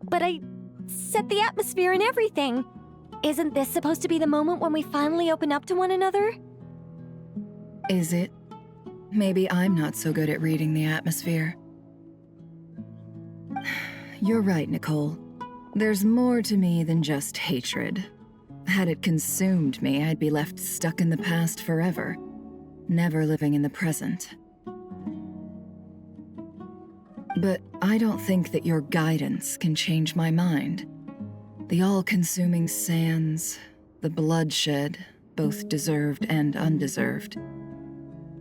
But I set the atmosphere and everything. Isn't this supposed to be the moment when we finally open up to one another? Is it? Maybe I'm not so good at reading the atmosphere. You're right, Nicole. There's more to me than just hatred. Had it consumed me, I'd be left stuck in the past forever, never living in the present. But I don't think that your guidance can change my mind. The all-consuming sands, the bloodshed, both deserved and undeserved.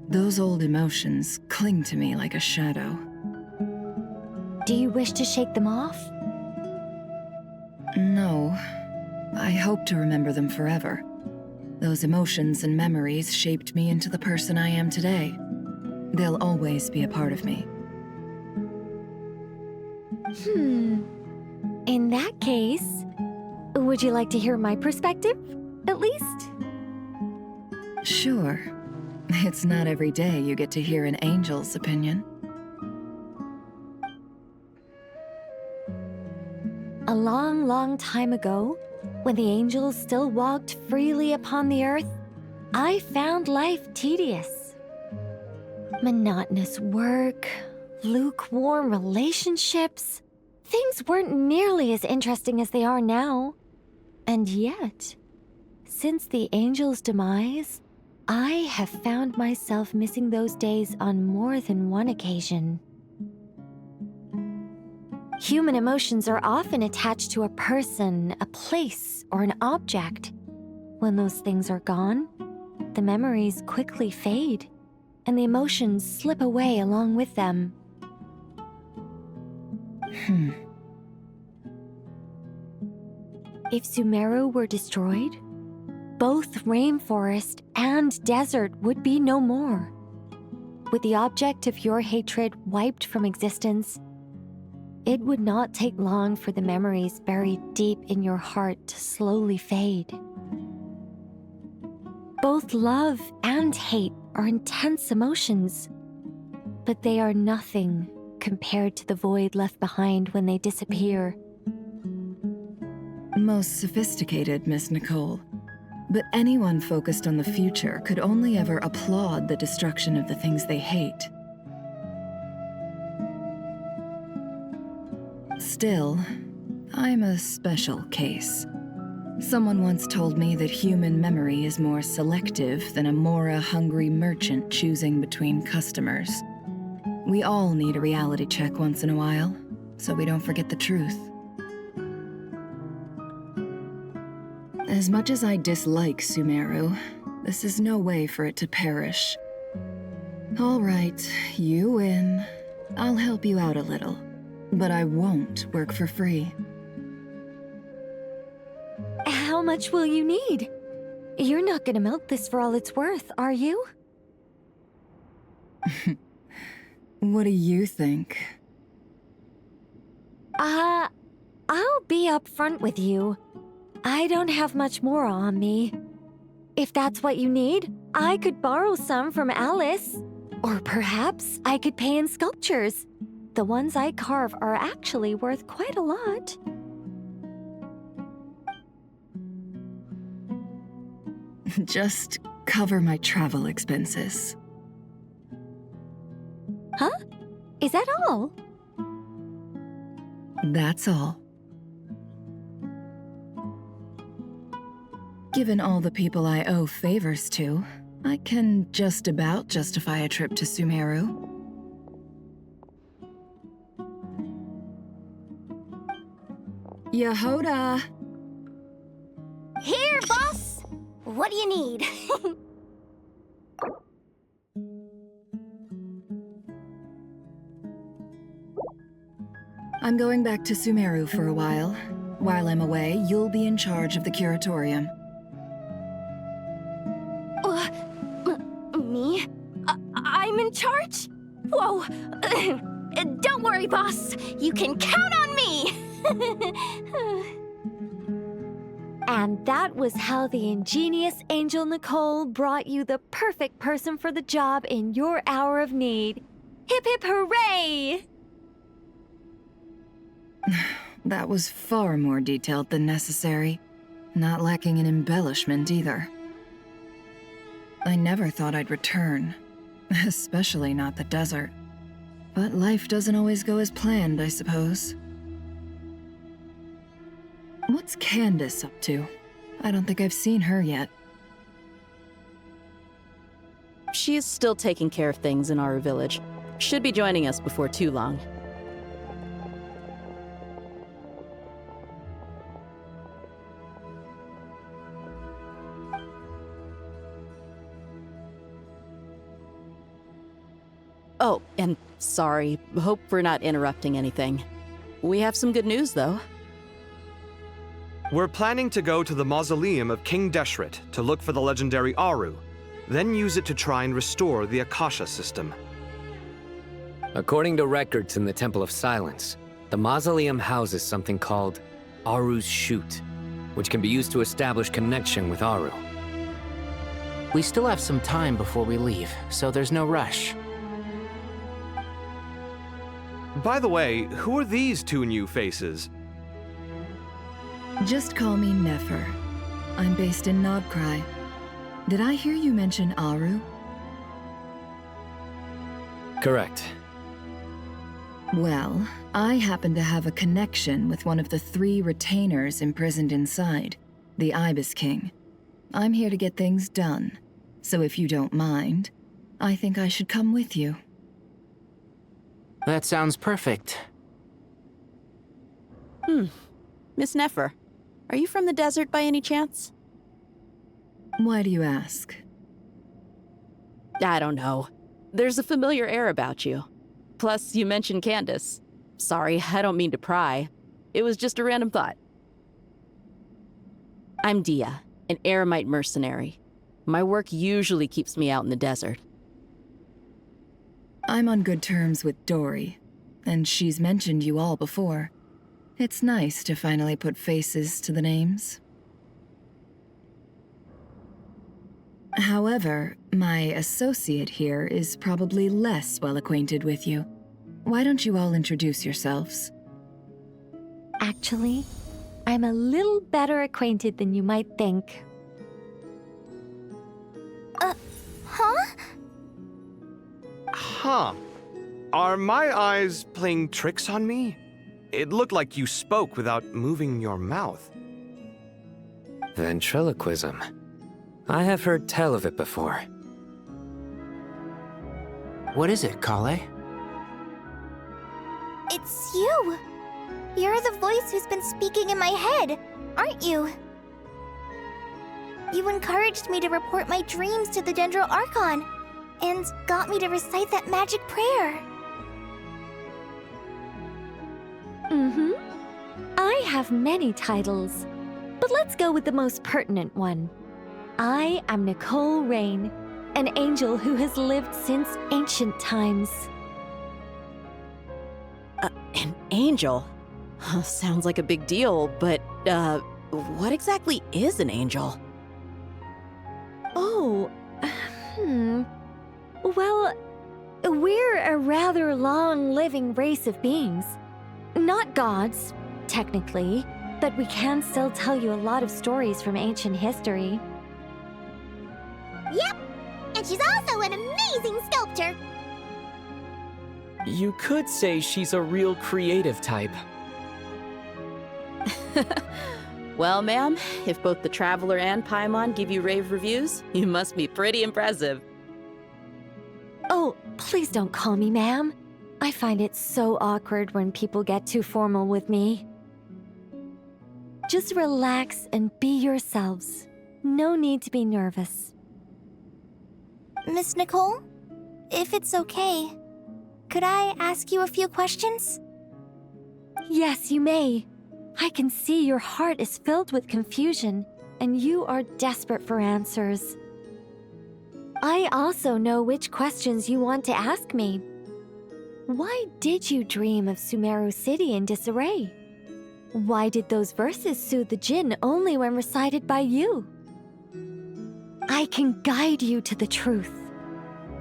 Those old emotions cling to me like a shadow. Do you wish to shake them off? No. I hope to remember them forever. Those emotions and memories shaped me into the person I am today. They'll always be a part of me. In that case, would you like to hear my perspective, at least? Sure. It's not every day you get to hear an angel's opinion. A long, long time ago, when the angels still walked freely upon the earth, I found life tedious. Monotonous work, lukewarm relationships. Things weren't nearly as interesting as they are now. And yet, since the angels' demise, I have found myself missing those days on more than one occasion. Human emotions are often attached to a person, a place, or an object. When those things are gone, the memories quickly fade, and the emotions slip away along with them. If Sumeru were destroyed, both rainforest and desert would be no more. With the object of your hatred wiped from existence, it would not take long for the memories buried deep in your heart to slowly fade. Both love and hate are intense emotions, but they are nothing compared to the void left behind when they disappear. Most sophisticated, Miss Nicole. But anyone focused on the future could only ever applaud the destruction of the things they hate. Still, I'm a special case. Someone once told me that human memory is more selective than a Mora-hungry merchant choosing between customers. We all need a reality check once in a while, so we don't forget the truth. As much as I dislike Sumeru, this is no way for it to perish. All right, you win. I'll help you out a little, but I won't work for free. How much will you need? You're not gonna milk this for all it's worth, are you? What do you think? I'll be upfront with you. I don't have much more on me. If that's what you need, I could borrow some from Alice. Or perhaps I could pay in sculptures. The ones I carve are actually worth quite a lot. Just cover my travel expenses. Huh? Is that all? That's all. Given all the people I owe favors to, I can just about justify a trip to Sumeru. Yehoda! Here, boss! What do you need? I'm going back to Sumeru for a while. While I'm away, you'll be in charge of the curatorium. Me? I'm in charge? Whoa! Don't worry, boss. You can count on me! And that was how the ingenious Angel Nicole brought you the perfect person for the job in your hour of need. Hip hip hooray! That was far more detailed than necessary, not lacking in embellishment either. I never thought I'd return, especially not the desert. But life doesn't always go as planned, I suppose. What's Candace up to? I don't think I've seen her yet. She is still taking care of things in our village. Should be joining us before too long. Oh, and sorry. Hope we're not interrupting anything. We have some good news, though. We're planning to go to the mausoleum of King Deshret to look for the legendary Aru, then use it to try and restore the Akasha system. According to records in the Temple of Silence, The mausoleum houses something called Aru's Chute, which can be used to establish connection with Aru. We still have some time before we leave, so there's no rush. By the way, who are these two new faces? Just call me Nefer. I'm based in Nod Krai. Did I hear you mention Aru? Correct. Well, I happen to have a connection with one of the 3 retainers imprisoned inside, the Ibis King. I'm here to get things done, so if you don't mind, I think I should come with you. That sounds perfect. Miss Nefer, are you from the desert by any chance? Why do you ask? I don't know. There's a familiar air about you. Plus, you mentioned Candace. Sorry, I don't mean to pry. It was just a random thought. I'm Dia, an eremite mercenary. My work usually keeps me out in the desert. I'm on good terms with Dory, and she's mentioned you all before. It's nice to finally put faces to the names. However, my associate here is probably less well acquainted with you. Why don't you all introduce yourselves? Actually, I'm a little better acquainted than you might think. Huh? Huh. Are my eyes playing tricks on me? It looked like you spoke without moving your mouth. Ventriloquism. I have heard tell of it before. What is it, Kale? It's you! You're the voice who's been speaking in my head, aren't you? You encouraged me to report my dreams to the Dendro Archon, and got me to recite that magic prayer. I have many titles, but let's go with the most pertinent one. I am Nicole Rain, an angel who has lived since ancient times. An angel? Sounds like a big deal, but, what exactly is an angel? Oh, Well, we're a rather long-living race of beings. Not gods, technically, but we can still tell you a lot of stories from ancient history. Yep! And she's also an amazing sculptor! You could say she's a real creative type. Well, ma'am, if both the Traveler and Paimon give you rave reviews, you must be pretty impressive. Oh, please don't call me ma'am. I find it so awkward when people get too formal with me. Just relax and be yourselves. No need to be nervous. Miss Nicole, if it's okay, could I ask you a few questions? Yes, you may. I can see your heart is filled with confusion, and you are desperate for answers. I also know which questions you want to ask me. Why did you dream of Sumeru City in disarray? Why did those verses soothe the Jinn only when recited by you? I can guide you to the truth,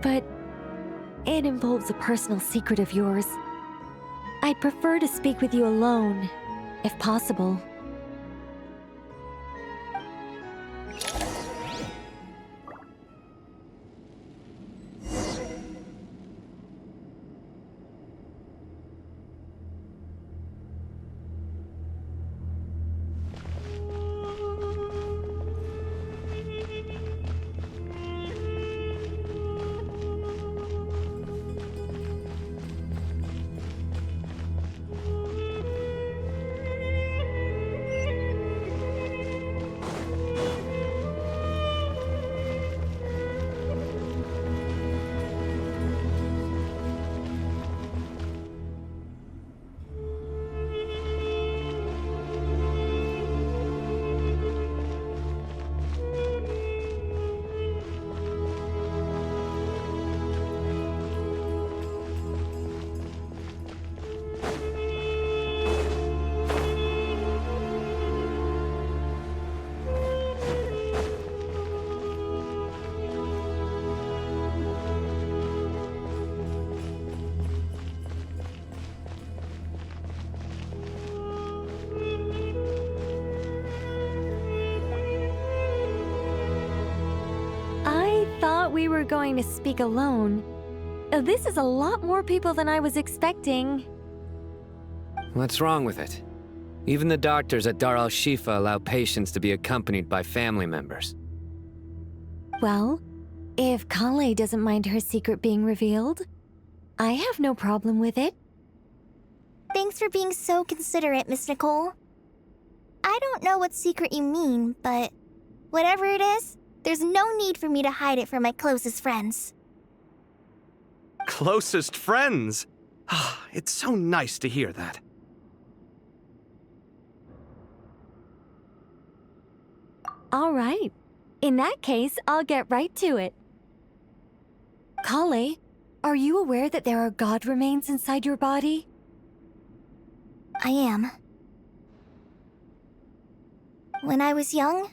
but it involves a personal secret of yours. I'd prefer to speak with you alone, if possible. were going to speak alone. This is a lot more people than I was expecting. What's wrong with it? Even the doctors at Dar al-Shifa allow patients to be accompanied by family members. Well, if Kale doesn't mind her secret being revealed, I have no problem with it. Thanks for being so considerate, Miss Nicole. I don't know what secret you mean, but whatever it is, there's no need for me to hide it from my closest friends. Closest friends? It's so nice to hear that. All right. In that case, I'll get right to it. Kale, are you aware that there are god remains inside your body? I am. When I was young,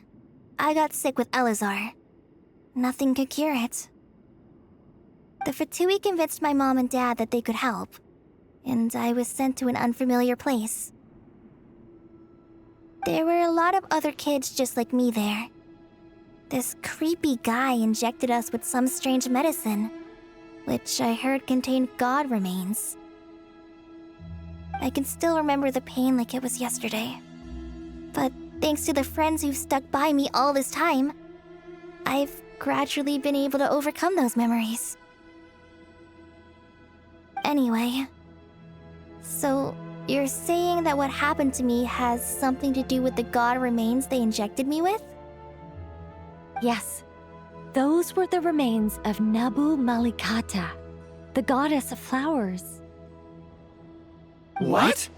I got sick with Elazar. Nothing could cure it. The Fatui convinced my mom and dad that they could help, and I was sent to an unfamiliar place. There were a lot of other kids just like me there. This creepy guy injected us with some strange medicine, which I heard contained god remains. I can still remember the pain like it was yesterday. But thanks to the friends who've stuck by me all this time, I've gradually been able to overcome those memories. Anyway, so you're saying that what happened to me has something to do with the god remains they injected me with? Yes. Those were the remains of Nabu Malikata, the goddess of flowers. What?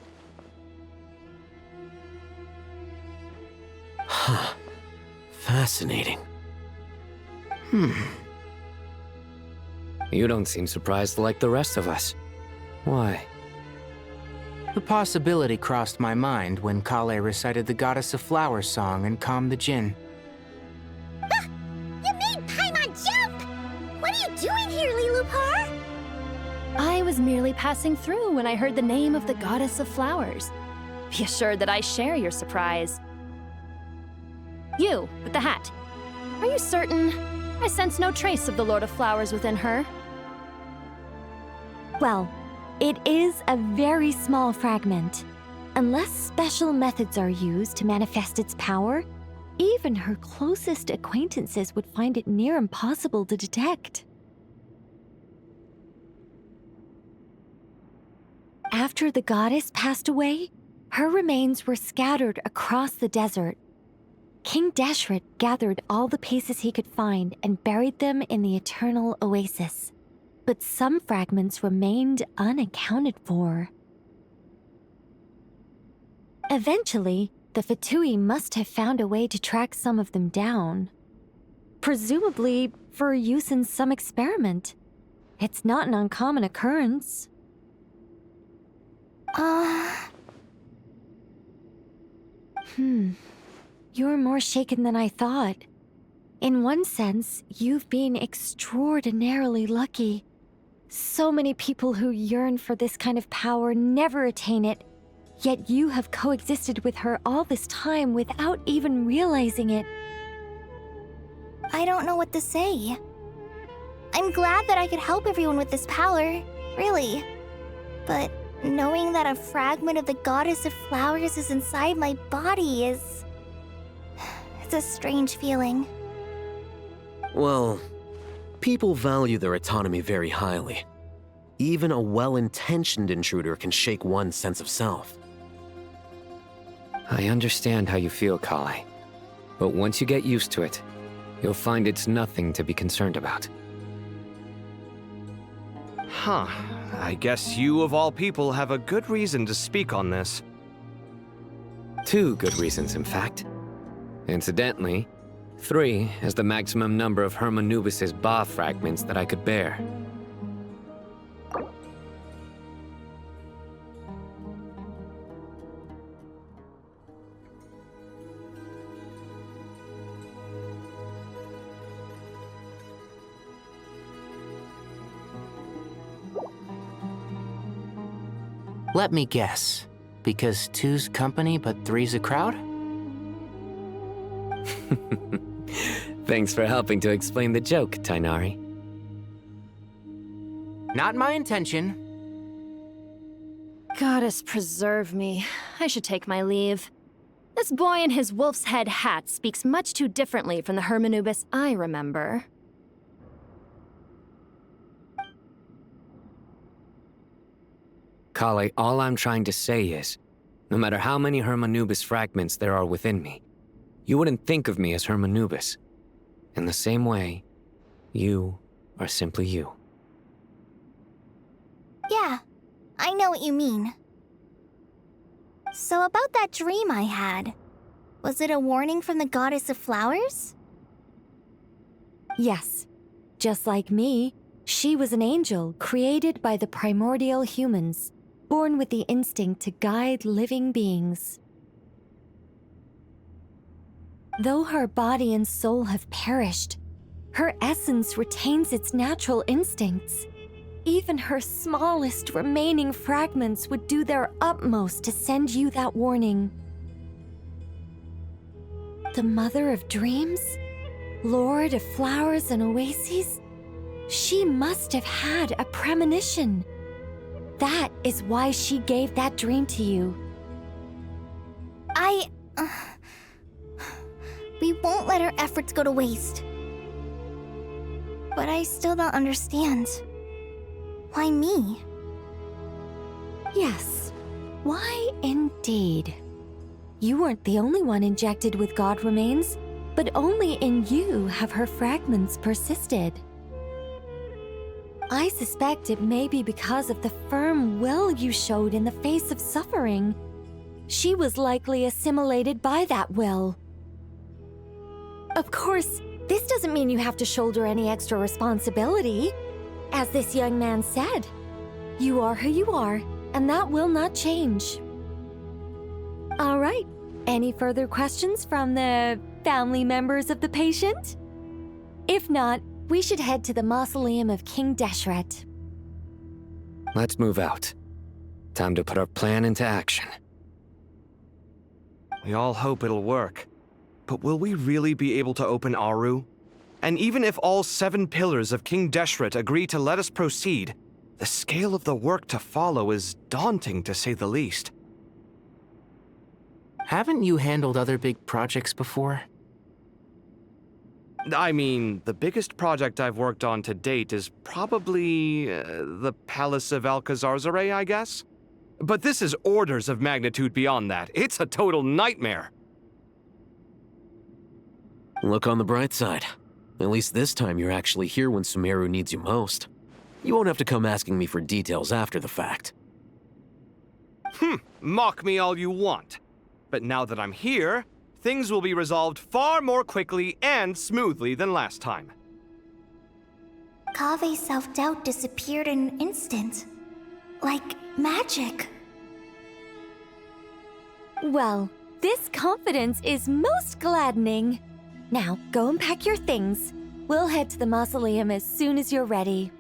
Huh. Fascinating. You don't seem surprised like the rest of us. Why? The possibility crossed my mind when Kale recited the Goddess of Flowers song and calmed the Jinn. Ah! You made Paimon jump! What are you doing here, Lilupar? I was merely passing through when I heard the name of the Goddess of Flowers. Be assured that I share your surprise. You, with the hat. Are you certain? I sense no trace of the Lord of Flowers within her. Well, it is a very small fragment. Unless special methods are used to manifest its power, even her closest acquaintances would find it near impossible to detect. After the goddess passed away, her remains were scattered across the desert. King Deshret gathered all the pieces he could find and buried them in the eternal oasis. But some fragments remained unaccounted for. Eventually, the Fatui must have found a way to track some of them down. Presumably for use in some experiment. It's not an uncommon occurrence. You're more shaken than I thought. In one sense, you've been extraordinarily lucky. So many people who yearn for this kind of power never attain it, yet you have coexisted with her all this time without even realizing it. I don't know what to say. I'm glad that I could help everyone with this power, really. But knowing that a fragment of the Goddess of Flowers is inside my body is... it's a strange feeling. Well, people value their autonomy very highly. Even a well-intentioned intruder can shake one's sense of self. I understand how you feel, Kale. But once you get used to it, you'll find it's nothing to be concerned about. Huh. I guess you, of all people, have a good reason to speak on this. 2 good reasons, in fact. Incidentally, 3 is the maximum number of Hermanubis' Ba fragments that I could bear. Let me guess. Because 2's company, but 3's a crowd? Thanks for helping to explain the joke, Tainari. Not my intention. Goddess preserve me. I should take my leave. This boy in his wolf's head hat speaks much too differently from the Hermanubis I remember. Kale, all I'm trying to say is, no matter how many Hermanubis fragments there are within me, you wouldn't think of me as Hermanubis. In the same way, you are simply you. Yeah, I know what you mean. So about that dream I had, was it a warning from the goddess of flowers? Yes. Just like me, she was an angel created by the primordial humans, born with the instinct to guide living beings. Though her body and soul have perished, her essence retains its natural instincts. Even her smallest remaining fragments would do their utmost to send you that warning. The Mother of Dreams? Lord of Flowers and Oases? She must have had a premonition. That is why she gave that dream to you. We won't let our efforts go to waste. But I still don't understand. Why me? Yes. Why indeed? You weren't the only one injected with god remains, but only in you have her fragments persisted. I suspect it may be because of the firm will you showed in the face of suffering. She was likely assimilated by that will. Of course, this doesn't mean you have to shoulder any extra responsibility. As this young man said, you are who you are, and that will not change. All right, any further questions from the family members of the patient? If not, we should head to the mausoleum of King Deshret. Let's move out. Time to put our plan into action. We all hope it'll work. But will we really be able to open Aru? And even if all 7 pillars of King Deshret agree to let us proceed, the scale of the work to follow is daunting, to say the least. Haven't you handled other big projects before? I mean, the biggest project I've worked on to date is probably the Palace of Alcazarzaray, I guess? But this is orders of magnitude beyond that. It's a total nightmare. Look on the bright side. At least this time you're actually here when Sumeru needs you most. You won't have to come asking me for details after the fact. Mock me all you want. But now that I'm here, things will be resolved far more quickly and smoothly than last time. Kave's self-doubt disappeared in an instant. Like magic. Well, this confidence is most gladdening. Now, go and pack your things. We'll head to the mausoleum as soon as you're ready.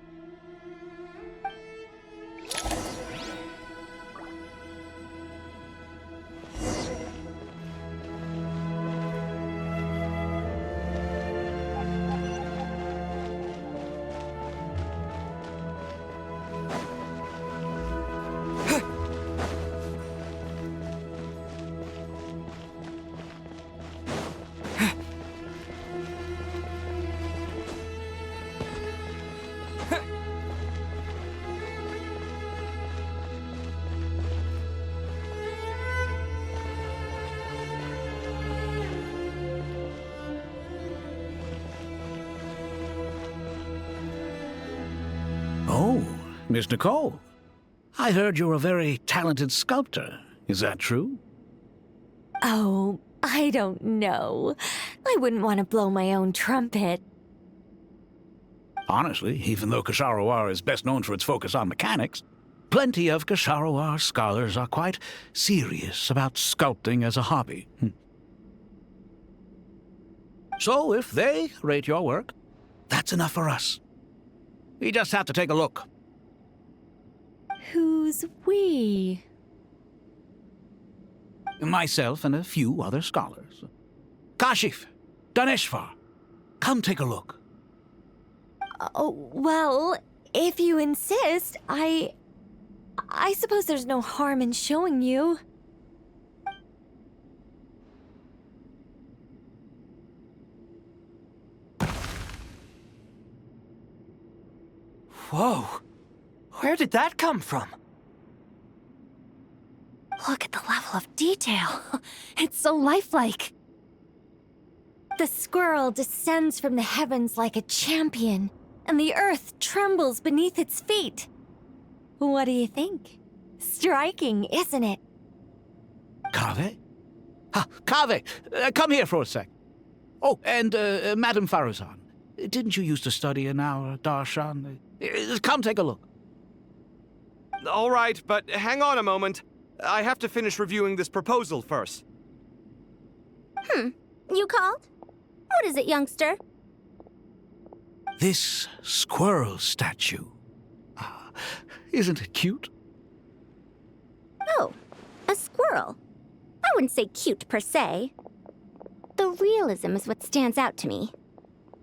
Oh, Miss Nicole. I heard you're a very talented sculptor. Is that true? Oh, I don't know. I wouldn't want to blow my own trumpet. Honestly, even though Kasharawar is best known for its focus on mechanics, plenty of Kasharawar scholars are quite serious about sculpting as a hobby. So if they rate your work, that's enough for us. We just have to take a look. Who's we? Myself and a few other scholars. Kashif, Daneshvar, come take a look. Oh, well, If you insist, I suppose there's no harm in showing you. Whoa! Where did that come from? Look at the level of detail. It's so lifelike. The squirrel descends from the heavens like a champion, and the earth trembles beneath its feet. What do you think? Striking, isn't it? Cade? Ah, Cade! Come here for a sec. Oh, and Madame Faruzan, didn't you used to study in our darshan? Come take a look. All right, but hang on a moment. I have to finish reviewing this proposal first. You called? What is it, youngster? This squirrel statue. Isn't it cute? Oh, a squirrel. I wouldn't say cute per se. The realism is what stands out to me.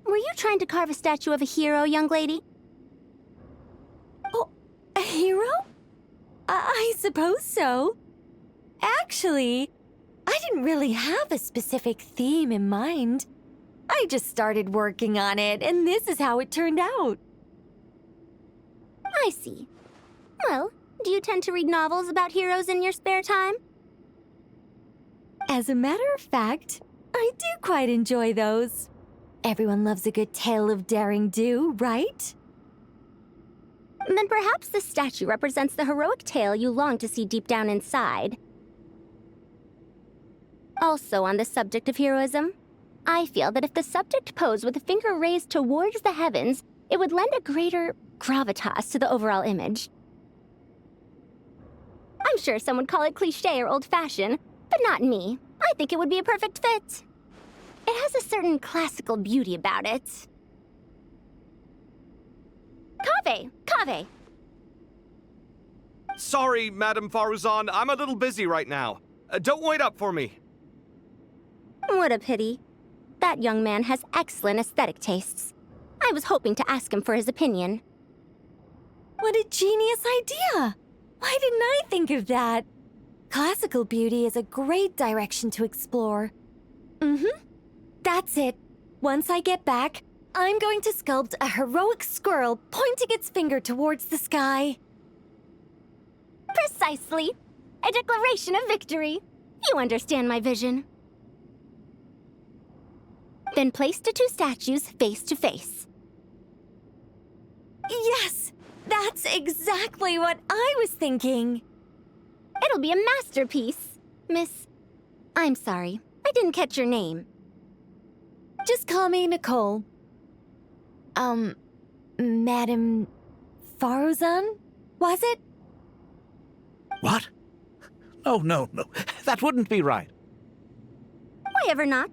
Were you trying to carve a statue of a hero, young lady? Oh, a hero? I suppose so. Actually, I didn't really have a specific theme in mind. I just started working on it, and this is how it turned out. I see. Well, do you tend to read novels about heroes in your spare time? As a matter of fact, I do quite enjoy those. Everyone loves a good tale of daring do, right? Then perhaps the statue represents the heroic tale you long to see deep down inside. Also, on the subject of heroism, I feel that if the subject posed with a finger raised towards the heavens, it would lend a greater gravitas to the overall image. I'm sure some would call it cliché or old-fashioned, but not me. I think it would be a perfect fit. It has a certain classical beauty about it. Cave! Sorry, Madame Faruzan, I'm a little busy right now. Don't wait up for me. What a pity. That young man has excellent aesthetic tastes. I was hoping to ask him for his opinion. What a genius idea! Why didn't I think of that? Classical beauty is a great direction to explore. That's it. Once I get back, I'm going to sculpt a heroic squirrel pointing its finger towards the sky. Precisely. A declaration of victory. You understand my vision. Then place the two statues face to face. Yes! That's exactly what I was thinking. It'll be a masterpiece, Miss... I'm sorry, I didn't catch your name. Just call me Nicole. Madame Faruzan, was it? What? No. That wouldn't be right. Why ever not?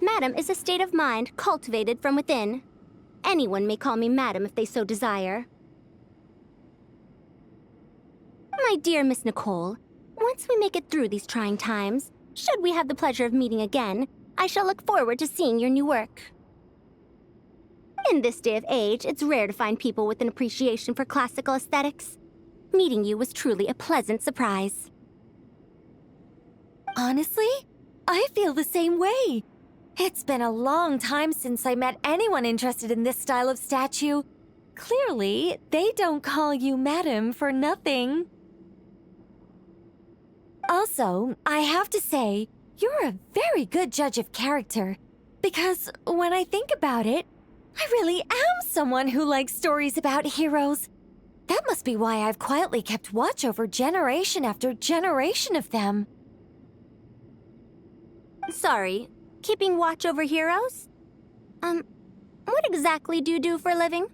Madam is a state of mind cultivated from within. Anyone may call me Madam if they so desire. My dear Miss Nicole, once we make it through these trying times, should we have the pleasure of meeting again, I shall look forward to seeing your new work. In this day of age, it's rare to find people with an appreciation for classical aesthetics. Meeting you was truly a pleasant surprise. Honestly, I feel the same way. It's been a long time since I met anyone interested in this style of statue. Clearly, they don't call you Madam for nothing. Also, I have to say, you're a very good judge of character. Because when I think about it, I really am someone who likes stories about heroes. That must be why I've quietly kept watch over generation after generation of them. Sorry, keeping watch over heroes? What exactly do you do for a living?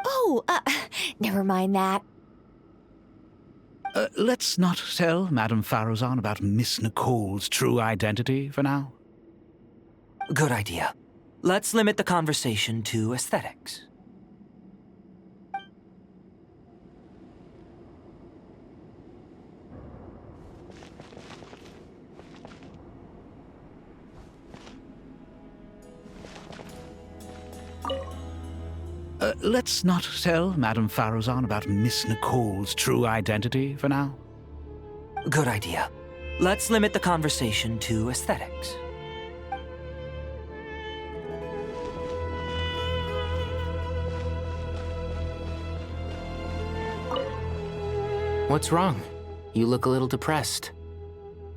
Oh, never mind that. Let's not tell Madame Faruzan about Miss Nicole's true identity for now. Good idea. Let's limit the conversation to aesthetics. Let's not tell Madame Farrozan about Miss Nicole's true identity for now. Good idea. Let's limit the conversation to aesthetics. What's wrong? You look a little depressed.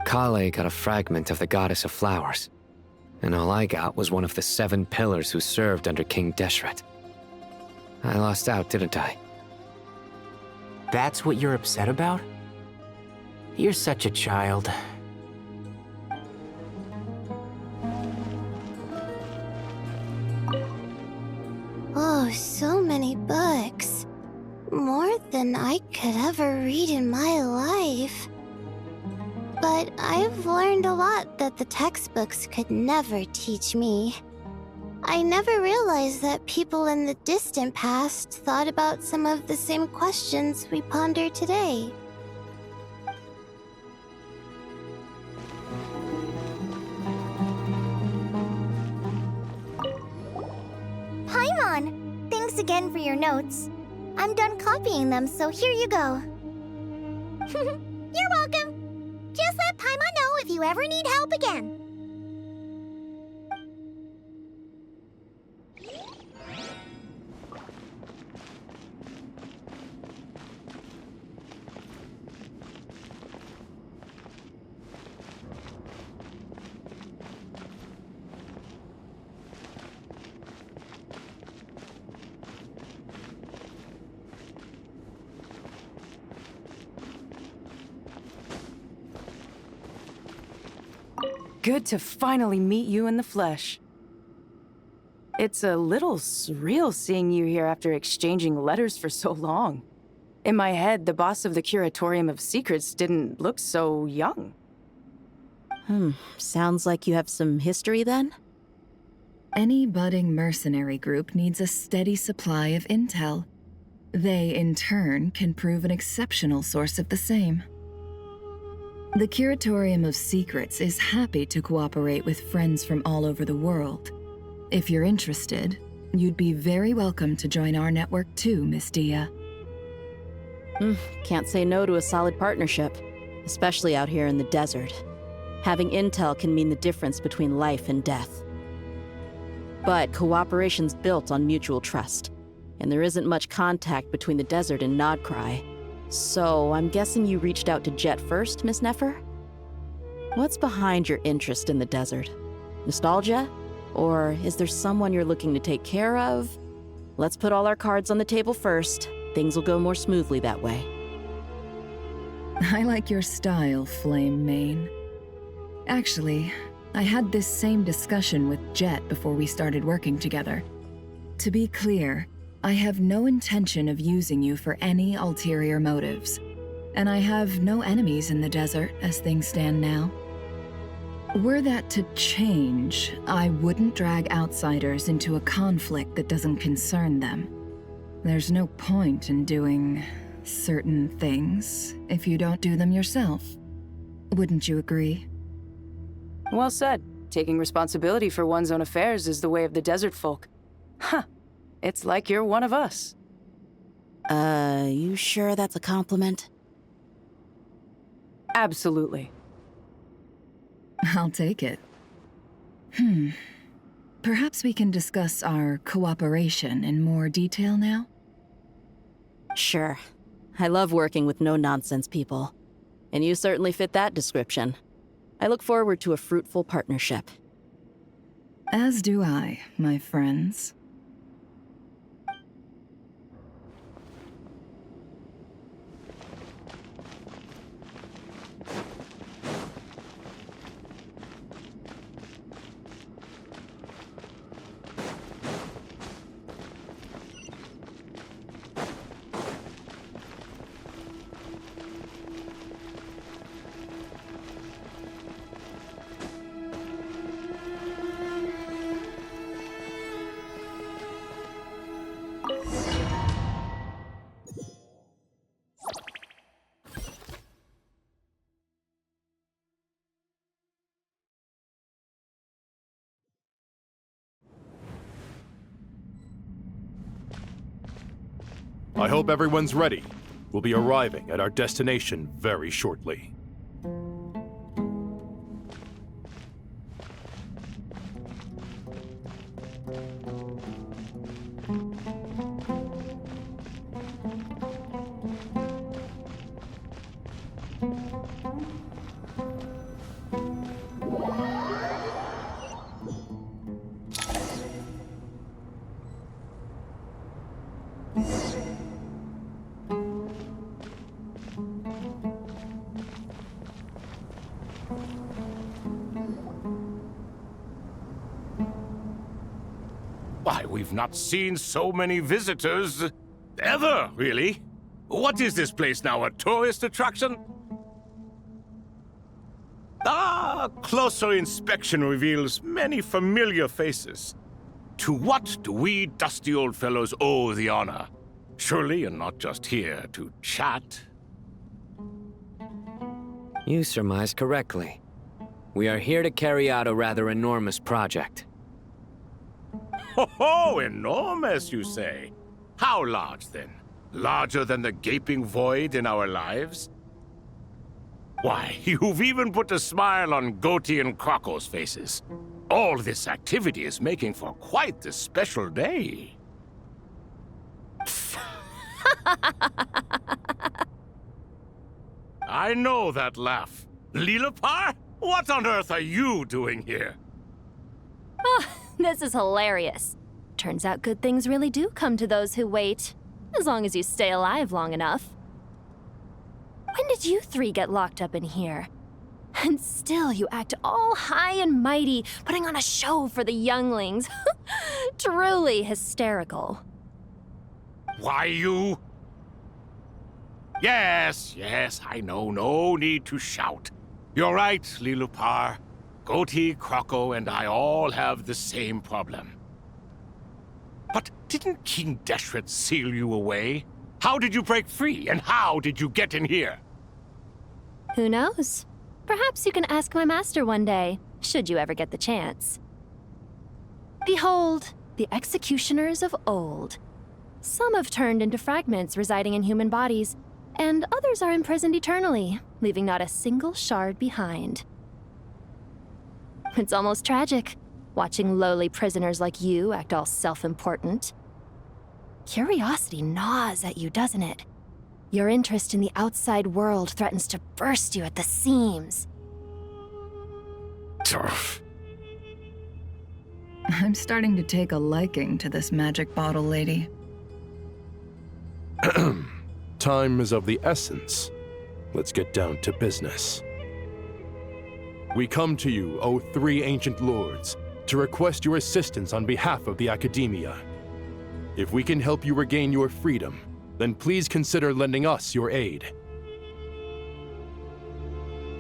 Kale got a fragment of the goddess of flowers, and all I got was one of the 7 pillars who served under King Deshret. I lost out, didn't I? That's what you're upset about? You're such a child. Oh, so many books. More than I could ever read in my life. But I've learned a lot that the textbooks could never teach me. I never realized that people in the distant past thought about some of the same questions we ponder today. Paimon! Thanks again for your notes. I'm done copying them, so here you go. You're welcome. Just let Paimon know if you ever need help again. Good to finally meet you in the flesh. It's a little surreal seeing you here after exchanging letters for so long. In my head, the boss of the Curatorium of Secrets didn't look so young. Sounds like you have some history then? Any budding mercenary group needs a steady supply of intel. They, in turn, can prove an exceptional source of the same. The Curatorium of Secrets is happy to cooperate with friends from all over the world. If you're interested, you'd be very welcome to join our network too, Miss Dia. Can't say no to a solid partnership, especially out here in the desert. Having intel can mean the difference between life and death. But cooperation's built on mutual trust, and there isn't much contact between the desert and Nod Krai. So, I'm guessing you reached out to Jet first, Miss Nefer? What's behind your interest in the desert? Nostalgia? Or is there someone you're looking to take care of? Let's put all our cards on the table first. Things will go more smoothly that way. I like your style, Flame Mane. Actually, I had this same discussion with Jet before we started working together. To be clear, I have no intention of using you for any ulterior motives, and I have no enemies in the desert as things stand now. Were that to change, I wouldn't drag outsiders into a conflict that doesn't concern them. There's no point in doing certain things if you don't do them yourself. Wouldn't you agree? Well said. Taking responsibility for one's own affairs is the way of the desert folk. Huh. It's like you're one of us. You sure that's a compliment? Absolutely. I'll take it. Perhaps we can discuss our cooperation in more detail now? Sure. I love working with no-nonsense people. And you certainly fit that description. I look forward to a fruitful partnership. As do I, my friends. I hope everyone's ready. We'll be arriving at our destination very shortly. Why, we've not seen so many visitors ever, really. What is this place now, a tourist attraction? Ah, closer inspection reveals many familiar faces. To what do we dusty old fellows owe the honor? Surely you're not just here to chat. You surmise correctly. We are here to carry out a rather enormous project. Ho-ho! Enormous, you say? How large, then? Larger than the gaping void in our lives? Why, you've even put a smile on Goatee and Crocco's faces. All this activity is making for quite the special day. I know that laugh. Lilipar? What on earth are you doing here? Oh, this is hilarious. Turns out good things really do come to those who wait, as long as you stay alive long enough. When did you three get locked up in here? And still you act all high and mighty, putting on a show for the younglings. Truly hysterical. Why, you... Yes, I know. No need to shout. You're right, Lilipar. Goatee, Crocco, and I all have the same problem. But didn't King Deshret seal you away? How did you break free, and how did you get in here? Who knows? Perhaps you can ask my master one day, should you ever get the chance. Behold, the executioners of old. Some have turned into fragments residing in human bodies, and others are imprisoned eternally, leaving not a single shard behind. It's almost tragic, watching lowly prisoners like you act all self-important. Curiosity gnaws at you, doesn't it? Your interest in the outside world threatens to burst you at the seams. I'm starting to take a liking to this magic bottle lady. Time is of the essence. Let's get down to business. We come to you, O three ancient lords, to request your assistance on behalf of the Academia. If we can help you regain your freedom, then please consider lending us your aid.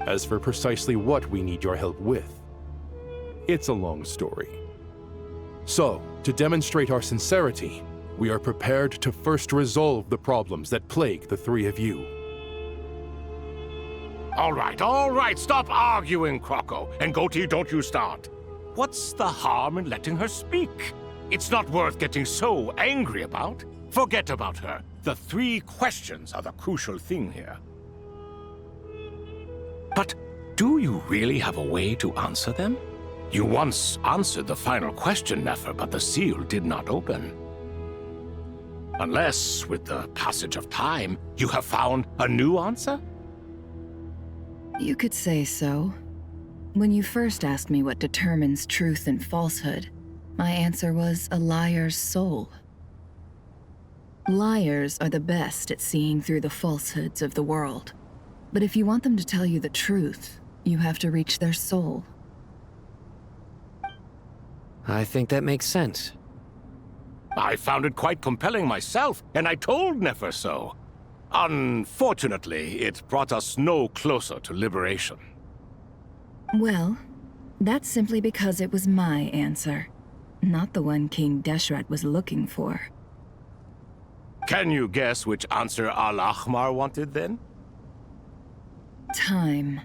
As for precisely what we need your help with, it's a long story. So, to demonstrate our sincerity, we are prepared to first resolve the problems that plague the three of you. All right, stop arguing, Crocco. And Goatee, don't you start. What's the harm in letting her speak? It's not worth getting so angry about. Forget about her. The three questions are the crucial thing here. But do you really have a way to answer them? You once answered the final question, Nefer, but the seal did not open. Unless, with the passage of time, you have found a new answer? You could say so. When you first asked me what determines truth and falsehood, my answer was a liar's soul. Liars are the best at seeing through the falsehoods of the world. But if you want them to tell you the truth, you have to reach their soul. I think that makes sense. I found it quite compelling myself, and I told Nefer so. Unfortunately, it brought us no closer to liberation. Well, that's simply because it was my answer, not the one King Deshret was looking for. Can you guess which answer Al-Ahmar wanted then? Time.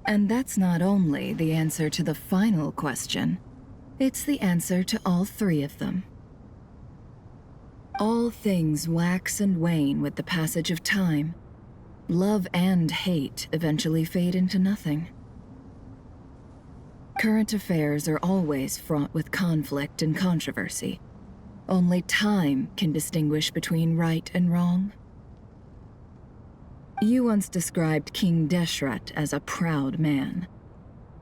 And that's not only the answer to the final question, it's the answer to all three of them. All things wax and wane with the passage of time. Love and hate eventually fade into nothing. Current affairs are always fraught with conflict and controversy. Only time can distinguish between right and wrong. You once described King Deshret as a proud man.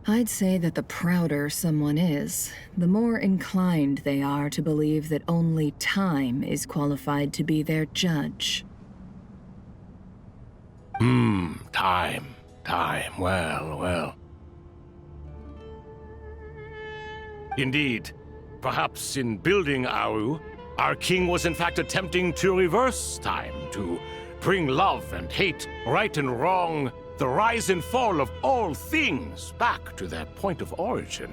I'd say that the prouder someone is, the more inclined they are to believe that only time is qualified to be their judge. Time. Well. Indeed. Perhaps in building Aru, our king was in fact attempting to reverse time, to bring love and hate, right and wrong, the rise and fall of all things back to their point of origin.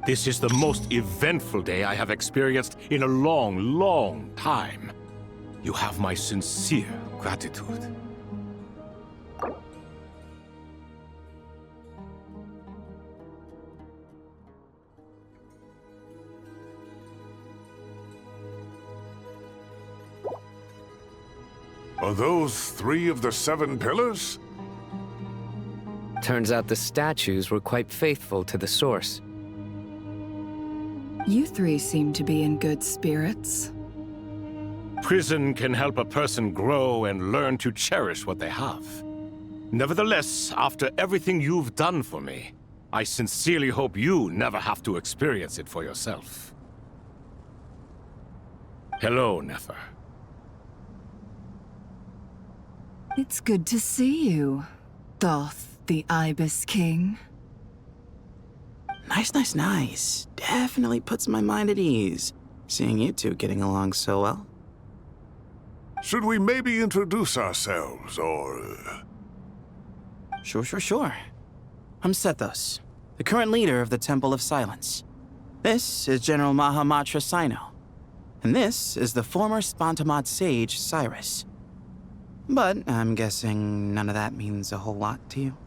This is the most eventful day I have experienced in a long time. You have my sincere gratitude. Are those 3 of the 7 pillars? Turns out the statues were quite faithful to the source. You 3 seem to be in good spirits. Prison can help a person grow and learn to cherish what they have. Nevertheless, after everything you've done for me, I sincerely hope you never have to experience it for yourself. Hello, Nefer. It's good to see you, Thoth, the Ibis King. Nice. Definitely puts my mind at ease, seeing you 2 getting along so well. Should we maybe introduce ourselves, or... Sure. I'm Sethos, the current leader of the Temple of Silence. This is General Mahamatra Sino, and this is the former Spantamad sage, Cyrus. But I'm guessing none of that means a whole lot to you.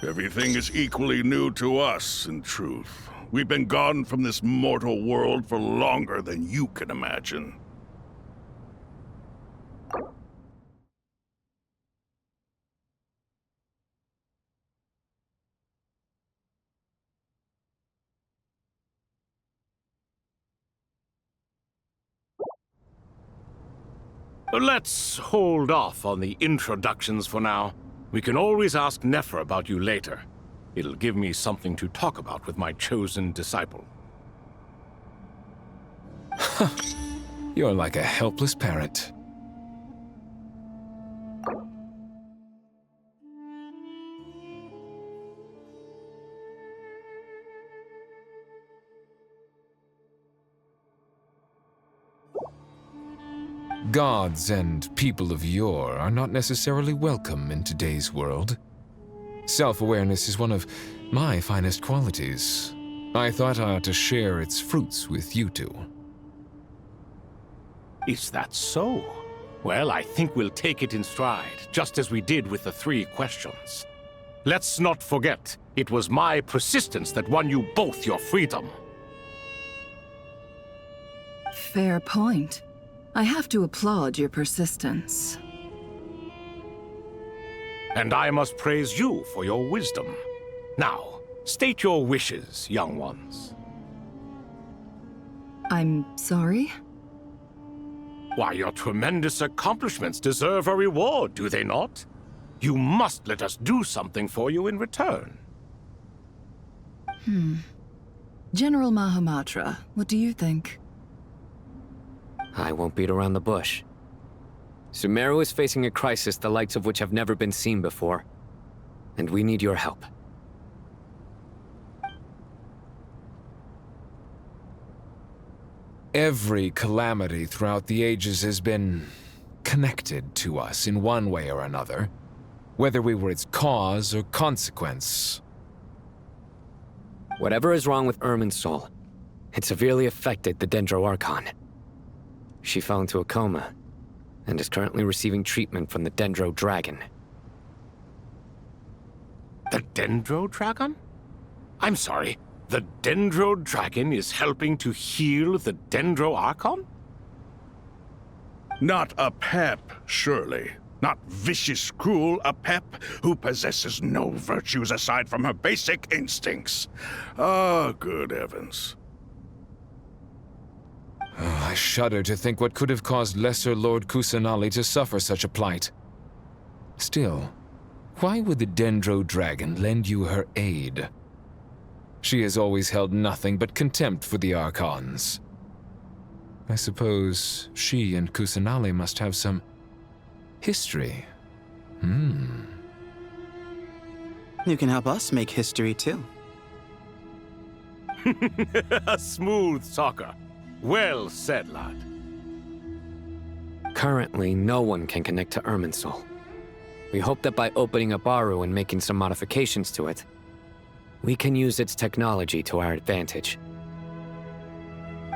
Everything is equally new to us, in truth. We've been gone from this mortal world for longer than you can imagine. Let's hold off on the introductions for now. We can always ask Nefer about you later. It'll give me something to talk about with my chosen disciple. You're like a helpless parrot. Gods and people of yore are not necessarily welcome in today's world. Self-awareness is one of my finest qualities. I thought I ought to share its fruits with you 2. Is that so? Well, I think we'll take it in stride, just as we did with the 3 questions. Let's not forget, it was my persistence that won you both your freedom. Fair point. I have to applaud your persistence. And I must praise you for your wisdom. Now, state your wishes, young ones. I'm sorry? Why, your tremendous accomplishments deserve a reward, do they not? You must let us do something for you in return. General Mahamatra, what do you think? I won't beat around the bush. Sumeru is facing a crisis the likes of which have never been seen before. And we need your help. Every calamity throughout the ages has been connected to us in one way or another, whether we were its cause or consequence. Whatever is wrong with Irminsul, it severely affected the Dendro Archon. She fell into a coma and is currently receiving treatment from the Dendro Dragon. The Dendro Dragon? I'm sorry, the Dendro Dragon is helping to heal the Dendro Archon? Not a pep, surely. Not vicious, cruel a pep who possesses no virtues aside from her basic instincts. Ah, good heavens. Oh, I shudder to think what could have caused Lesser Lord Kusanali to suffer such a plight. Still, why would the Dendro Dragon lend you her aid? She has always held nothing but contempt for the Archons. I suppose she and Kusanali must have some history. You can help us make history too. A smooth talker. Well said, lad. Currently, no one can connect to Irminsul. We hope that by opening up Aru and making some modifications to it, we can use its technology to our advantage.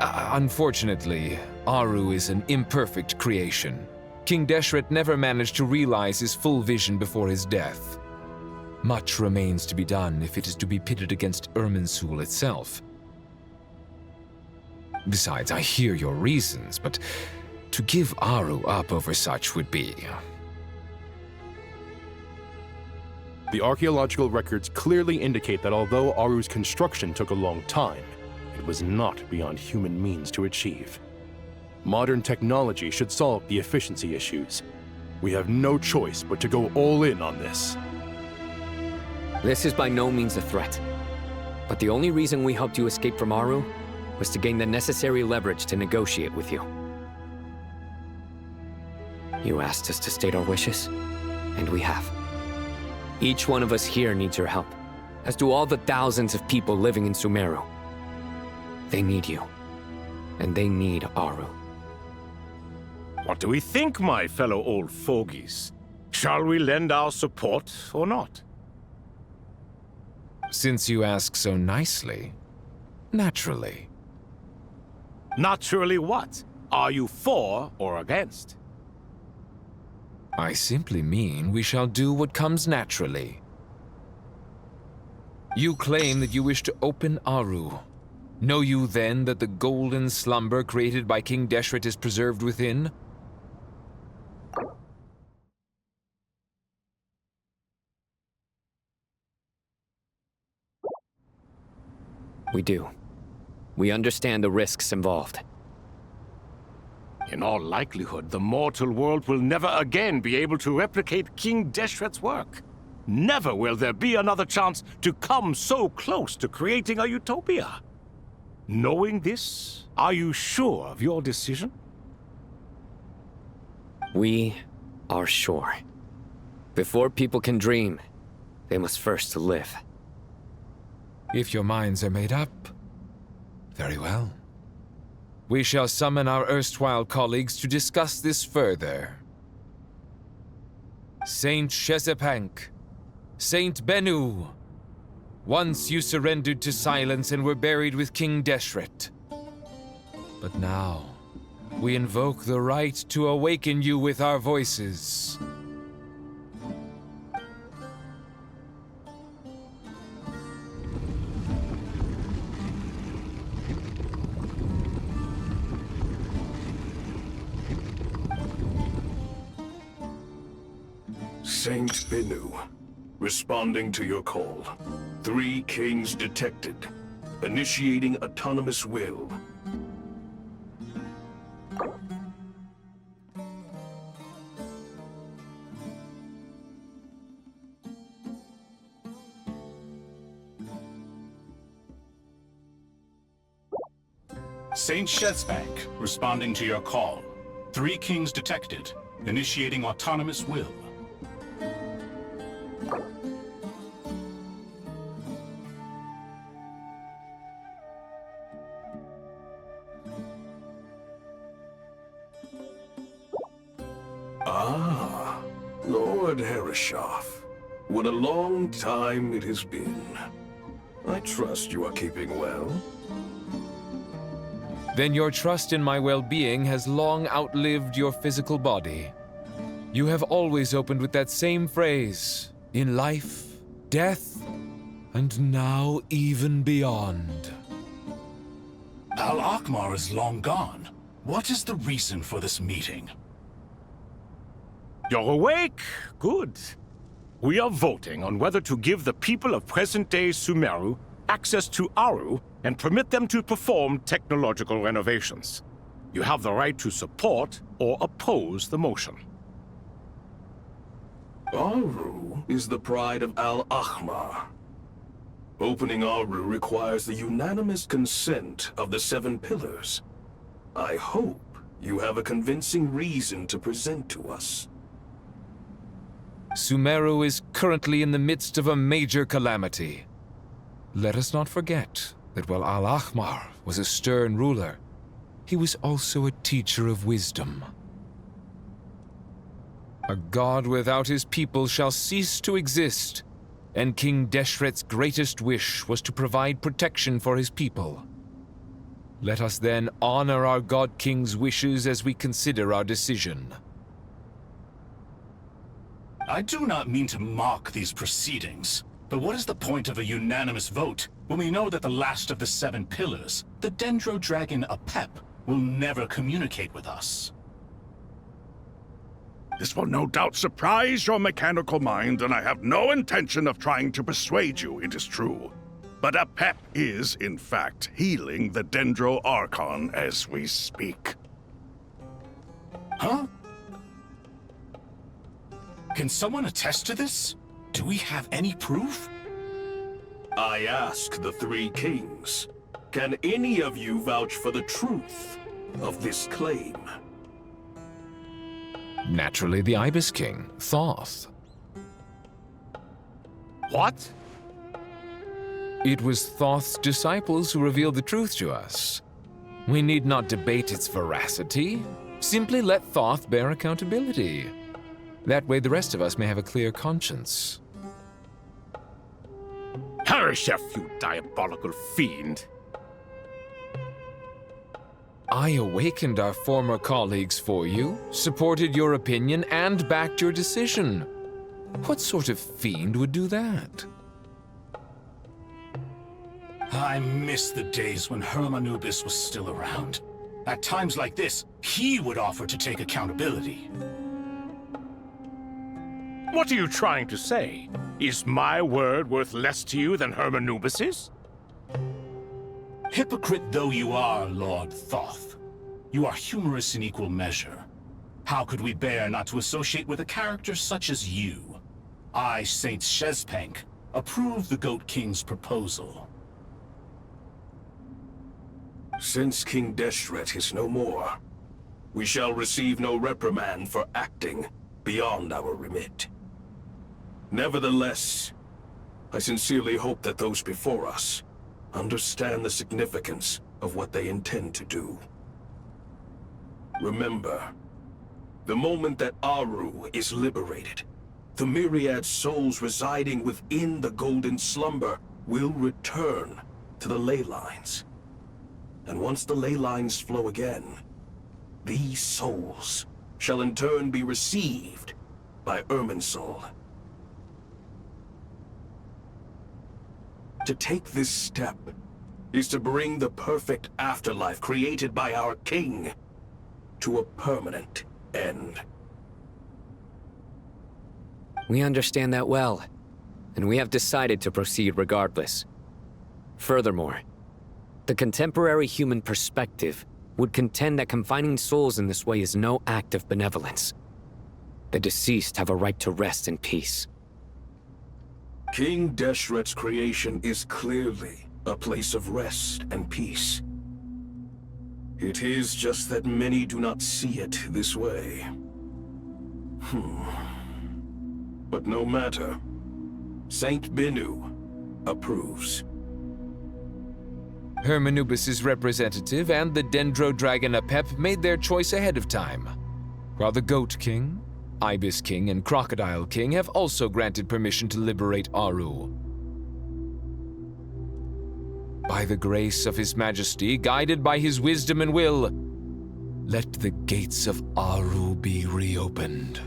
Unfortunately, Aru is an imperfect creation. King Deshret never managed to realize his full vision before his death. Much remains to be done if it is to be pitted against Irminsul itself. Besides, I hear your reasons, but to give Aru up over such would be... The archaeological records clearly indicate that although Aru's construction took a long time, it was not beyond human means to achieve. Modern technology should solve the efficiency issues. We have no choice but to go all in on this. This is by no means a threat. But the only reason we helped you escape from Aru was to gain the necessary leverage to negotiate with you. You asked us to state our wishes, and we have. Each one of us here needs your help, as do all the thousands of people living in Sumeru. They need you, and they need Aru. What do we think, my fellow old fogies? Shall we lend our support or not? Since you ask so nicely, naturally. Naturally what? Are you for or against? I simply mean we shall do what comes naturally. You claim that you wish to open Aru. Know you then that the golden slumber created by King Deshret is preserved within? We do. We understand the risks involved. In all likelihood, the mortal world will never again be able to replicate King Deshret's work. Never will there be another chance to come so close to creating a utopia. Knowing this, are you sure of your decision? We are sure. Before people can dream, they must first live. If your minds are made up, very well. We shall summon our erstwhile colleagues to discuss this further. Saint Shezepank, Saint Bennu, once you surrendered to silence and were buried with King Deshret. But now, we invoke the right to awaken you with our voices. Saint Bennu, responding to your call. 3 kings detected. Initiating autonomous will. Saint Shezbank, responding to your call. 3 kings detected. Initiating autonomous will. Barishoff. What a long time it has been. I trust you are keeping well. Then your trust in my well-being has long outlived your physical body. You have always opened with that same phrase, in life, death, and now even beyond. Al-Akhmar is long gone. What is the reason for this meeting? You're awake? Good. We are voting on whether to give the people of present-day Sumeru access to Aru and permit them to perform technological renovations. You have the right to support or oppose the motion. Aru is the pride of Al-Akhmar. Opening Aru requires the unanimous consent of the 7 pillars. I hope you have a convincing reason to present to us. Sumeru is currently in the midst of a major calamity. Let us not forget that while Al-Akhmar was a stern ruler, he was also a teacher of wisdom. A god without his people shall cease to exist, and King Deshret's greatest wish was to provide protection for his people. Let us then honor our God King's wishes as we consider our decision. I do not mean to mock these proceedings, but what is the point of a unanimous vote when we know that the last of the 7 pillars, the Dendro Dragon Apep, will never communicate with us? This will no doubt surprise your mechanical mind, and I have no intention of trying to persuade you it is true. But Apep is, in fact, healing the Dendro Archon as we speak. Huh? Can someone attest to this? Do we have any proof? I ask the 3 kings, can any of you vouch for the truth of this claim? Naturally, the Ibis King, Thoth. What? It was Thoth's disciples who revealed the truth to us. We need not debate its veracity. Simply let Thoth bear accountability. That way the rest of us may have a clear conscience. Harishef, you diabolical fiend! I awakened our former colleagues for you, supported your opinion, and backed your decision. What sort of fiend would do that? I miss the days when Hermanubis was still around. At times like this, he would offer to take accountability. What are you trying to say? Is my word worth less to you than Hermanubis's? Hypocrite though you are, Lord Thoth, you are humorous in equal measure. How could we bear not to associate with a character such as you? I, Saint Shezpank, approve the Goat King's proposal. Since King Deshret is no more, we shall receive no reprimand for acting beyond our remit. Nevertheless, I sincerely hope that those before us understand the significance of what they intend to do. Remember, the moment that Aru is liberated, the myriad souls residing within the Golden Slumber will return to the ley lines. And once the ley lines flow again, these souls shall in turn be received by Irminsul. To take this step is to bring the perfect afterlife created by our king to a permanent end. We understand that well, and we have decided to proceed regardless. Furthermore, the contemporary human perspective would contend that confining souls in this way is no act of benevolence. The deceased have a right to rest in peace. King Deshret's creation is clearly a place of rest and peace. It is just that many do not see it this way. But no matter. Saint Binu approves. Hermanubis' representative and the Dendro Dragon Apep made their choice ahead of time, while the Goat King, Ibis King and Crocodile King have also granted permission to liberate Aru. By the grace of His Majesty, guided by his wisdom and will, let the gates of Aru be reopened.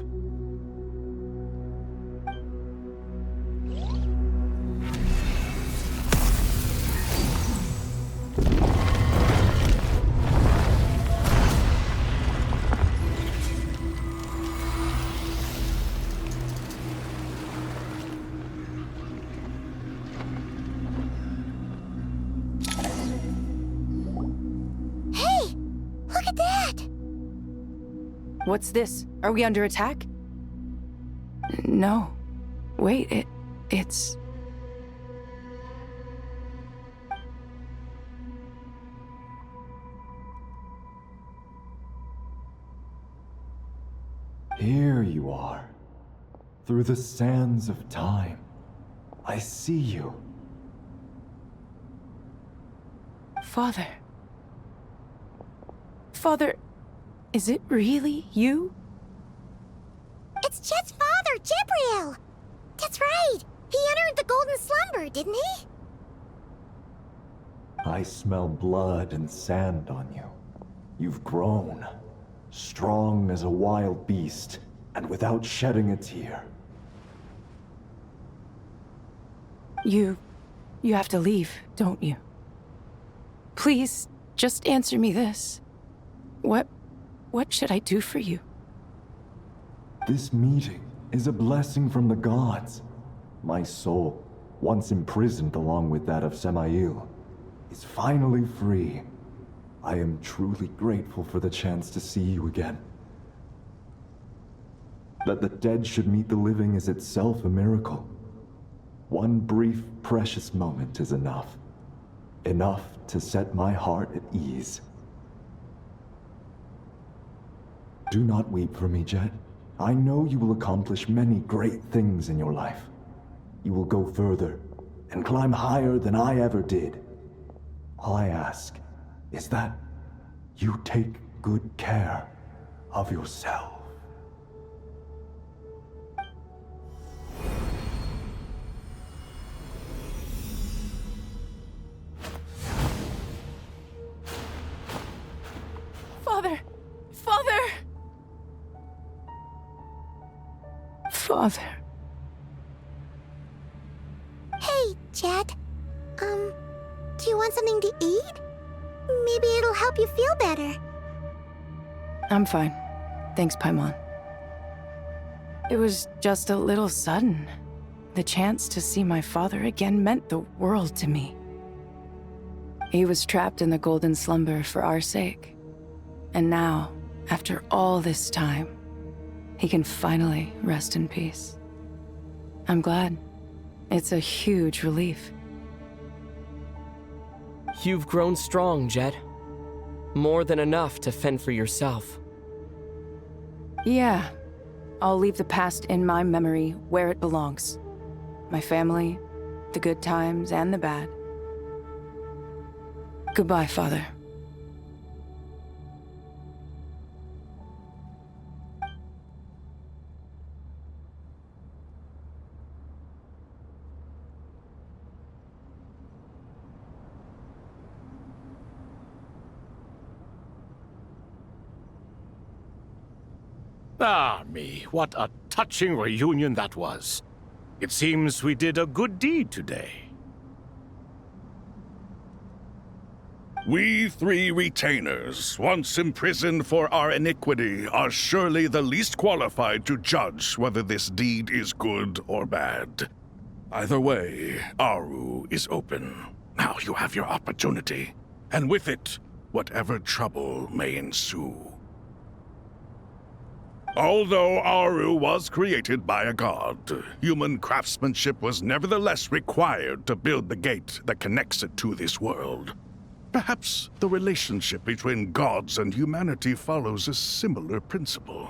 What's this? Are we under attack? No. Wait, it's... Here you are. Through the sands of time. I see you. Father. Father, is it really you? It's Jet's father, Jibriel! That's right! He entered the golden slumber, didn't he? I smell blood and sand on you. You've grown. Strong as a wild beast, and without shedding a tear. You have to leave, don't you? Please, just answer me this. What should I do for you? This meeting is a blessing from the gods. My soul, once imprisoned along with that of Samael, is finally free. I am truly grateful for the chance to see you again. That the dead should meet the living is itself a miracle. One brief, precious moment is enough. Enough to set my heart at ease. Do not weep for me, Jet. I know you will accomplish many great things in your life. You will go further and climb higher than I ever did. All I ask is that you take good care of yourself. Father! Father! Father. Hey, Jet. Do you want something to eat? Maybe it'll help you feel better. I'm fine. Thanks, Paimon. It was just a little sudden. The chance to see my father again meant the world to me. He was trapped in the golden slumber for our sake. And now, after all this time, he can finally rest in peace. I'm glad. It's a huge relief. You've grown strong, Jet. More than enough to fend for yourself. Yeah. I'll leave the past in my memory where it belongs. My family, the good times and the bad. Goodbye, Father. Ah, me, what a touching reunion that was. It seems we did a good deed today. We three retainers, once imprisoned for our iniquity, are surely the least qualified to judge whether this deed is good or bad. Either way, Aru is open. Now you have your opportunity, and with it, whatever trouble may ensue. Although Aru was created by a god, human craftsmanship was nevertheless required to build the gate that connects it to this world. Perhaps the relationship between gods and humanity follows a similar principle.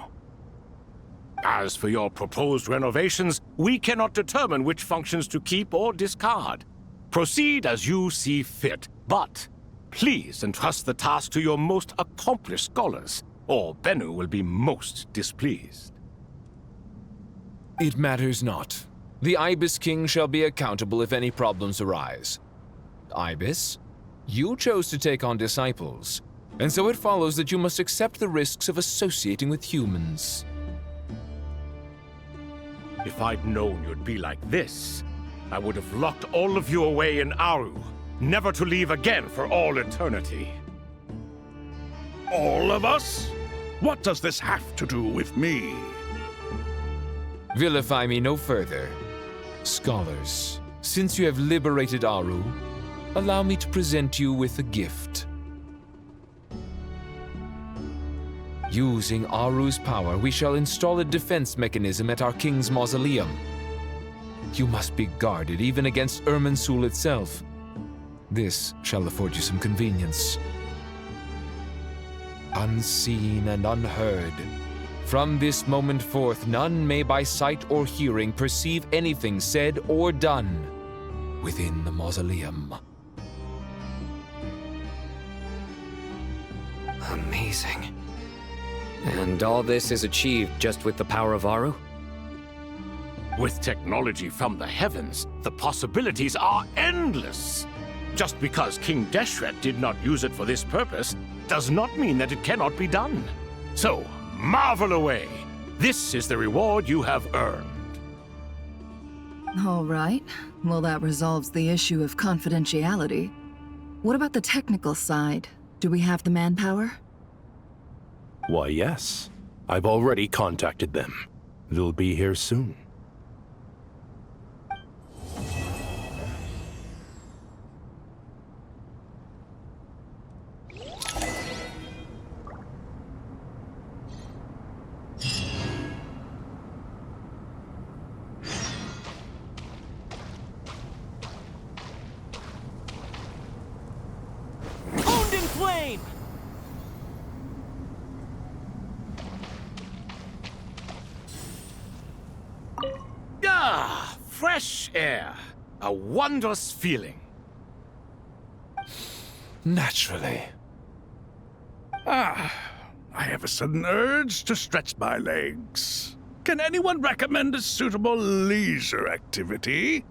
As for your proposed renovations, we cannot determine which functions to keep or discard. Proceed as you see fit, but please entrust the task to your most accomplished scholars, or Bennu will be most displeased. It matters not. The Ibis King shall be accountable if any problems arise. Ibis, you chose to take on disciples, and so it follows that you must accept the risks of associating with humans. If I'd known you'd be like this, I would have locked all of you away in Aru, never to leave again for all eternity. All of us? What does this have to do with me? Vilify me no further. Scholars, since you have liberated Aru, allow me to present you with a gift. Using Aru's power, we shall install a defense mechanism at our king's mausoleum. You must be guarded even against Irminsul itself. This shall afford you some convenience. Unseen and unheard, from this moment forth, none may by sight or hearing perceive anything said or done within the mausoleum. Amazing. And all this is achieved just with the power of Aru? With technology from the heavens, the possibilities are endless. Just because King Deshret did not use it for this purpose does not mean that it cannot be done. So, marvel away. This is the reward you have earned. All right. Well, that resolves the issue of confidentiality. What about the technical side? Do we have the manpower? Why, yes. I've already contacted them. They'll be here soon. Owned in flame! Ah, fresh air. A wondrous feeling. Naturally. I have a sudden urge to stretch my legs. Can anyone recommend a suitable leisure activity?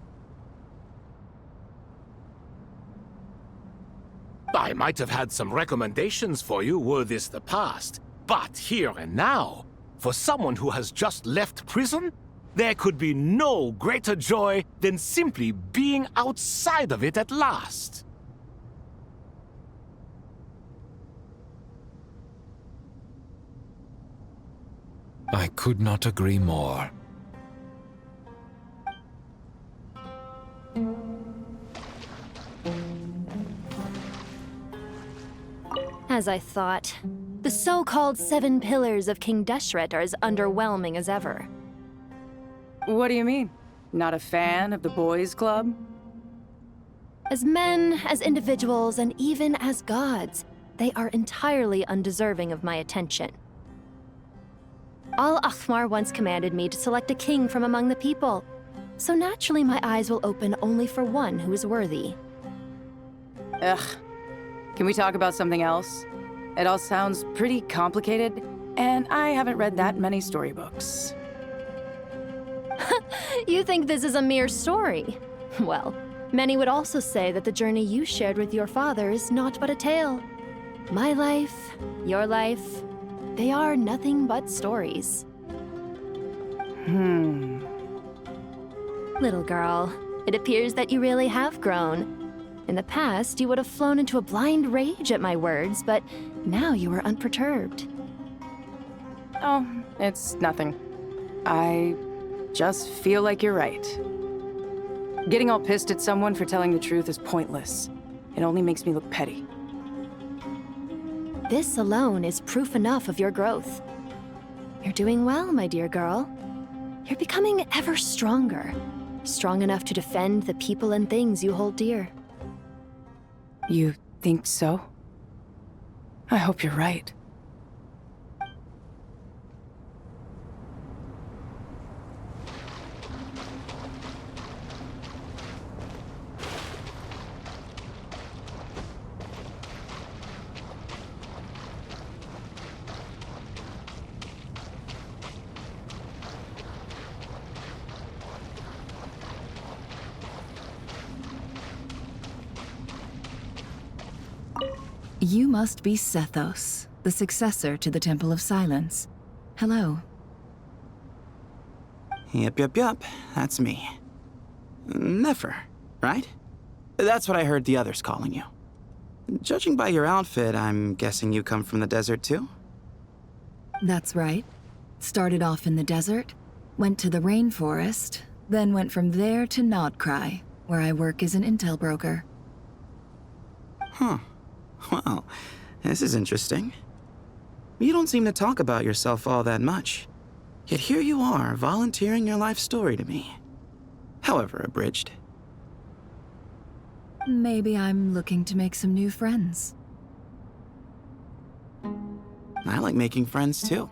I might have had some recommendations for you were this the past, but here and now, for someone who has just left prison, there could be no greater joy than simply being outside of it at last. I could not agree more. As I thought, the so-called 7 pillars of King Deshret are as underwhelming as ever. What do you mean? Not a fan of the boys' club? As men, as individuals, and even as gods, they are entirely undeserving of my attention. Al-Akhmar once commanded me to select a king from among the people, so naturally my eyes will open only for one who is worthy. Ugh. Can we talk about something else? It all sounds pretty complicated, and I haven't read that many storybooks. You think this is a mere story? Well, many would also say that the journey you shared with your father is not but a tale. My life, your life, they are nothing but stories. Little girl, it appears that you really have grown. In the past, you would have flown into a blind rage at my words, but now you are unperturbed. Oh, it's nothing. I just feel like you're right. Getting all pissed at someone for telling the truth is pointless. It only makes me look petty. This alone is proof enough of your growth. You're doing well, my dear girl. You're becoming ever stronger. Strong enough to defend the people and things you hold dear. You think so? I hope you're right. You must be Sethos, the successor to the Temple of Silence. Hello. Yup. That's me. Nefer, right? That's what I heard the others calling you. Judging by your outfit, I'm guessing you come from the desert too? That's right. Started off in the desert, went to the rainforest, then went from there to Nod Krai, where I work as an intel broker. Huh. Well, this is interesting. You don't seem to talk about yourself all that much. Yet here you are, volunteering your life story to me. However abridged. Maybe I'm looking to make some new friends. I like making friends too.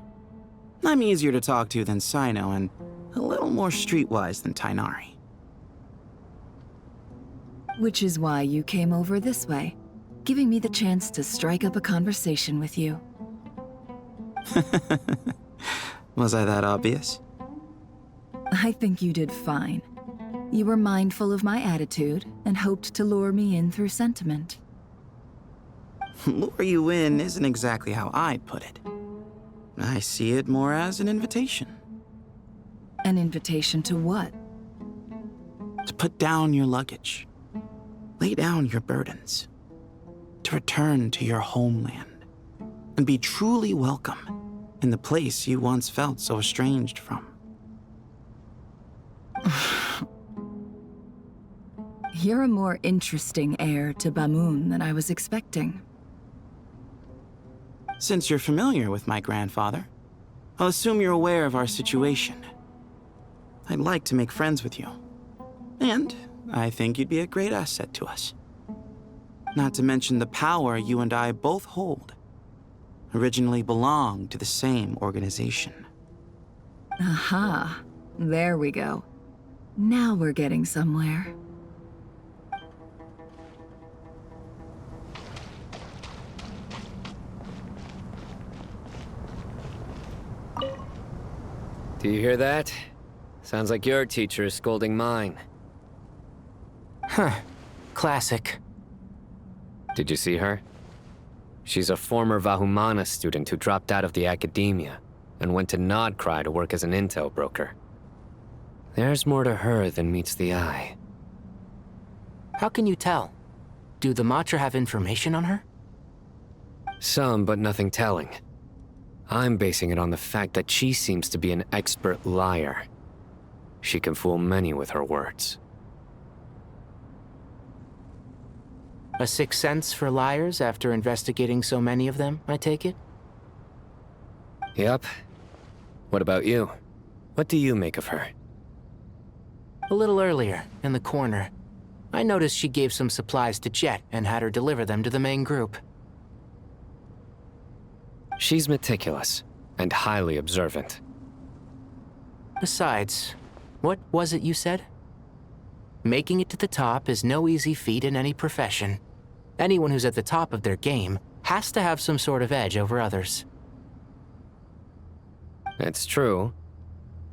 I'm easier to talk to than Sino and a little more streetwise than Tainari. Which is why you came over this way, giving me the chance to strike up a conversation with you. Was I that obvious? I think you did fine. You were mindful of my attitude and hoped to lure me in through sentiment. Lure you in isn't exactly how I'd put it. I see it more as an invitation. An invitation to what? To put down your luggage. Lay down your burdens. To return to your homeland. And be truly welcome in the place you once felt so estranged from. You're a more interesting heir to Bamun than I was expecting. Since you're familiar with my grandfather, I'll assume you're aware of our situation. I'd like to make friends with you. And I think you'd be a great asset to us. Not to mention the power you and I both hold. Originally belonged to the same organization. Aha, there we go. Now we're getting somewhere. Do you hear that? Sounds like your teacher is scolding mine. Huh. Classic. Did you see her? She's a former Vahumana student who dropped out of the academia and went to Nod Krai to work as an intel broker. There's more to her than meets the eye. How can you tell? Do the Matra have information on her? Some, but nothing telling. I'm basing it on the fact that she seems to be an expert liar. She can fool many with her words. A sixth sense for liars after investigating so many of them, I take it? Yep. What about you? What do you make of her? A little earlier, in the corner, I noticed she gave some supplies to Jet and had her deliver them to the main group. She's meticulous and highly observant. Besides, what was it you said? Making it to the top is no easy feat in any profession. Anyone who's at the top of their game has to have some sort of edge over others. It's true,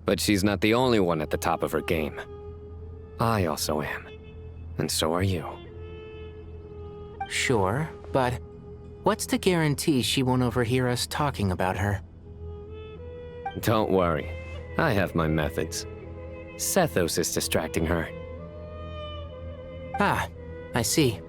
but she's not the only one at the top of her game. I also am, and so are you. Sure, but what's to guarantee she won't overhear us talking about her? Don't worry, I have my methods. Sethos is distracting her. Ah, I see.